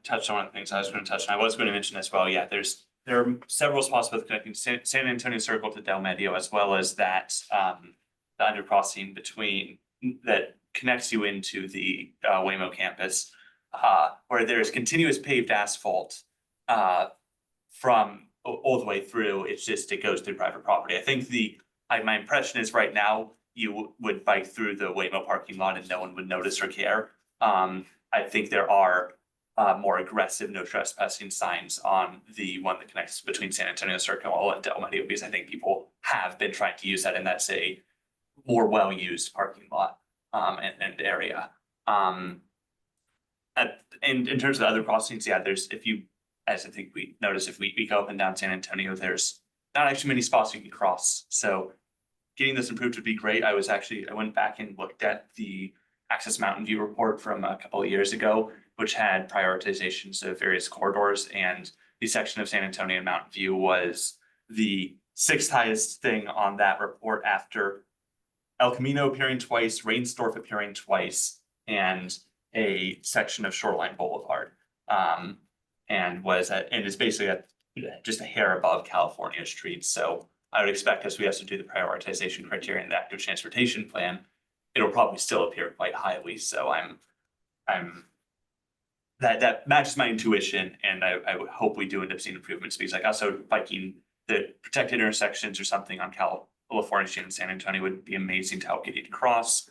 Speaker 10: touched on one of the things I was going to touch on, I was going to mention as well. Yeah, there are several spots with connecting San Antonio Circle to Del Medio, as well as that the undercrossing between that connects you into the Waymo campus, where there's continuous paved asphalt from all the way through. It's just it goes through private property. I think my impression is right now you would bike through the Waymo parking lot and no one would notice or care. I think there are more aggressive no trespassing signs on the one that connects between San Antonio Circle and Del Medio, because I think people have been trying to use that, and that's a more well-used parking lot and area. And in terms of other crossings, yeah, as I think we noticed, if we go up and down San Antonio, there's not actually many spots you can cross. So getting this improved would be great. I went back and looked at the Access Mountain View report from a couple of years ago, which had prioritizations of various corridors, and the section of San Antonio and Mountain View was the 6th highest thing on that report, after El Camino appearing twice, Reinsdorf appearing twice, and a section of Shoreline Boulevard. And it's basically just a hair above California Street. So I would expect, as we also do the prioritization criteria in the active transportation plan, it'll probably still appear quite highly. So that matches my intuition, and I would hope we do end up seeing improvements, because like also biking the protected intersections or something on California Street in San Antonio would be amazing to help get you to cross.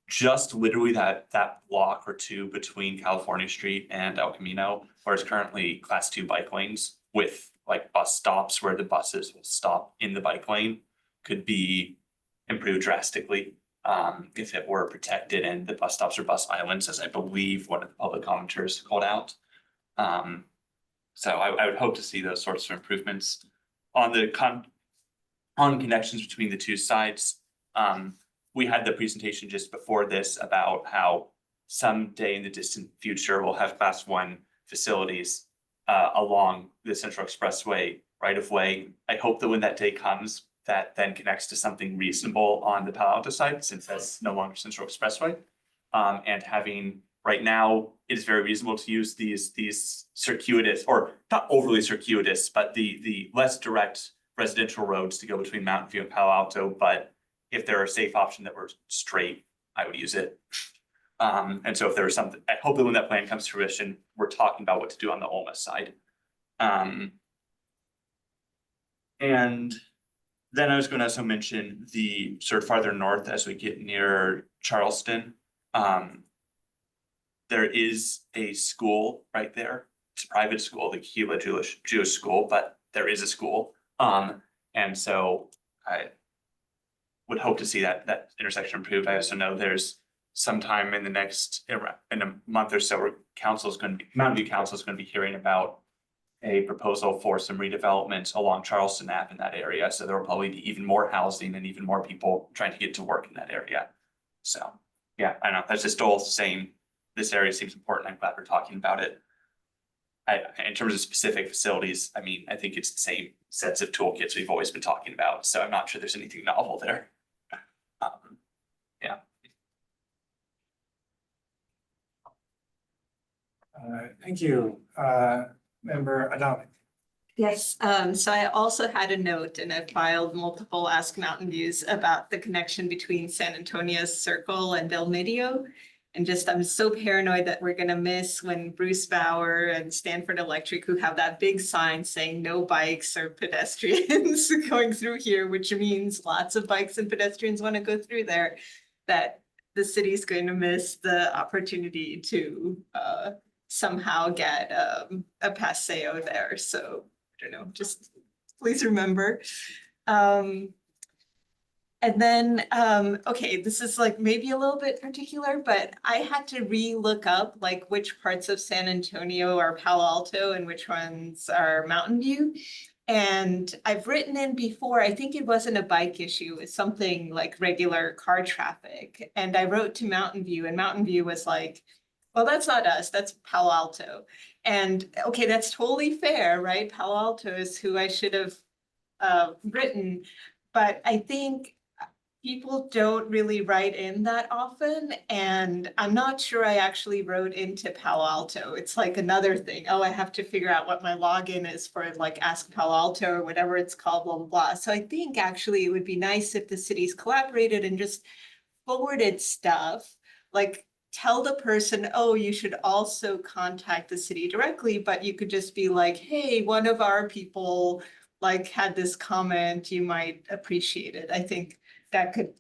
Speaker 10: Just literally that block or two between California Street and El Camino, where it's currently class 2 bike lanes with like bus stops where the buses will stop in the bike lane, could be improved drastically if it were protected and the bus stops are bus islands, as I believe one of the public commenters called out. So I would hope to see those sorts of improvements on the connections between the two sides. We had the presentation just before this about how someday in the distant future, we'll have class 1 facilities along the Central Expressway right of way. I hope that when that day comes, that then connects to something reasonable on the Palo Alto side, since that's no longer Central Expressway. And having, right now, it is very reasonable to use these circuitous, or not overly circuitous, but the less direct residential roads to go between Mountain View and Palo Alto. But if there are a safe option that were straight, I would use it. And so if there was something, I hope that when that plan comes to fruition, we're talking about what to do on the Olma side. And then I was going to also mention the sort of farther north as we get near Charleston. There is a school right there. It's a private school, the Gila Jewish school, but there is a school. And so I would hope to see that intersection improved. I also know there's sometime in a month or so, where Mountain View Council is going to be hearing about a proposal for some redevelopment along Charleston Ave in that area. So there will probably be even more housing and even more people trying to get to work in that area. So yeah, I know that's just all saying this area seems important. I'm glad we're talking about it. In terms of specific facilities, I mean, I think it's the same sets of toolkits we've always been talking about. So I'm not sure there's anything novel there. Yeah.
Speaker 2: Thank you. Member Adami.
Speaker 3: Yes, so I also had a note, and I filed multiple Ask Mountain Views about the connection between San Antonio Circle and Del Medio. And I'm so paranoid that we're gonna miss when Bruce Bauer and Stanford Electric, who have that big sign saying no bikes or pedestrians going through here, which means lots of bikes and pedestrians want to go through there, that the city's going to miss the opportunity to somehow get a paseo there. So I don't know, just please remember. And then, okay, this is like maybe a little bit particular, but I had to re-look up like which parts of San Antonio are Palo Alto and which ones are Mountain View. And I've written in before, I think it wasn't a bike issue, it's something like regular car traffic. And I wrote to Mountain View and Mountain View was like, well, that's not us, that's Palo Alto. And okay, that's totally fair, right? Palo Alto is who I should have written. But I think people don't really write in that often, and I'm not sure I actually wrote into Palo Alto. It's like another thing. Oh, I have to figure out what my login is for like Ask Palo Alto or whatever it's called, blah, blah, blah. So I think actually it would be nice if the cities collaborated and just forwarded stuff, like tell the person, oh, you should also contact the city directly, but you could just be like, hey, one of our people like had this comment, you might appreciate it. I think that could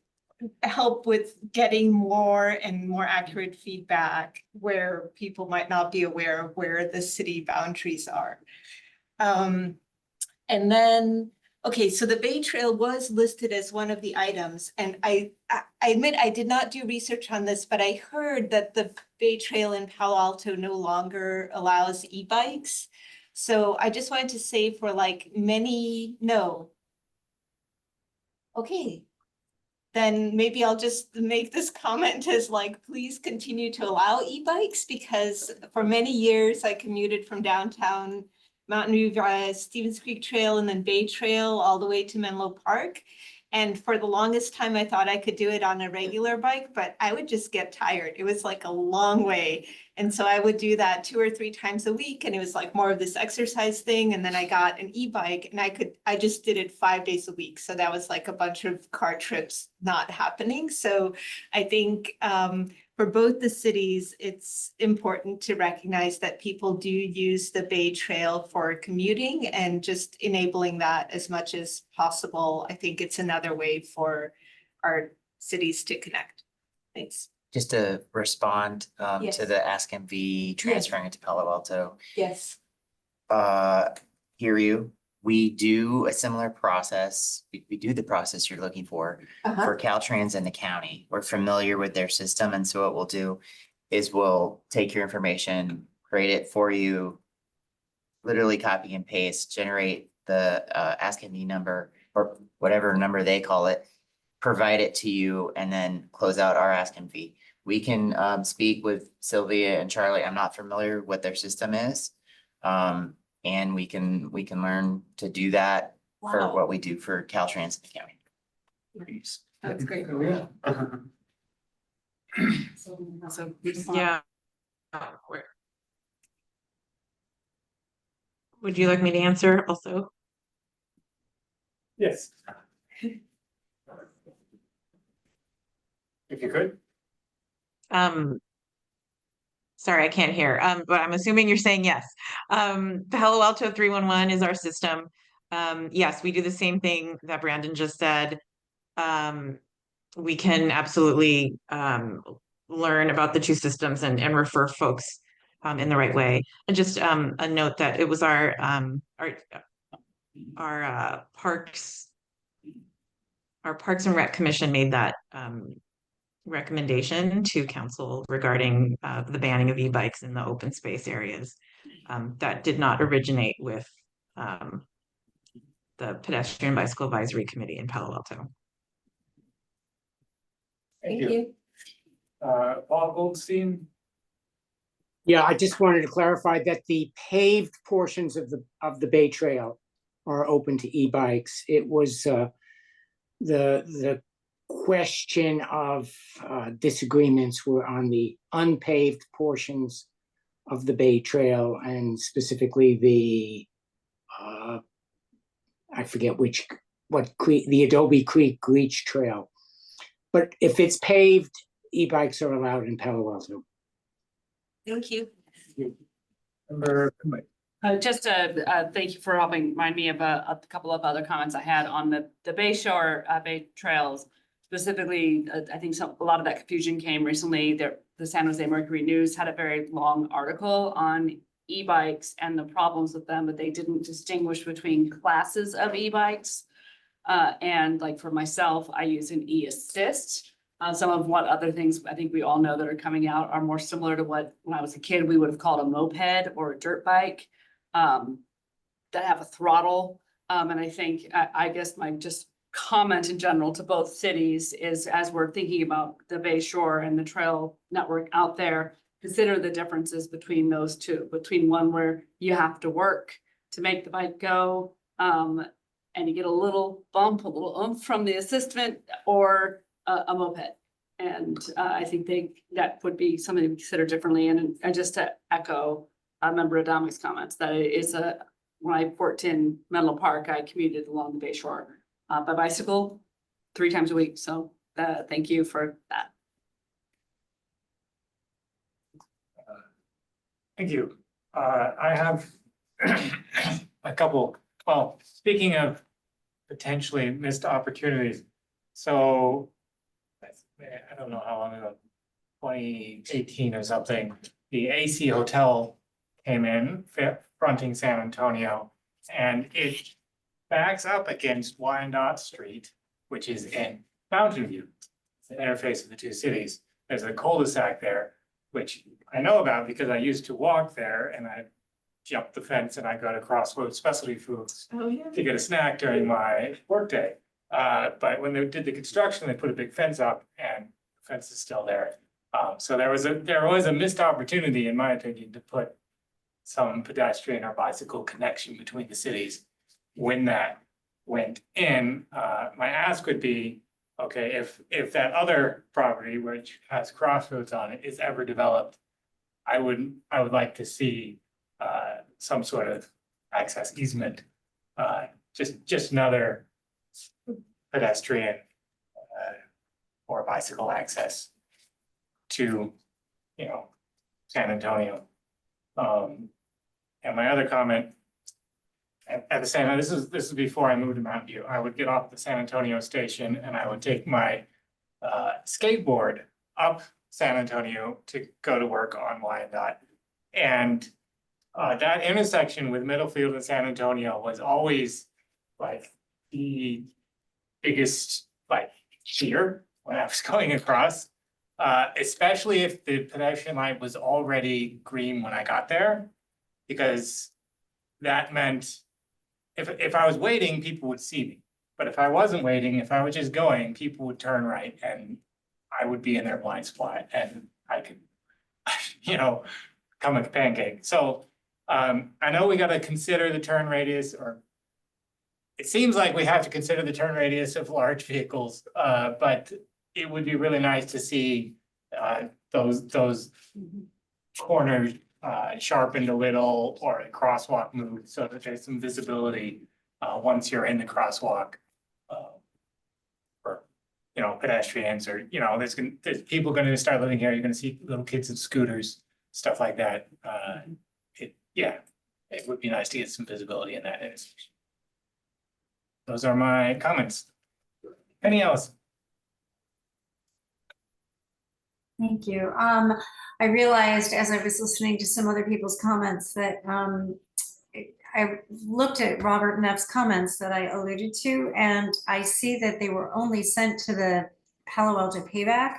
Speaker 3: help with getting more and more accurate feedback where people might not be aware of where the city boundaries are. And then, okay, so the Bay Trail was listed as one of the items, and I admit I did not do research on this, but I heard that the Bay Trail in Palo Alto no longer allows e-bikes. So I just wanted to say for like no. Okay, then maybe I'll just make this comment as like, please continue to allow e-bikes, because for many years I commuted from downtown Mountain View via Stevens Creek Trail and then Bay Trail all the way to Menlo Park. And for the longest time, I thought I could do it on a regular bike, but I would just get tired. It was like a long way. And so I would do that 2 or 3 times a week. And it was like more of this exercise thing. And then I got an e-bike and I just did it 5 days a week. So that was like a bunch of car trips not happening. So I think for both the cities, it's important to recognize that people do use the Bay Trail for commuting, and just enabling that as much as possible. I think it's another way for our cities to connect. Thanks.
Speaker 1: Just to respond
Speaker 3: Yes.
Speaker 1: to the Ask MV transferring it to Palo Alto.
Speaker 3: Yes.
Speaker 1: Hear you. We do a similar process. We do the process you're looking for Caltrans and the county. We're familiar with their system, and so what we'll do is we'll take your information, create it for you, literally copy and paste, generate the Ask MV number or whatever number they call it, provide it to you, and then close out our Ask MV. We can speak with Sylvia and Charlie. I'm not familiar what their system is. And we can learn to do that for
Speaker 3: Wow.
Speaker 1: what we do for Caltrans in the county.
Speaker 3: That's great.
Speaker 11: So,
Speaker 18: Yeah. Would you like me to answer also?
Speaker 2: Yes. If you could.
Speaker 18: Sorry, I can't hear. But I'm assuming you're saying yes. Palo Alto 311 is our system. Yes, we do the same thing that Brandon just said. We can absolutely learn about the two systems and refer folks in the right way. And just a note that it was our Parks and Rec Commission made that recommendation to council regarding the banning of e-bikes in the open space areas. That did not originate with the Pedestrian Bicycle Advisory Committee in Palo Alto.
Speaker 2: Thank you. Paul Goldstein.
Speaker 9: Yeah, I just wanted to clarify that the paved portions of the Bay Trail are open to e-bikes. It was the question of disagreements were on the unpaved portions of the Bay Trail, and specifically the I forget what creek, the Adobe Creek Leach Trail. But if it's paved, e-bikes are allowed in Palo Alto.
Speaker 3: Thank you.
Speaker 11: Just thank you for helping remind me of a couple of other comments I had on the Bay Shore Bay Trails. Specifically, I think a lot of that confusion came recently. The San Jose Mercury News had a very long article on e-bikes and the problems with them, but they didn't distinguish between classes of e-bikes. And like for myself, I use an e-assist. Some of what other things I think we all know that are coming out are more similar to what, when I was a kid, we would have called a moped or a dirt bike. That have a throttle. And I think, I guess my just comment in general to both cities is, as we're thinking about the Bay Shore and the trail network out there, consider the differences between those two, between one where you have to work to make the bike go, and you get a little bump, a little oomph from the assistant, or a moped. And I think that would be something to consider differently. And just to echo Member Adami's comments, that it is when I worked in Menlo Park, I commuted along the Bay Shore by bicycle 3 times a week. So thank you for that.
Speaker 2: Thank you. I have a couple, well, speaking of potentially missed opportunities. So I don't know how long ago, 2018 or something, the AC Hotel came in fronting San Antonio, and it backs up against Wyandotte Street, which is in Mountain View. It's the interface of the two cities. There's a cul-de-sac there, which I know about because I used to walk there, and I jumped the fence and I go to Crossroads Specialty Foods to get a snack during my workday. But when they did the construction, they put a big fence up, and the fence is still there. So there was a missed opportunity, in my opinion, to put some pedestrian or bicycle connection between the cities. When that went in, my ask would be, okay, if that other property, which has Crossroads on it, is ever developed, I would like to see some sort of access easement, just another pedestrian or bicycle access to, San Antonio. And my other comment, at the same time, this is before I moved to Mountain View. I would get off the San Antonio station and I would take my skateboard up San Antonio to go to work on Wyandotte. And that intersection with Middlefield and San Antonio was always like the biggest fear when I was going across, especially if the pedestrian light was already green when I got there, because that meant if I was waiting, people would see me. But if I wasn't waiting, if I was just going, people would turn right and I would be in their blind spot and I could, come with a pancake. So I know we got to consider the turn radius, or it seems like we have to consider the turn radius of large vehicles, but it would be really nice to see those corners sharpened a little, or a crosswalk moved so that there's some visibility once you're in the crosswalk for pedestrians, or there's people going to start living here. You're going to see little kids and scooters, stuff like that. It would be nice to get some visibility in that intersection. Those are my comments. Penny Ellis.
Speaker 16: Thank you. I realized as I was listening to some other people's comments that I looked at Robert Neff's comments that I alluded to, and I see that they were only sent to the Palo Alto Payback.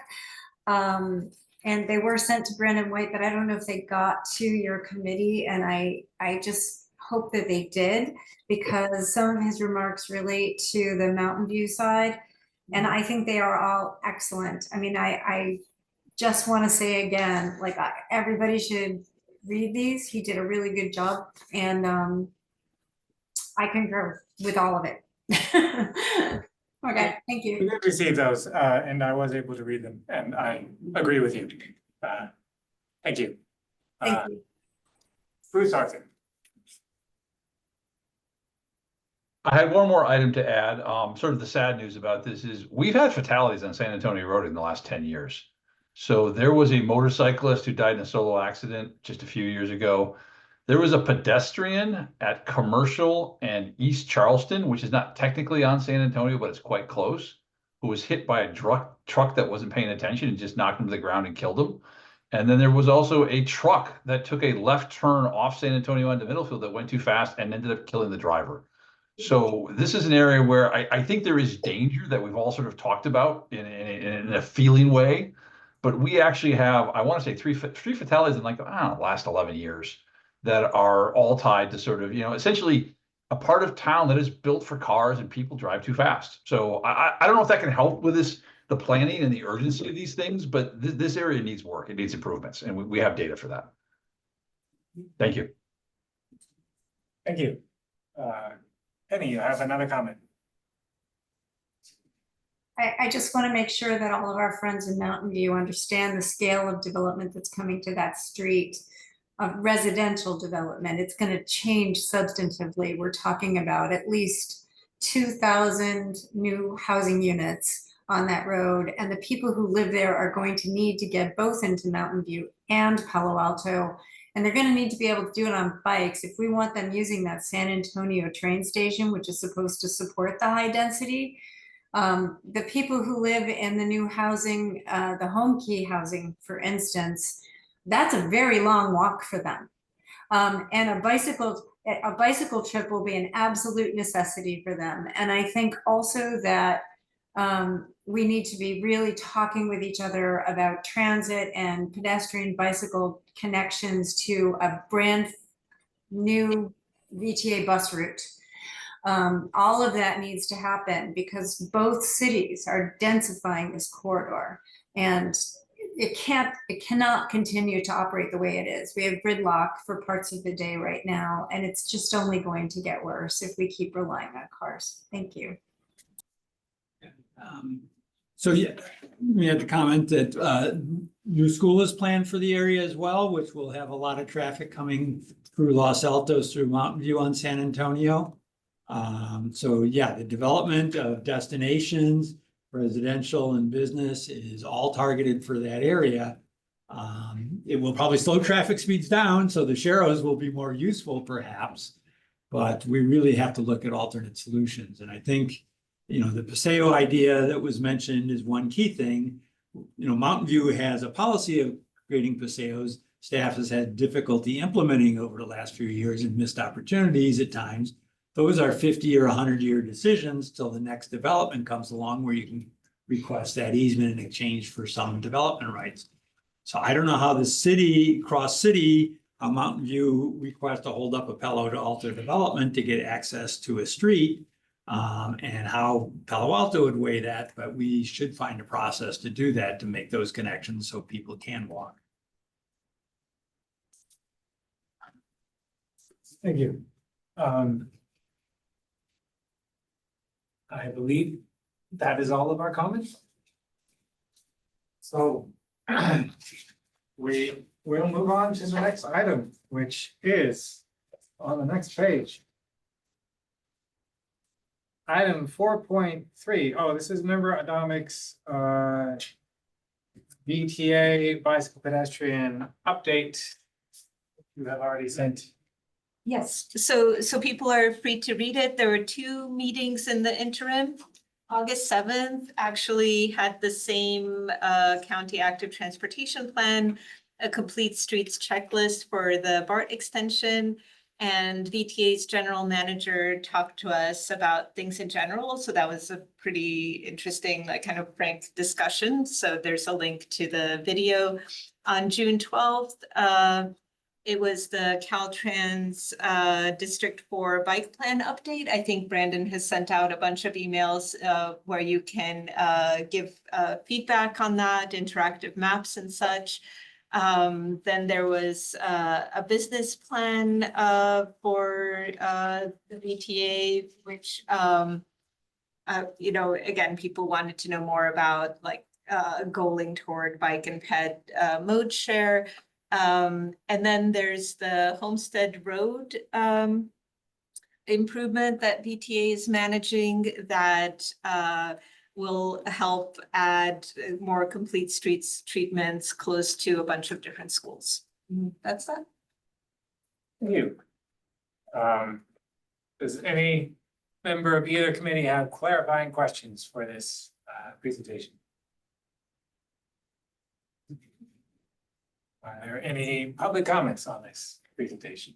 Speaker 16: And they were sent to Brandon White, but I don't know if they got to your committee, and I just hope that they did, because some of his remarks relate to the Mountain View side, and I think they are all excellent. I mean, I just want to say again, everybody should read these. He did a really good job, and I concur with all of it. Okay, thank you.
Speaker 2: We did receive those, and I was able to read them, and I agree with you. Thank you.
Speaker 16: Thank you.
Speaker 2: Bruce Arthur.
Speaker 21: I had one more item to add. Sort of the sad news about this is we've had fatalities on San Antonio Road in the last 10 years. So there was a motorcyclist who died in a solo accident just a few years ago. There was a pedestrian at Commercial and East Charleston, which is not technically on San Antonio, but it's quite close, who was hit by a truck that wasn't paying attention and just knocked him to the ground and killed him. And then there was also a truck that took a left turn off San Antonio onto Middlefield that went too fast and ended up killing the driver. So this is an area where I think there is danger that we've all sort of talked about in a feeling way. But we actually have, I want to say three fatalities in like, I don't know, the last 11 years that are all tied to sort of, essentially a part of town that is built for cars and people drive too fast. So I don't know if that can help with the planning and the urgency of these things, but this area needs work. It needs improvements, and we have data for that. Thank you.
Speaker 2: Thank you. Penny, you have another comment.
Speaker 16: I just want to make sure that all of our friends in Mountain View understand the scale of development that's coming to that street, of residential development. It's going to change substantively. We're talking about at least 2,000 new housing units on that road. And the people who live there are going to need to get both into Mountain View and Palo Alto. And they're going to need to be able to do it on bikes. If we want them using that San Antonio train station, which is supposed to support the high density, the people who live in the new housing, the home key housing, for instance, that's a very long walk for them. And a bicycle trip will be an absolute necessity for them. And I think also that we need to be really talking with each other about transit and pedestrian bicycle connections to a brand new VTA bus route. All of that needs to happen because both cities are densifying this corridor, and it cannot continue to operate the way it is. We have gridlock for parts of the day right now, and it's just only going to get worse if we keep relying on cars. Thank you.
Speaker 12: So yeah, we had to comment that new school is planned for the area as well, which will have a lot of traffic coming through Los Altos, through Mountain View on San Antonio. So yeah, the development of destinations, residential and business is all targeted for that area. It will probably slow traffic speeds down, so the sharrows will be more useful perhaps, but we really have to look at alternate solutions. And I think, the Paseo idea that was mentioned is one key thing. Mountain View has a policy of creating Paseos. Staff has had difficulty implementing over the last few years and missed opportunities at times. Those are 50 or 100-year decisions till the next development comes along where you can request that easement in exchange for some development rights. So I don't know how the city, how Mountain View requests to hold up a Palo Alto development to get access to a street, and how Palo Alto would weigh that, but we should find a process to do that, to make those connections so people can walk.
Speaker 2: Thank you. I believe that is all of our comments. So we will move on to the next item, which is on the next page. Item 4.3. Oh, this is member Adamic's VTA bicycle pedestrian update. You have already sent.
Speaker 3: Yes, so people are free to read it. There were 2 meetings in the interim. August 7th actually had the same county active transportation plan, a complete streets checklist for the BART extension, and VTA's general manager talked to us about things in general. So that was a pretty interesting, kind of frank discussion. So there's a link to the video. On June 12th, it was the Caltrans District 4 bike plan update. I think Brandon has sent out a bunch of emails where you can give feedback on that, interactive maps and such. Then there was a business plan for the VTA, which, again, people wanted to know more about, going toward bike and ped mode share. And then there's the Homestead Road improvement that VTA is managing that will help add more complete streets treatments close to a bunch of different schools. That's that.
Speaker 2: Thank you. Does any member of either committee have clarifying questions for this presentation? Are there any public comments on this presentation?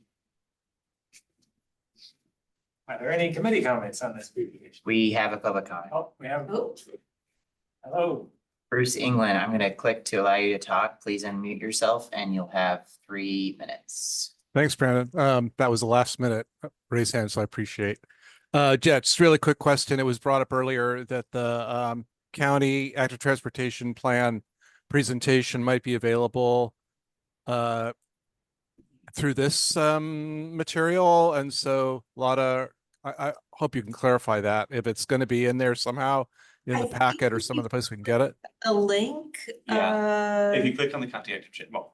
Speaker 2: Are there any committee comments on this beautification?
Speaker 1: We have a public comment.
Speaker 2: Oh, we have.
Speaker 3: Oh.
Speaker 2: Hello.
Speaker 1: Bruce England, I'm gonna click to allow you to talk. Please unmute yourself and you'll have 3 minutes.
Speaker 6: Thanks, Brandon. That was the last minute raise hand, so I appreciate. Yeah, just really quick question. It was brought up earlier that the county active transportation plan presentation might be available through this material, and so I hope you can clarify that if it's going to be in there somehow in the packet or some other place we can get it.
Speaker 3: A link,
Speaker 10: If you click on the county active, well,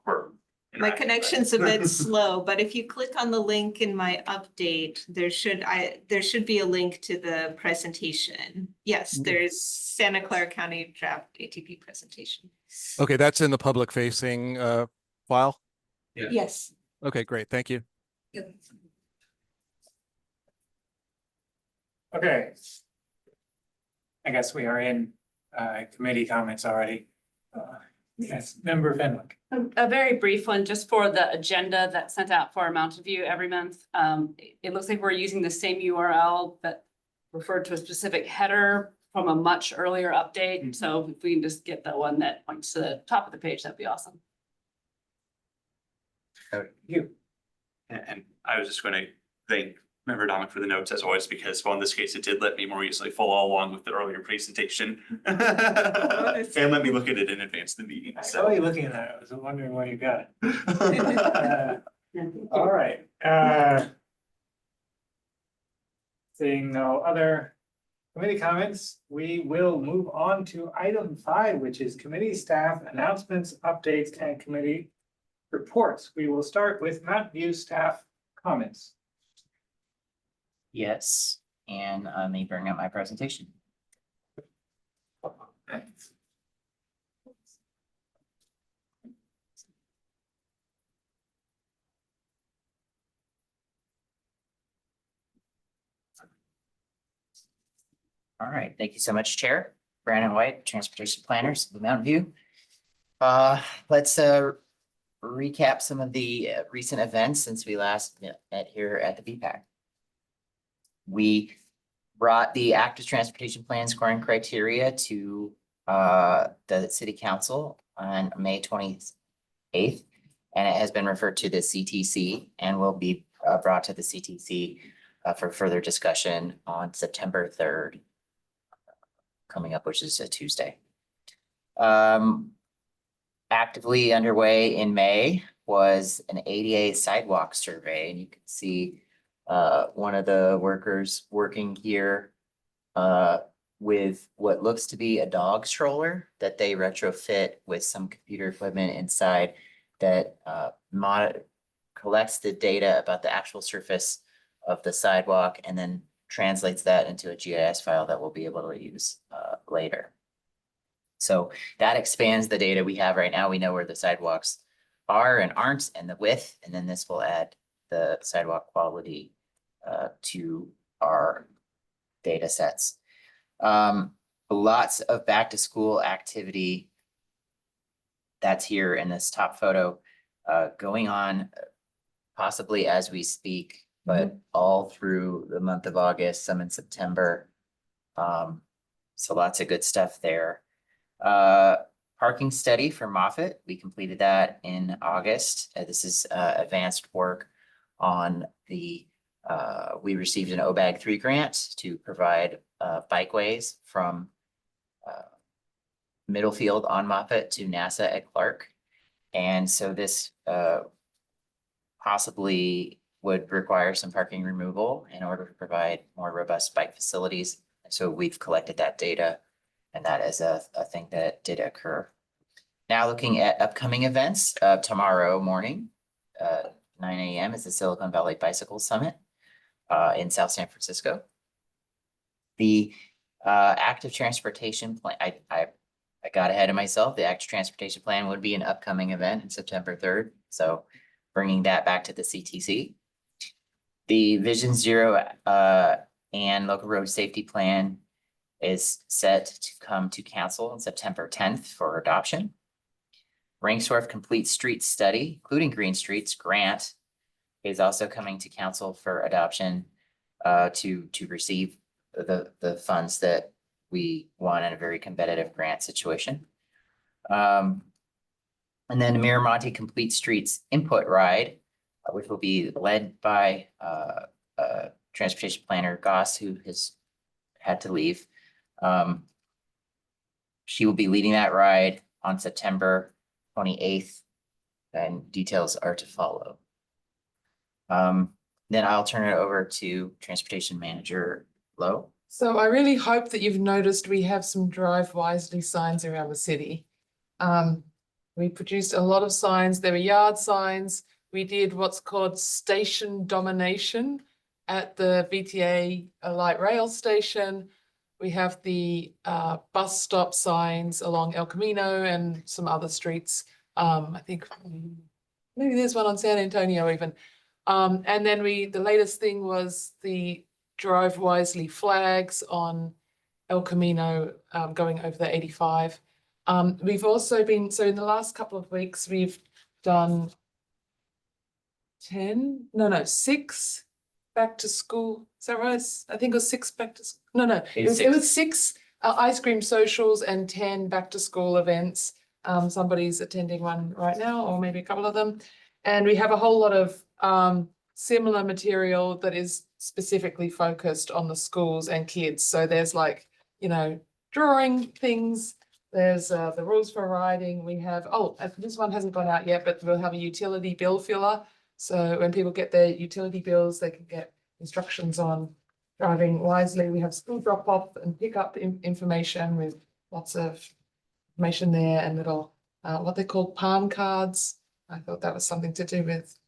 Speaker 3: my connection's a bit slow, but if you click on the link in my update, there should be a link to the presentation. Yes, there's Santa Clara County draft ATP presentation.
Speaker 6: Okay, that's in the public facing file?
Speaker 10: Yeah.
Speaker 3: Yes.
Speaker 6: Okay, great. Thank you.
Speaker 2: Okay. I guess we are in committee comments already. Yes, Member Fenwick.
Speaker 11: A very brief one, just for the agenda that's sent out for Mountain View every month. It looks like we're using the same URL that referred to a specific header from a much earlier update. So if we can just get the one that points to the top of the page, that'd be awesome.
Speaker 2: You.
Speaker 10: And I was just going to thank Member Dominic for the notes as always, because well, in this case, it did let me more easily follow along with the earlier presentation. And let me look at it in advance of the meeting.
Speaker 2: I saw you looking at that. I was wondering why you got it. All right. Seeing no other committee comments, we will move on to item 5, which is committee staff announcements, updates, and committee reports. We will start with Mountain View staff comments.
Speaker 1: Yes, and let me bring up my presentation. All right, thank you so much, Chair. Brandon White, Transportation Planners of Mountain View. Let's recap some of the recent events since we last met here at the BPAC. We brought the active transportation plan scoring criteria to the City Council on May 28th, and it has been referred to the CTC and will be brought to the CTC for further discussion on September 3rd coming up, which is a Tuesday. Actively underway in May was an ADA sidewalk survey, and you can see one of the workers working here with what looks to be a dog stroller that they retrofit with some computer equipment inside that collects the data about the actual surface of the sidewalk and then translates that into a GIS file that we'll be able to use later. So that expands the data we have right now. We know where the sidewalks are and aren't and the width, and then this will add the sidewalk quality to our data sets. Lots of back to school activity that's here in this top photo going on possibly as we speak, but all through the month of August, some in September. So lots of good stuff there. Parking study for Moffett. We completed that in August. This is advanced work on the, we received an OBAG 3 grant to provide bikeways from Middlefield on Moffett to NASA at Clark. And so this possibly would require some parking removal in order to provide more robust bike facilities. So we've collected that data, and that is a thing that did occur. Now looking at upcoming events, tomorrow morning, 9 a.m. is the Silicon Valley Bicycle Summit in South San Francisco. The active transportation plan, I got ahead of myself. The active transportation plan would be an upcoming event on September 3rd. So bringing that back to the CTC. The Vision Zero and local road safety plan is set to come to council on September 10th for adoption. Rangsdorf Complete Street Study, including Green Streets grant, is also coming to council for adoption to receive the funds that we won in a very competitive grant situation. And then the Miramonte Complete Streets Input Ride, which will be led by Transportation Planner Goss, who has had to leave. She will be leading that ride on September 28th, and details are to follow. Then I'll turn it over to Transportation Manager Lowe.
Speaker 17: So I really hope that you've noticed we have some Drive Wisely signs around the city. We produced a lot of signs. There were yard signs. We did what's called station domination at the VTA light rail station. We have the bus stop signs along El Camino and some other streets. I think maybe there's one on San Antonio even. And then the latest thing was the Drive Wisely flags on El Camino going over the 85. We've also been, so in the last couple of weeks, we've done 6 back to school. Is that right? I think it was 6 back to school. No, it was 6 ice cream socials and 10 back to school events. Somebody's attending one right now, or maybe a couple of them. And we have a whole lot of similar material that is specifically focused on the schools and kids. So there's like, drawing things. There's the rules for riding. We have, this one hasn't gone out yet, but we'll have a utility bill filler. So when people get their utility bills, they can get instructions on driving wisely. We have school drop off and pick up information with lots of information there, and little, what they call palm cards. I thought that was something to do with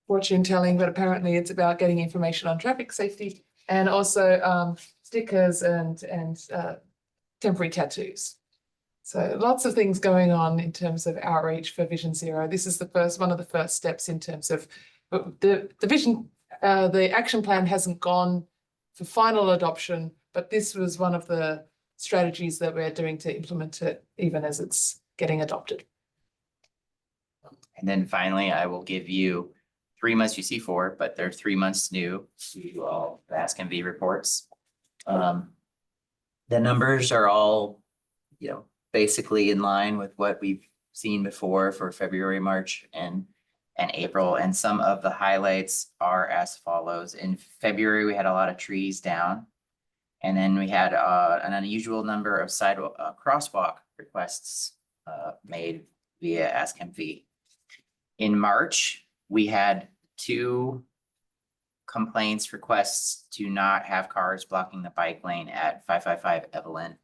Speaker 17: fortune telling, but apparently it's about getting information on traffic safety, and also stickers and temporary tattoos. So lots of things going on in terms of outreach for Vision Zero. This is one of the first steps in terms of the vision. The action plan hasn't gone for final adoption, but this was one of the strategies that we're doing to implement it even as it's getting adopted.
Speaker 1: And then finally, I will give you 3 months, you see 4, but they're 3 months new to all the Ask MV reports. The numbers are all, basically in line with what we've seen before for February, March, and April. And some of the highlights are as follows. In February, we had a lot of trees down. And then we had an unusual number of sidewalk crosswalk requests made via Ask MV. In March, we had 2 complaints, requests to not have cars blocking the bike lane at 555 Evelyn.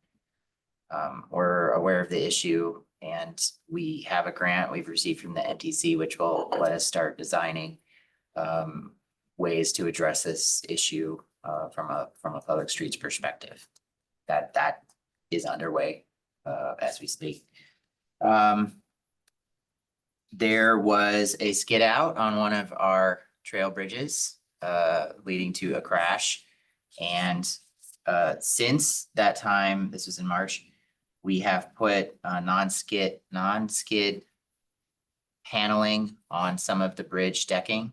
Speaker 1: We're aware of the issue, and we have a grant we've received from the MTC, which will let us start designing ways to address this issue from a public streets perspective. That is underway as we speak. There was a skid out on one of our trail bridges leading to a crash. And since that time, this was in March, we have put non-skid paneling on some of the bridge decking.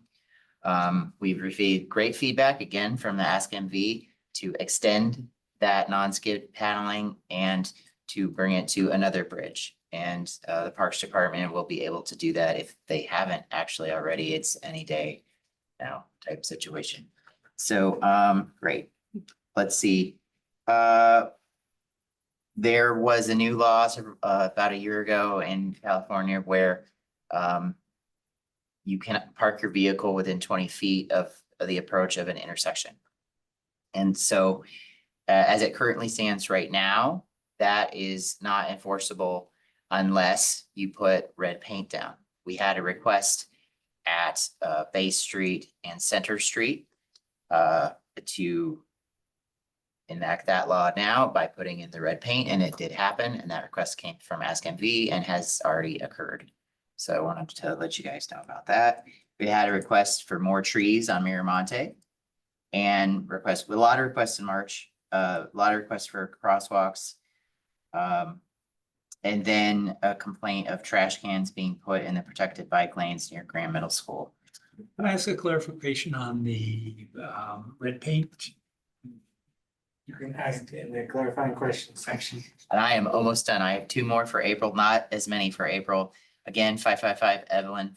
Speaker 1: We've received great feedback again from the Ask MV to extend that non-skid paneling and to bring it to another bridge. And the Parks Department will be able to do that if they haven't actually already. It's any day now type situation. So great. Let's see. There was a new law about a year ago in California where you can park your vehicle within 20 feet of the approach of an intersection. And so as it currently stands right now, that is not enforceable unless you put red paint down. We had a request at Bay Street and Center Street to enact that law now by putting in the red paint, and it did happen, and that request came from Ask MV and has already occurred. So I wanted to let you guys know about that. We had a request for more trees on Miramonte, and a lot of requests in March, a lot of requests for crosswalks. And then a complaint of trash cans being put in the protected bike lanes near Graham Middle School.
Speaker 12: Can I ask a clarification on the red paint?
Speaker 2: You can ask in the clarifying question section.
Speaker 1: And I am almost done. I have two more for April, not as many for April. Again, 555 Evelyn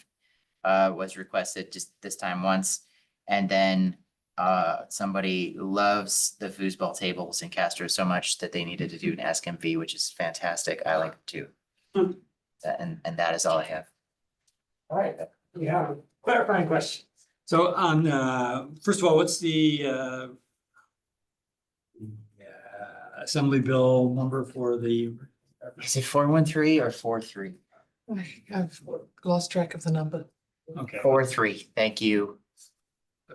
Speaker 1: was requested just this time once. And then somebody loves the foosball tables in Castro so much that they needed to do an SMV, which is fantastic. I like it too. And that is all I have.
Speaker 2: All right, we have a clarifying question.
Speaker 12: So on, first of all, what's the assembly bill number for the?
Speaker 1: Is it 413 or 43?
Speaker 17: I've lost track of the number.
Speaker 12: Okay.
Speaker 1: 43, thank you.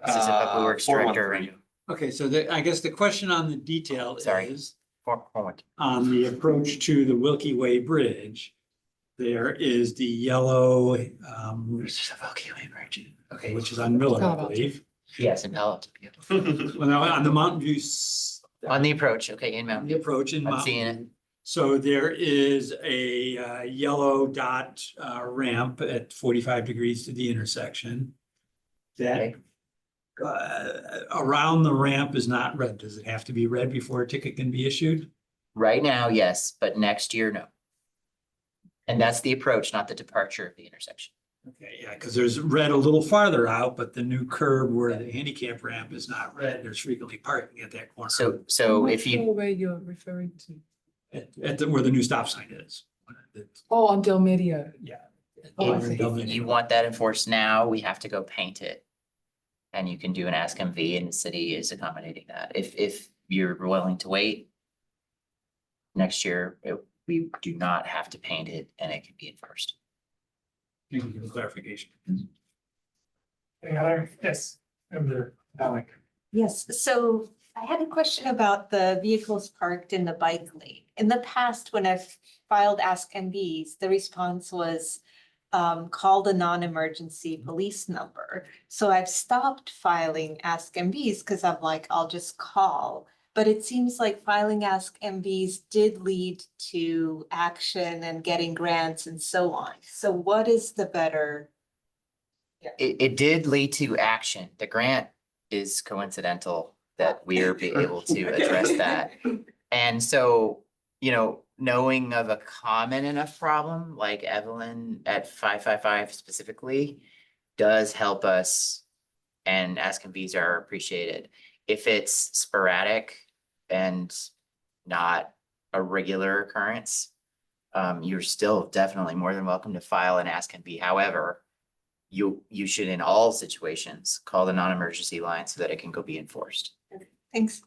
Speaker 1: Assistant Public Works Director.
Speaker 10: 413.
Speaker 12: Okay, so I guess the question on the detail
Speaker 1: Sorry.
Speaker 12: is
Speaker 1: 413.
Speaker 12: on the approach to the Wilkie Way Bridge. There is the yellow,
Speaker 1: There's a Wilkie Way Bridge.
Speaker 12: okay, which is on Miller, I believe.
Speaker 1: Yes, in Palo Alto.
Speaker 12: Well, now on the Mountain View,
Speaker 1: On the approach, okay, in
Speaker 12: the
Speaker 1: Mountain View.
Speaker 12: approach in
Speaker 1: I'm
Speaker 12: Mountain
Speaker 1: seeing it.
Speaker 12: View. So there is a yellow dot ramp at 45 degrees to the intersection. That around the ramp is not red. Does it have to be red before a ticket can be issued?
Speaker 1: Right now, yes, but next year, no. And that's the approach, not the departure of the intersection.
Speaker 12: Okay, yeah, because there's red a little farther out, but the new curb where the handicap ramp is not red, there's frequently parking at that corner.
Speaker 1: So
Speaker 17: I'm
Speaker 1: if
Speaker 17: not
Speaker 1: you,
Speaker 17: sure where you're referring to.
Speaker 12: Where the new stop sign is.
Speaker 17: Oh, on Del Medio.
Speaker 12: Yeah.
Speaker 17: Oh, I
Speaker 1: if
Speaker 17: see.
Speaker 1: you want that enforced now, we have to go paint it. And you can do an Ask MV and the city is accommodating that. If you're willing to wait. Next year, we do not have to paint it and it can be enforced.
Speaker 12: Thank you for the clarification.
Speaker 2: Any other? Yes, Member Alec.
Speaker 3: Yes, so I had a question about the vehicles parked in the bike lane. In the past, when I've filed Ask MVs, the response was call the non-emergency police number. So I've stopped filing Ask MVs because I'm like, I'll just call. But it seems like filing Ask MVs did lead to action and getting grants and so on. So what is the better?
Speaker 1: It did lead to action. The grant is coincidental that we are able to address that. And so, knowing of a common enough problem like Evelyn at 555 specifically does help us, and Ask MVs are appreciated. If it's sporadic and not a regular occurrence, you're still definitely more than welcome to file an Ask MV. However, you should in all situations call the non-emergency line so that it can go be enforced.
Speaker 3: Thanks.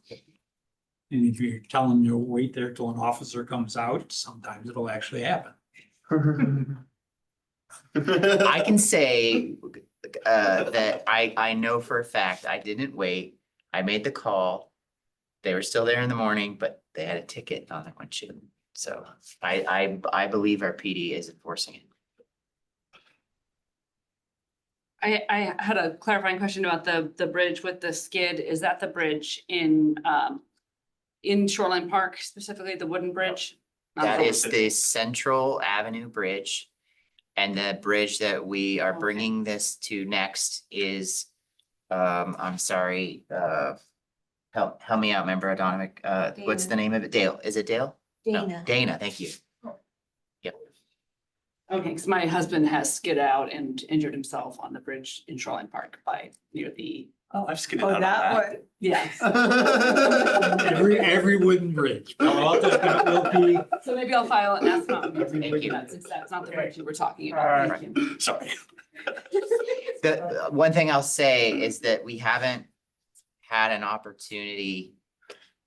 Speaker 12: And if you're telling them you'll wait there till an officer comes out, sometimes it'll actually happen.
Speaker 1: I can say that I know for a fact I didn't wait. I made the call. They were still there in the morning, but they had a ticket on the windshield. So I believe our PD is enforcing it.
Speaker 11: I had a clarifying question about the bridge with the skid. Is that the bridge in Shoreline Park, specifically the wooden bridge?
Speaker 1: That is the Central Avenue Bridge. And the bridge that we are bringing this to next is, I'm sorry, help me out, member Adonovic. What's the name of it? Dale, is it Dale? No,
Speaker 3: Dana.
Speaker 1: Dana, thank you. Yep.
Speaker 11: Okay, because my husband has skid out and injured himself on the bridge in Shoreline Park near the.
Speaker 12: Oh,
Speaker 10: I've skidded out on that.
Speaker 11: Yes.
Speaker 12: Every wooden bridge. Palo Alto will be.
Speaker 11: So maybe I'll file an ask not.
Speaker 1: Thank you.
Speaker 11: That's not the bridge you were talking about. Thank you.
Speaker 10: Sorry.
Speaker 1: The one thing I'll say is that we haven't had an opportunity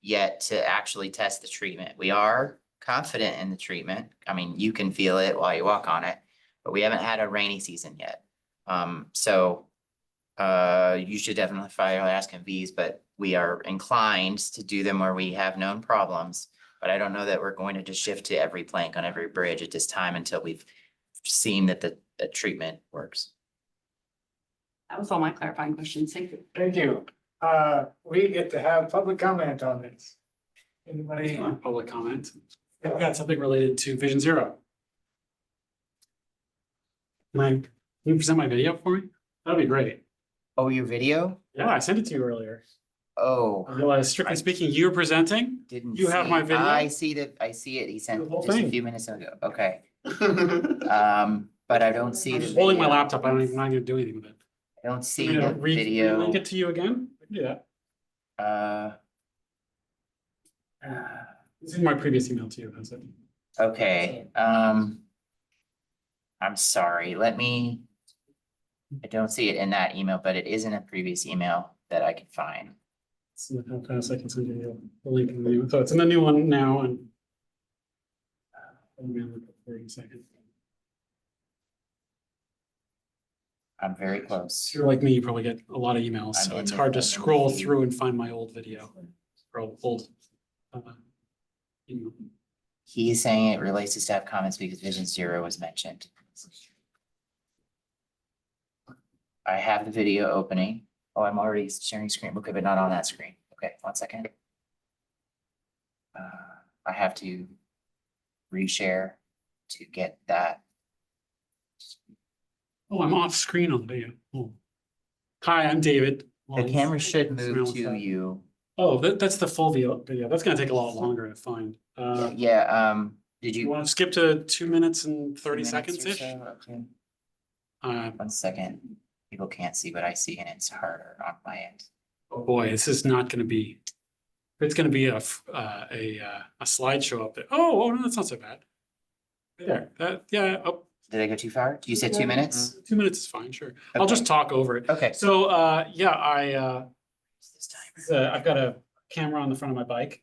Speaker 1: yet to actually test the treatment. We are confident in the treatment. I mean, you can feel it while you walk on it, but we haven't had a rainy season yet. You should definitely file Ask MVs, but we are inclined to do them where we have known problems. But I don't know that we're going to just shift to every plank on every bridge at this time until we've seen that the treatment works.
Speaker 11: That was all my clarifying questions. Thank you.
Speaker 2: Thank you. We get to have public comment on this. Anybody?
Speaker 4: Public comment. I've got something related to Vision Zero. Can you present my video for me? That'd be great.
Speaker 1: Oh, your video?
Speaker 4: Yeah, I sent it to you earlier.
Speaker 1: Oh.
Speaker 4: I realized, strictly speaking, you're presenting.
Speaker 1: Didn't
Speaker 4: You have
Speaker 1: see-
Speaker 4: my video?
Speaker 1: I see I see it. He sent
Speaker 4: The whole
Speaker 1: just a
Speaker 4: thing.
Speaker 1: few minutes ago. Okay. But I don't see
Speaker 4: I'm
Speaker 1: the
Speaker 4: just holding my
Speaker 1: video.
Speaker 4: laptop. I'm not gonna do anything with it.
Speaker 1: I don't
Speaker 4: You
Speaker 1: see
Speaker 4: want me
Speaker 1: the
Speaker 4: to
Speaker 1: video.
Speaker 4: relink it to you again? I can do that. This is my previous email to you. That's it.
Speaker 1: Okay, I'm sorry, I don't see it in that email, but it is in a previous email that I can find.
Speaker 4: See how fast I can send you the link in the new. So it's in the new one now and. 30 seconds.
Speaker 1: I'm very close.
Speaker 4: If you're like me, you probably get a lot of emails,
Speaker 1: I'm
Speaker 4: so
Speaker 1: in
Speaker 4: it's
Speaker 1: the-
Speaker 4: hard to
Speaker 1: I'm in the
Speaker 4: scroll
Speaker 1: feed.
Speaker 4: through and find my old video. Or old. Email.
Speaker 1: He's saying it relates to staff comments because Vision Zero was mentioned. I have the video opening. Oh, I'm already sharing screen. Okay, but not on that screen. Okay, 1 second. I have to reshare to get that.
Speaker 4: Oh, I'm off screen on the video. Oh. Hi, I'm David.
Speaker 1: The camera should
Speaker 4: Messing
Speaker 1: move
Speaker 4: around with
Speaker 1: to
Speaker 4: that.
Speaker 1: you.
Speaker 4: Oh, that's the full video. That's gonna take a lot longer to find.
Speaker 1: Yeah, did
Speaker 4: You
Speaker 1: you?
Speaker 4: want to skip to 2 minutes and 30
Speaker 1: 2 minutes or
Speaker 4: seconds-ish?
Speaker 1: so? Okay.
Speaker 4: 1
Speaker 1: second. People can't see what I see and it's harder on my end.
Speaker 4: Oh boy, this is not gonna be. It's gonna be a slideshow up there. Oh, no, that's not so bad. There, yeah, oh.
Speaker 1: Did I go too far? You said 2 minutes?
Speaker 4: 2 minutes is fine, sure. I'll just talk over it.
Speaker 1: Okay.
Speaker 4: So, yeah, I've got a camera on the front of my bike,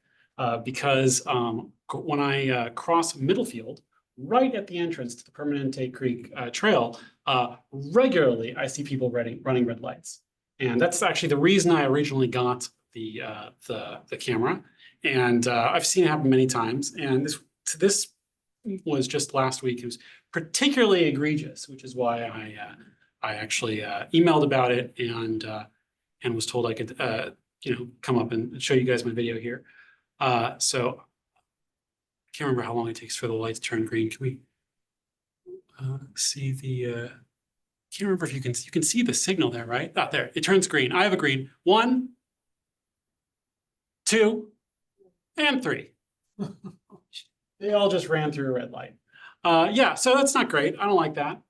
Speaker 4: because, when I, cross Middlefield, right at the entrance to the Permanente Creek, Trail, regularly I see people running red lights. And that's actually the reason I originally got the camera. And, I've seen it happen many times. And this was just last week. It was particularly egregious, which is why I actually emailed about it and was told I could come up and show you guys my video here. So I can't remember how long it takes for the lights to turn green. Can we see the? Can't remember if you can see the signal there, right? Ah, there it turns green. I have a green. 1, 2, and 3. They all just ran through a red light. Yeah, so that's not great. I don't like that.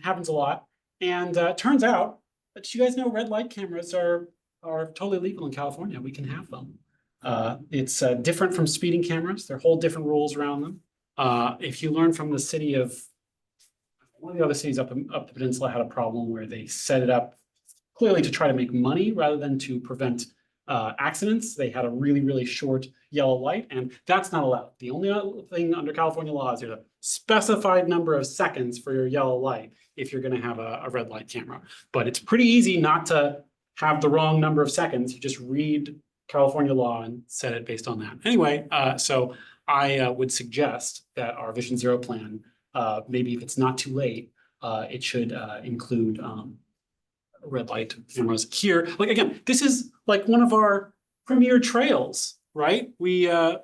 Speaker 4: Happens a lot. And turns out that you guys know red light cameras are totally legal in California. We can have them. It's different from speeding cameras. There are whole different rules around them. If you learn from the city of one of the other cities up the peninsula had a problem where they set it up clearly to try to make money rather than to prevent accidents. They had a really, really short yellow light, and that's not allowed. The only other thing under California law is there's a specified number of seconds for your yellow light if you're going to have a red light camera. But it's pretty easy not to have the wrong number of seconds. You just read California law and set it based on that. Anyway, so I would suggest that our Vision Zero plan, maybe if it's not too late, it should include red light cameras here. Like, again, this is like one of our premier trails, right? I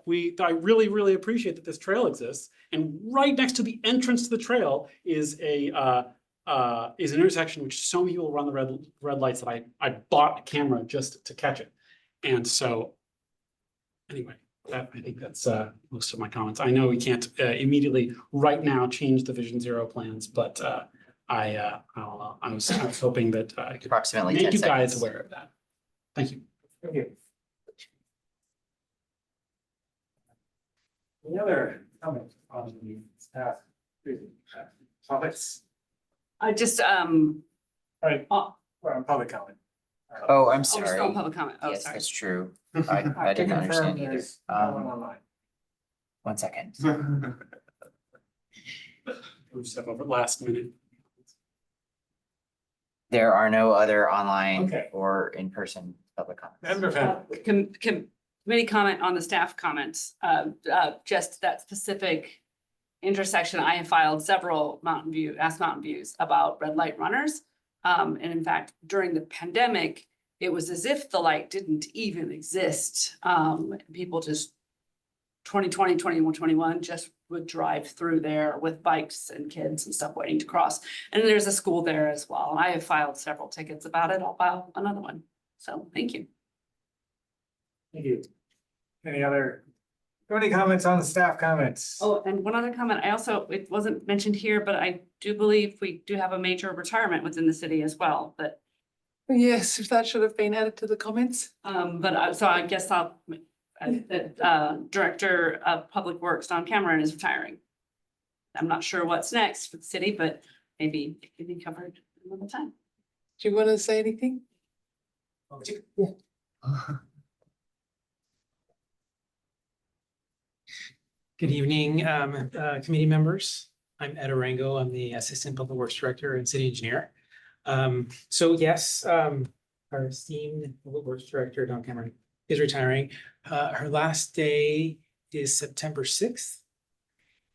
Speaker 4: really, really appreciate that this trail exists. And right next to the entrance to the trail is an intersection which so many people run the red lights that I bought a camera just to catch it. And so anyway, I think that's most of my comments. I know we can't immediately right now change the Vision Zero plans, but I was hoping that I could
Speaker 1: Approximately
Speaker 4: make
Speaker 1: 10
Speaker 4: you guys
Speaker 1: seconds.
Speaker 4: aware of that. Thank you.
Speaker 2: Thank you. Any other comments on the staff topics?
Speaker 11: I just,
Speaker 2: All right, public comment.
Speaker 1: Oh, I'm
Speaker 11: we're still
Speaker 1: sorry.
Speaker 11: on public comment. Oh,
Speaker 1: Yes,
Speaker 11: sorry.
Speaker 1: that's true. I didn't understand either.
Speaker 2: No one online.
Speaker 1: 1 second.
Speaker 4: We'll step over last minute.
Speaker 1: There are no other online
Speaker 2: Okay.
Speaker 1: or in-person public comments.
Speaker 2: Member Fan.
Speaker 11: Committee comment on the staff comments, just that specific intersection. I have filed several Ask Mountain Views about red light runners. And in fact, during the pandemic, it was as if the light didn't even exist. People just 2020, 21, just would drive through there with bikes and kids and stuff waiting to cross. And there's a school there as well. I have filed several tickets about it. I'll file another one. So thank you.
Speaker 2: Thank you. Any comments on the staff comments?
Speaker 11: Oh, and one other comment. It wasn't mentioned here, but I do believe we do have a major retirement within the city as well, but
Speaker 17: Yes, if that should have been added to the comments.
Speaker 11: so I guess Director of Public Works, Don Cameron, is retiring. I'm not sure what's next for the city, but maybe it can be covered another time.
Speaker 17: Do you want to say anything?
Speaker 2: Yeah.
Speaker 15: Good evening, committee members. I'm Ed Arango. I'm the Assistant Public Works Director and City Engineer. So yes, our esteemed Public Works Director, Dawn Cameron, is retiring. Her last day is September 6th.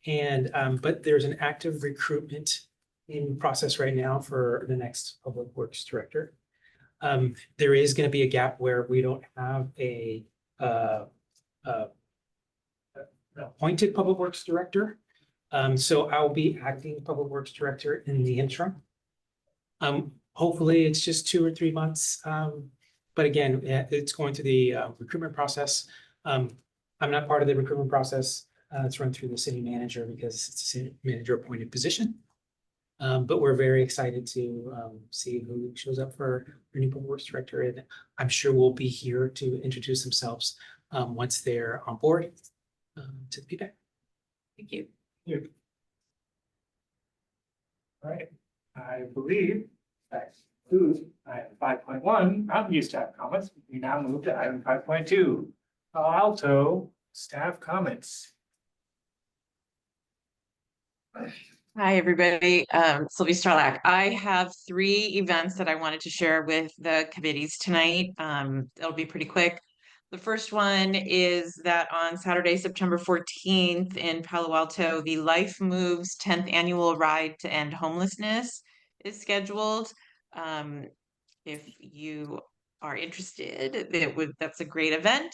Speaker 15: And, but there's an active recruitment in process right now for the next Public Works Director. There is going to be a gap where we don't have a appointed Public Works Director. So I'll be acting Public Works Director in the interim. Hopefully it's just 2 or 3 months. But again, it's going through the recruitment process. I'm not part of the recruitment process. It's run through the city manager because it's a city manager appointed position. But we're very excited to see who shows up for our new Public Works Director. And I'm sure we'll be here to introduce themselves once they're on board to the feedback.
Speaker 11: Thank you.
Speaker 2: All right, I believe that concludes item 5.1, Mountain View staff comments. We now move to item 5.2, Palo Alto staff comments.
Speaker 18: Hi, everybody. Sylvie Starlack. I have 3 events that I wanted to share with the committees tonight. It'll be pretty quick. The first one is that on Saturday, September 14th in Palo Alto, the Life Moves 10th annual ride to end homelessness is scheduled. If you are interested, that's a great event.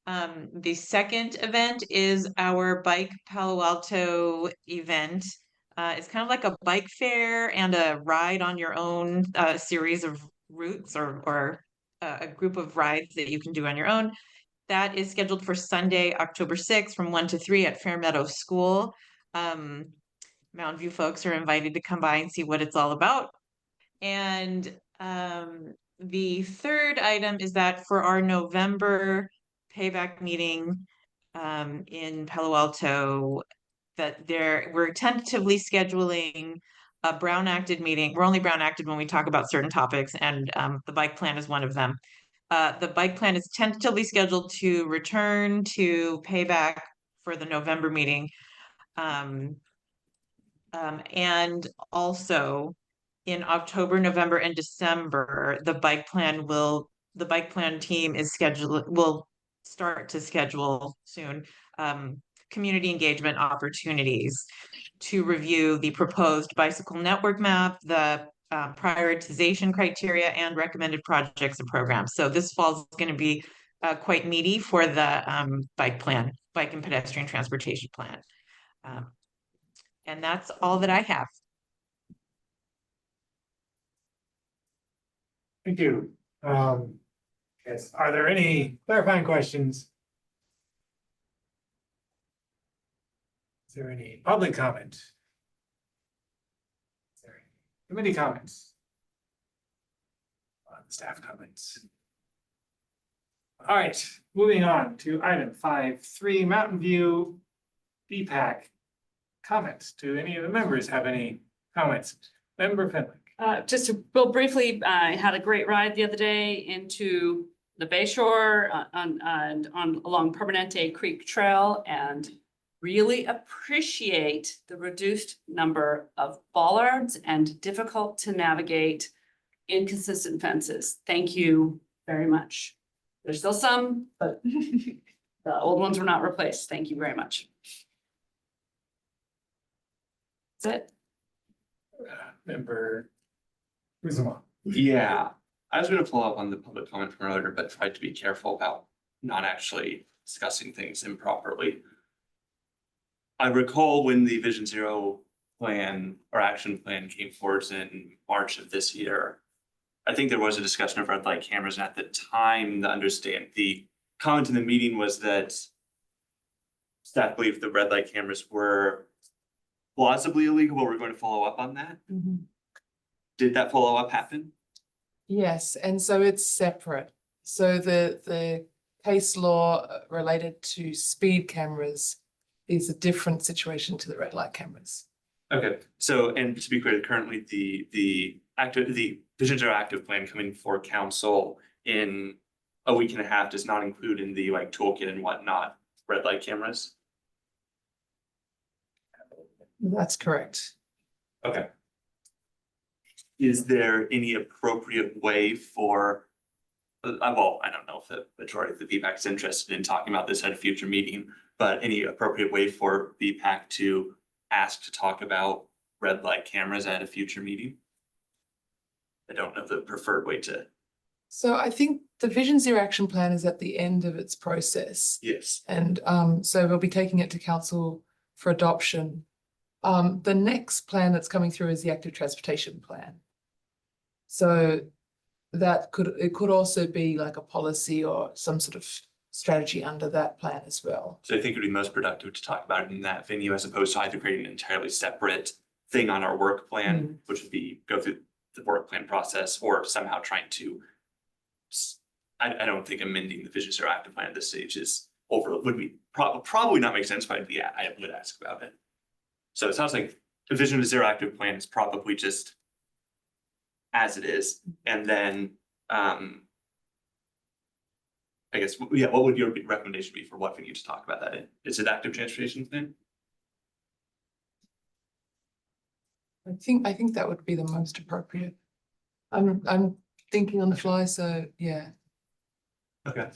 Speaker 18: The second event is our Bike Palo Alto event. It's kind of like a bike fair and a ride on your own series of routes or a group of rides that you can do on your own. That is scheduled for Sunday, October 6th from 1 to 3 at Fairmeadow School. Mountain View folks are invited to come by and see what it's all about. And the third item is that for our November payback meeting in Palo Alto, we're tentatively scheduling a Brown acted meeting. We're only Brown acted when we talk about certain topics, and the bike plan is one of them. The bike plan is tentatively scheduled to return to payback for the November meeting. And also in October, November, and December, the bike plan team will start to schedule soon community engagement opportunities to review the proposed bicycle network map, the prioritization criteria, and recommended projects and programs. So this fall is going to be quite meaty for the bike and pedestrian transportation plan. And that's all that I have.
Speaker 2: Thank you. Yes, are there any clarifying questions? Is there any public comment? Is there any committee comments? Staff comments? All right, moving on to item 5.3, Mountain View BPAC comments. Do any of the members have any comments? Member Finley.
Speaker 11: Just to real briefly, I had a great ride the other day into the Bayshore along Permanente Creek Trail, and really appreciate the reduced number of bollards and difficult to navigate inconsistent fences. Thank you very much. There's still some, but the old ones were not replaced. Thank you very much. That's it.
Speaker 2: Member Uzuma.
Speaker 10: Yeah, I was going to follow up on the public comment from earlier, but tried to be careful about not actually discussing things improperly. I recall when the Vision Zero plan or action plan came forward in March of this year. I think there was a discussion of red light cameras, and at the time, the comment in the meeting was that staff believed the red light cameras were plausibly illegal, but we're going to follow up on that. Did that follow up happen?
Speaker 17: Yes, and so it's separate. So the case law related to speed cameras is a different situation to the red light cameras.
Speaker 10: Okay, so, and to be clear, currently the Vision Zero active plan coming for council in a week and a half does not include in the like toolkit and whatnot, red light cameras.
Speaker 17: That's correct.
Speaker 10: Okay. Is there any appropriate way for, well, I don't know if the majority of the VPAC is interested in talking about this at a future meeting, but any appropriate way for VPAC to ask to talk about red light cameras at a future meeting? I don't know the preferred way to.
Speaker 17: So I think the Vision Zero action plan is at the end of its process.
Speaker 10: Yes.
Speaker 17: And so we'll be taking it to council for adoption. The next plan that's coming through is the active transportation plan. So that could also be like a policy or some sort of strategy under that plan as well.
Speaker 10: So I think it would be most productive to talk about it in that venue as opposed to either creating an entirely separate thing on our work plan, which would be go through the work plan process, or somehow trying to, I don't think amending the Vision Zero active plan at this stage is would be probably not make sense, but yeah, I would ask about it. So it sounds like the Vision Zero active plan is probably just as it is, and then I guess, yeah, what would your recommendation be for what we need to talk about that in? Is it active transportation plan?
Speaker 17: I think that would be the most appropriate. I'm thinking on the fly, so yeah.
Speaker 10: Okay.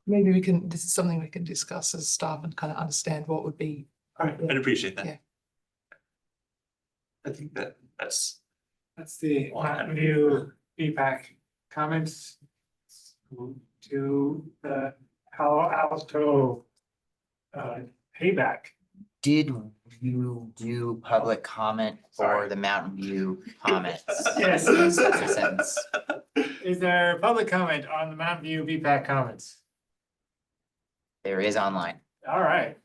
Speaker 17: Maybe this is something we can discuss as staff and kind of understand what would be.
Speaker 10: All right, I'd appreciate that.
Speaker 17: Yeah.
Speaker 10: I think that's
Speaker 2: the Mountain View VPAC comments to the Palo Alto payback.
Speaker 1: Did you do public comment for the Mountain View comments?
Speaker 2: Yes.
Speaker 1: That's a sentence.
Speaker 2: Is there public comment on the Mountain View VPAC comments?
Speaker 1: There is online.
Speaker 2: All right.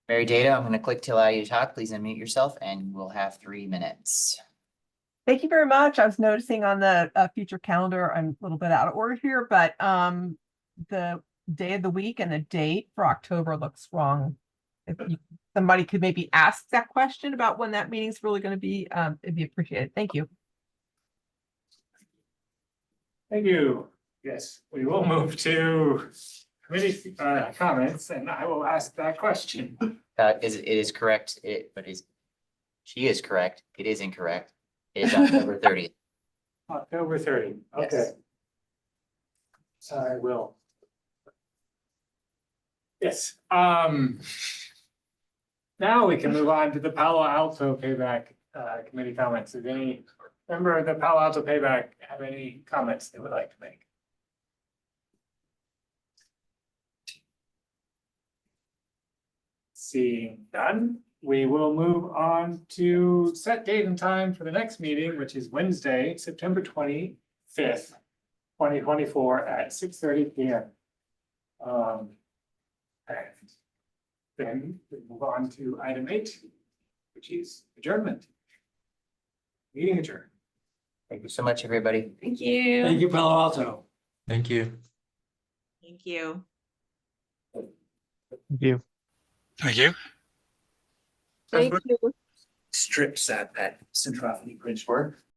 Speaker 1: Mary Data, I'm going to click to allow you to talk. Please unmute yourself and we'll have 3 minutes.
Speaker 20: Thank you very much. I was noticing on the future calendar, I'm a little bit out of order here, but the day of the week and the date for October looks wrong. If somebody could maybe ask that question about when that meeting's really going to be, it'd be appreciated. Thank you.
Speaker 2: Thank you. Yes, we will move to committee comments, and I will ask that question.
Speaker 1: It is correct. She is correct. It is incorrect. It is October 30th.
Speaker 2: October 30th. Okay.
Speaker 1: Yes.
Speaker 2: I will. Yes. Now we can move on to the Palo Alto payback committee comments. Does any member of the Palo Alto payback have any comments they would like to make? Seeing none, we will move on to set date and time for the next meeting, which is Wednesday, September 25th, 2024 at 6:30 p.m. And then we move on to item 8, which is adjournment. Meeting adjourned.
Speaker 1: Thank you so much, everybody.
Speaker 11: Thank you.
Speaker 12: Thank you, Palo Alto.
Speaker 6: Thank you.
Speaker 18: Thank you.
Speaker 5: Thank you.
Speaker 14: Thank you.
Speaker 20: Thank you.
Speaker 2: Strips at Central Avenue Bridge work.